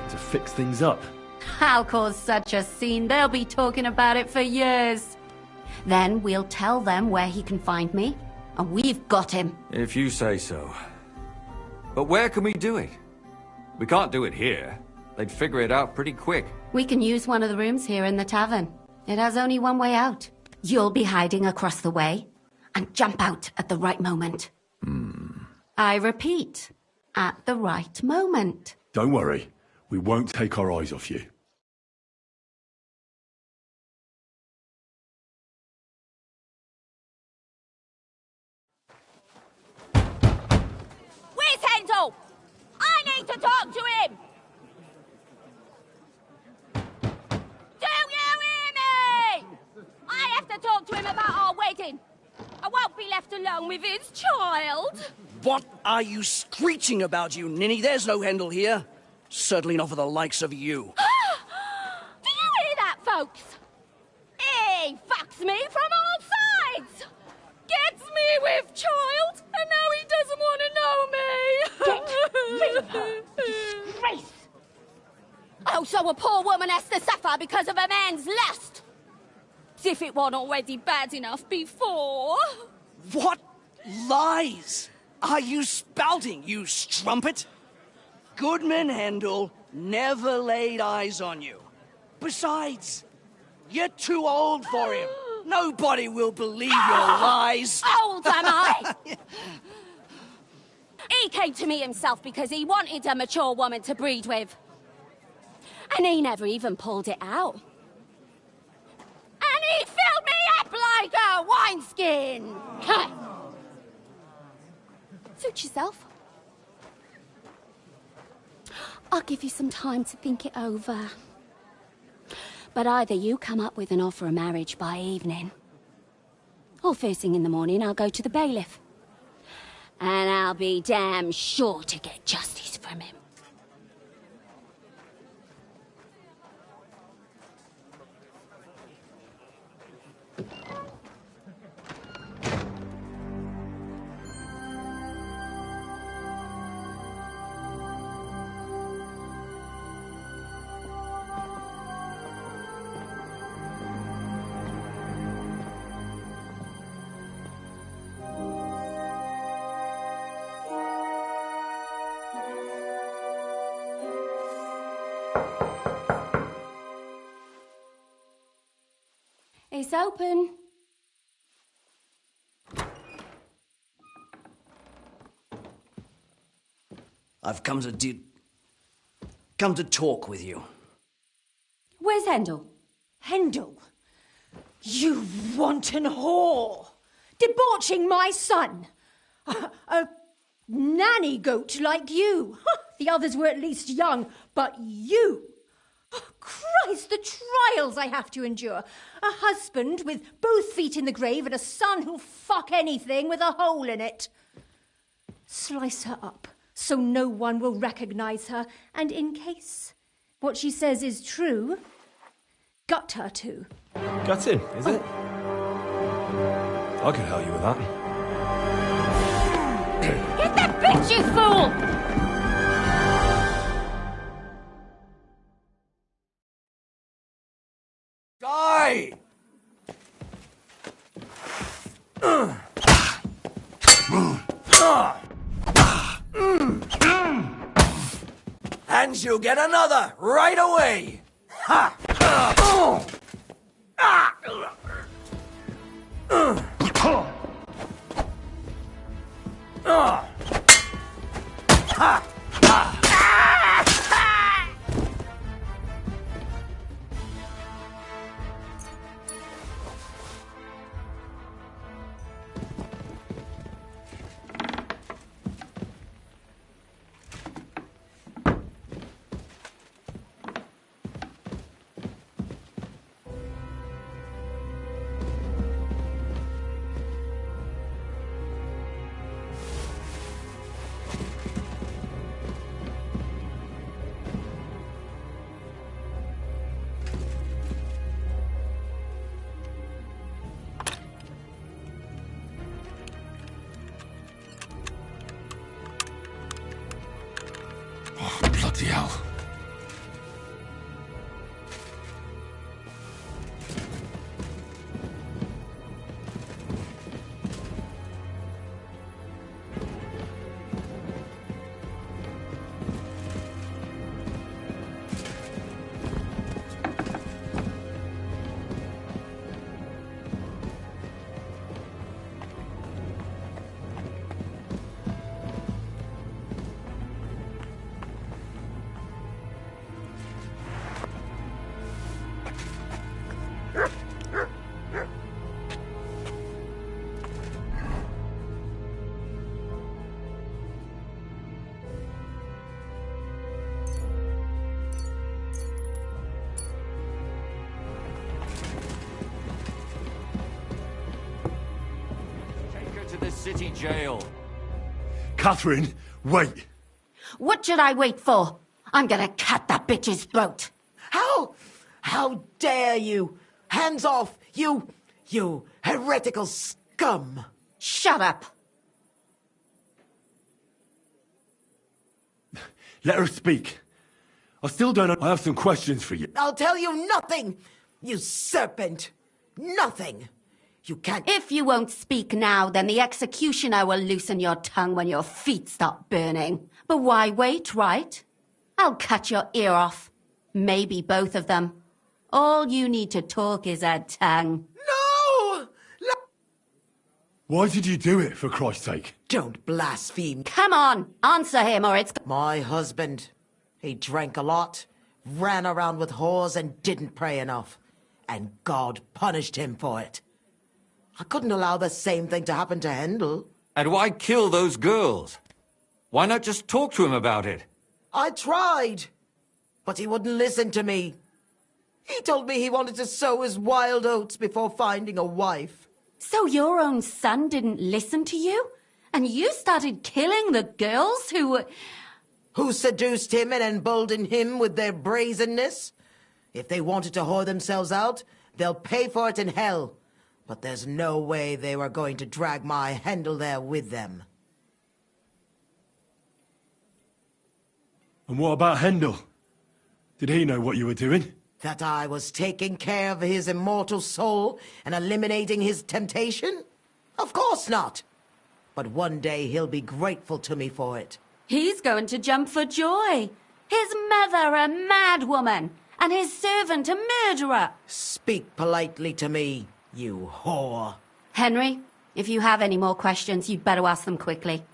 to fix things up.
I'll cause such a scene, they'll be talking about it for years. Then we'll tell them where he can find me, and we've got him.
If you say so. But where can we do it? We can't do it here. They'd figure it out pretty quick.
We can use one of the rooms here in the tavern. It has only one way out. You'll be hiding across the way, and jump out at the right moment. I repeat, at the right moment.
Don't worry. We won't take our eyes off you.
Where's Hendel? I need to talk to him! Do you hear me? I have to talk to him about our wedding. I won't be left alone with his child.
What are you screeching about, you ninny? There's no Hendel here. Certainly not for the likes of you.
Do you hear that, folks? He fucks me from all sides. Gets me with child, and now he doesn't want to know me. Get rid of her. Disgrace. Oh, so a poor woman has to suffer because of a man's lust. As if it wasn't already bad enough before.
What lies are you spouting, you strumpet? Goodman Hendel never laid eyes on you. Besides, you're too old for him. Nobody will believe your lies.
Old am I? He came to me himself because he wanted a mature woman to breed with. And he never even pulled it out. And he filled me up like a wineskin. Suit yourself. I'll give you some time to think it over. But either you come up with an offer of marriage by evening, or first thing in the morning I'll go to the bailiff. And I'll be damn sure to get justice from him.
It's open.
I've come to talk with you.
Where's Hendel?
Hendel? You wanton whore! Debauching my son! A nanny goat like you! The others were at least young, but you! Oh, Christ, the trials I have to endure! A husband with both feet in the grave and a son who'll fuck anything with a hole in it. Slice her up so no one will recognize her, and in case what she says is true, gut her too.
Gutting, is it? I could help you with that.
Get that bitch, you fool!
Die! And you'll get another right away! Ha!
Bloody hell.
City jail.
Catherine, wait.
What should I wait for? I'm gonna cut that bitch's throat.
How dare you? Hands off, you heretical scum.
Shut up.
Let her speak. I still don't know. I have some questions for you.
I'll tell you nothing, you serpent. Nothing. You can't...
If you won't speak now, then the executioner will loosen your tongue when your feet stop burning. But why wait, right? I'll cut your ear off. Maybe both of them. All you need to talk is a tongue.
No!
Why did you do it, for Christ's sake?
Don't blaspheme.
Come on, answer him or it's...
My husband. He drank a lot, ran around with whores and didn't pray enough. And God punished him for it. I couldn't allow the same thing to happen to Hendel.
And why kill those girls? Why not just talk to him about it?
I tried, but he wouldn't listen to me. He told me he wanted to sow his wild oats before finding a wife.
So your own son didn't listen to you? And you started killing the girls who
seduced him and emboldened him with their brazenness? If they wanted to whore themselves out, they'll pay for it in hell. But there's no way they were going to drag my Hendel there with them.
And what about Hendel? Did he know what you were doing?
That I was taking care of his immortal soul and eliminating his temptation? Of course not. But one day he'll be grateful to me for it.
He's going to jump for joy. His mother a mad woman. and his servant a murderer.
Speak politely to me, you whore.
Henry, if you have any more questions, you'd better ask them quickly.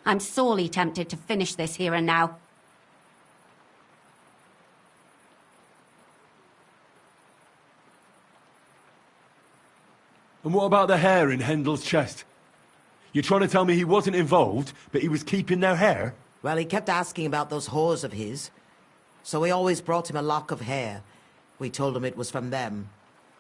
I'm sorely tempted to finish this here and now.
And what about the hair in Hendel's chest? You're trying to tell me he wasn't involved, but he was keeping their hair?
Well, he kept asking about those whores of his. So we always brought him a lock of hair. We told him it was from them,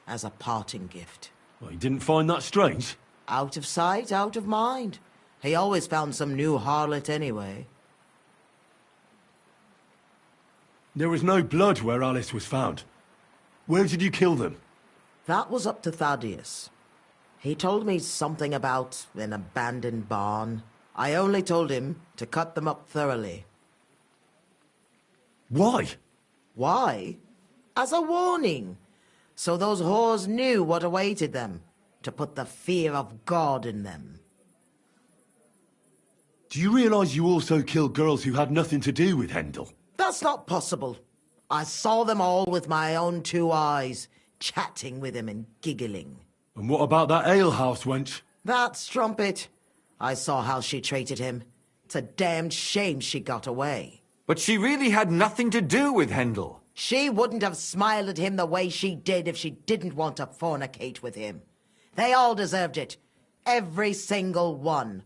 as a parting gift.
Well, he didn't find that strange?
Out of sight, out of mind. He always found some new harlot anyway.
There was no blood where Alice was found. Where did you kill them?
That was up to Thaddeus. He told me something about an abandoned barn. I only told him to cut them up thoroughly.
Why?
Why? As a warning. So those whores knew what awaited them. To put the fear of God in them.
Do you realize you also killed girls who had nothing to do with Hendel?
That's not possible. I saw them all with my own 2 eyes, chatting with him and giggling.
And what about that alehouse wench?
That strumpet. I saw how she treated him. It's a damned shame she got away.
But she really had nothing to do with Hendel.
She wouldn't have smiled at him the way she did if she didn't want to fornicate with him. They all deserved it. Every single one.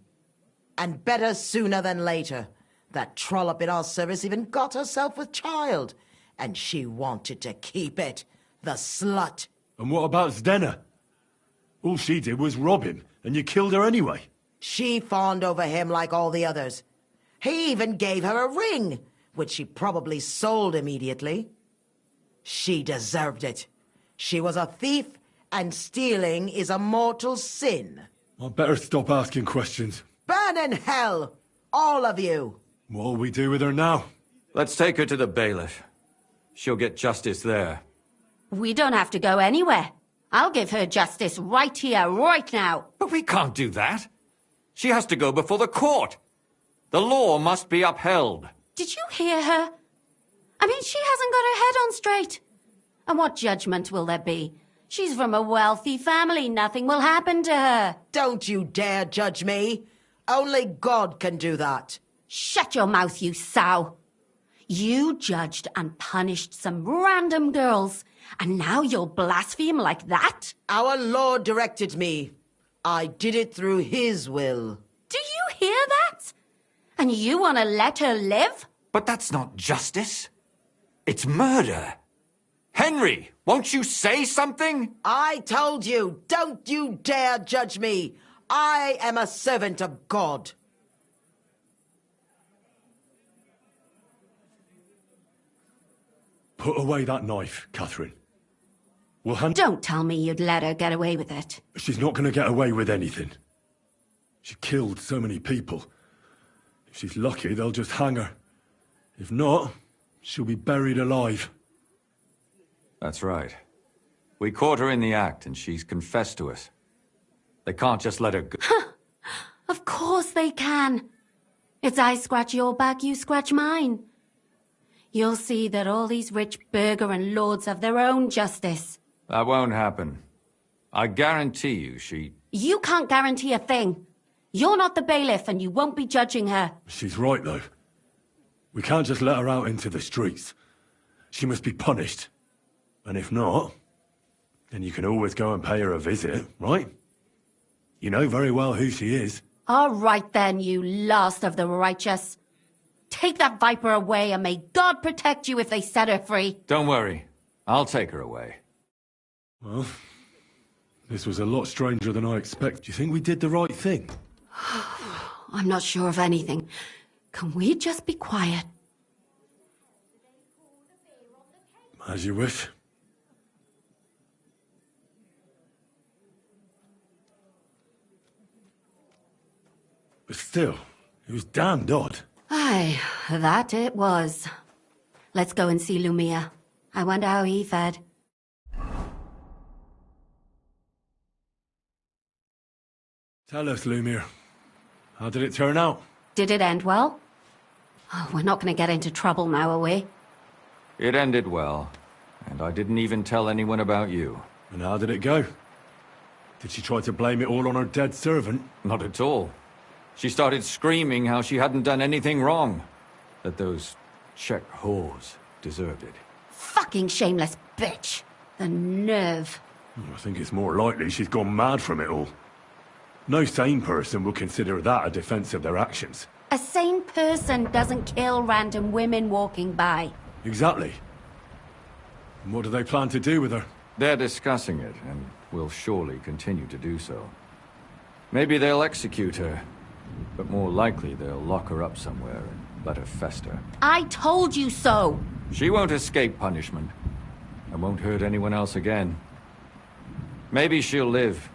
And better sooner than later. That trollop in our service even got herself with child. And she wanted to keep it. The slut.
And what about Zdenna? All she did was rob him, and you killed her anyway.
She fawned over him like all the others. He even gave her a ring, which she probably sold immediately. She deserved it. She was a thief, and stealing is a mortal sin.
I'd better stop asking questions.
Burn in hell, all of you.
What'll we do with her now?
Let's take her to the bailiff. She'll get justice there.
We don't have to go anywhere. I'll give her justice right here, right now.
But we can't do that. She has to go before the court. The law must be upheld.
Did you hear her? I mean, she hasn't got her head on straight. And what judgment will there be? She's from a wealthy family. Nothing will happen to her.
Don't you dare judge me. Only God can do that.
Shut your mouth, you sow. You judged and punished some random girls, and now you'll blaspheme like that?
Our Lord directed me. I did it through His will.
Do you hear that? And you want to let her live?
But that's not justice. It's murder. Henry, won't you say something?
I told you, don't you dare judge me. I am a servant of God.
Put away that knife, Catherine.
Don't tell me you'd let her get away with it.
She's not going to get away with anything. She killed so many people. If she's lucky, they'll just hang her. If not, she'll be buried alive.
That's right. We caught her in the act, and she's confessed to us. They can't just let her go.
Of course they can. It's I scratch your back, you scratch mine. You'll see that all these rich burgher and lords have their own justice.
That won't happen. I guarantee you she...
You can't guarantee a thing. You're not the bailiff and you won't be judging her.
She's right, though. We can't just let her out into the streets. She must be punished. And if not, then you can always go and pay her a visit, right? You know very well who she is.
All right then, you last of the righteous. Take that viper away and may God protect you if they set her free.
Don't worry. I'll take her away.
Well, this was a lot stranger than I expected. Do you think we did the right thing?
I'm not sure of anything. Can we just be quiet?
As you wish. But still, it was damned odd.
Aye, that it was. Let's go and see Lumia. I wonder how he fared.
Tell us, Lumia. How did it turn out?
Did it end well? Oh, we're not going to get into trouble now, are we?
It ended well. And I didn't even tell anyone about you.
And how did it go? Did she try to blame it all on her dead servant?
Not at all. She started screaming how she hadn't done anything wrong. That those Czech whores deserved it.
Fucking shameless bitch. The nerve.
I think it's more likely she's gone mad from it all. No sane person would consider that a defense of their actions.
A sane person doesn't kill random women walking by.
Exactly. And what do they plan to do with her?
They're discussing it, and will surely continue to do so. Maybe they'll execute her, but more likely they'll lock her up somewhere and let her fester.
I told you so!
She won't escape punishment, and won't hurt anyone else again. Maybe she'll live,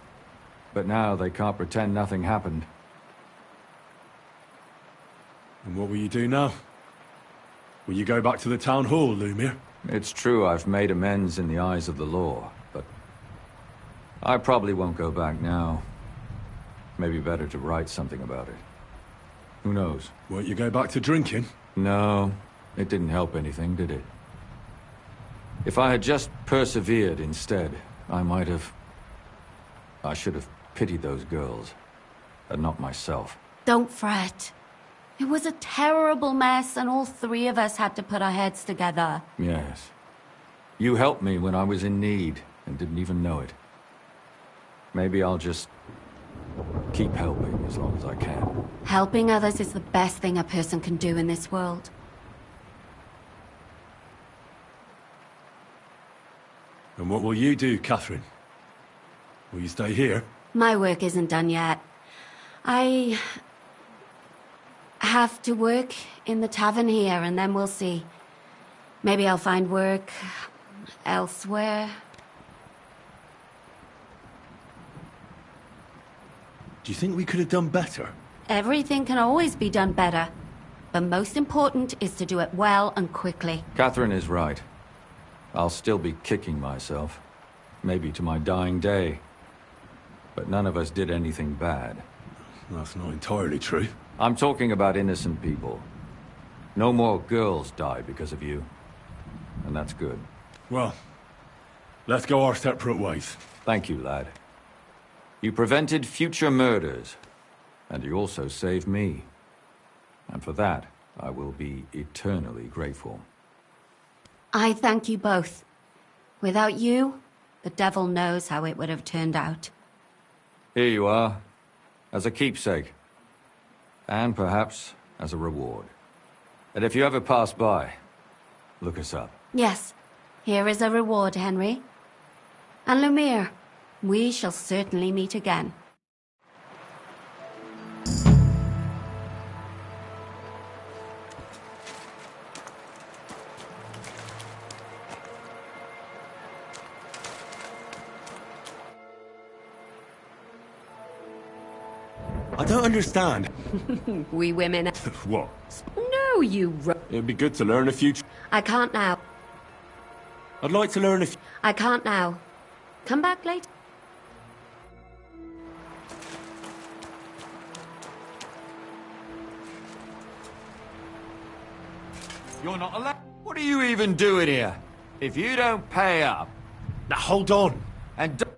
but now they can't pretend nothing happened.
And what will you do now? Will you go back to the town hall, Lumir?
It's true I've made amends in the eyes of the law, but I probably won't go back now. Maybe better to write something about it. Who knows?
Won't you go back to drinking?
No, it didn't help anything, did it? If I had just persevered instead, I should have pitied those girls, and not myself.
Don't fret. It was a terrible mess, and all three of us had to put our heads together.
Yes. You helped me when I was in need, and didn't even know it. Maybe I'll just keep helping as long as I can.
Helping others is the best thing a person can do in this world.
And what will you do, Catherine? Will you stay here?
My work isn't done yet. I have to work in the tavern here, and then we'll see. Maybe I'll find work elsewhere.
Do you think we could have done better?
Everything can always be done better. But most important is to do it well and quickly.
Catherine is right. I'll still be kicking myself. Maybe to my dying day. But none of us did anything bad.
That's not entirely true.
I'm talking about innocent people. No more girls die because of you. And that's good.
Well, let's go our separate ways.
Thank you, lad. You prevented future murders. And you also saved me. And for that, I will be eternally grateful.
I thank you both. Without you, the devil knows how it would have turned out.
Here you are, as a keepsake. And perhaps as a reward. And if you ever pass by, look us up.
Yes, here is a reward, Henry. And Lumir, we shall certainly meet again.
I don't understand.
We women...
What?
No, you...
It'd be good to learn a few...
I can't now.
I'd like to learn a few...
I can't now. Come back later.
You're not allowed... What are you even doing here? If you don't pay up...
Now hold on.
And don't...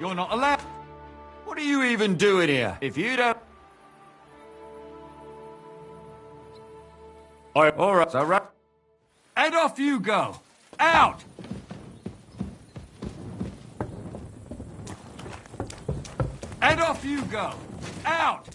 You're not allowed... What are you even doing here? If you don't... All right. And off you go. Out! And off you go. Out!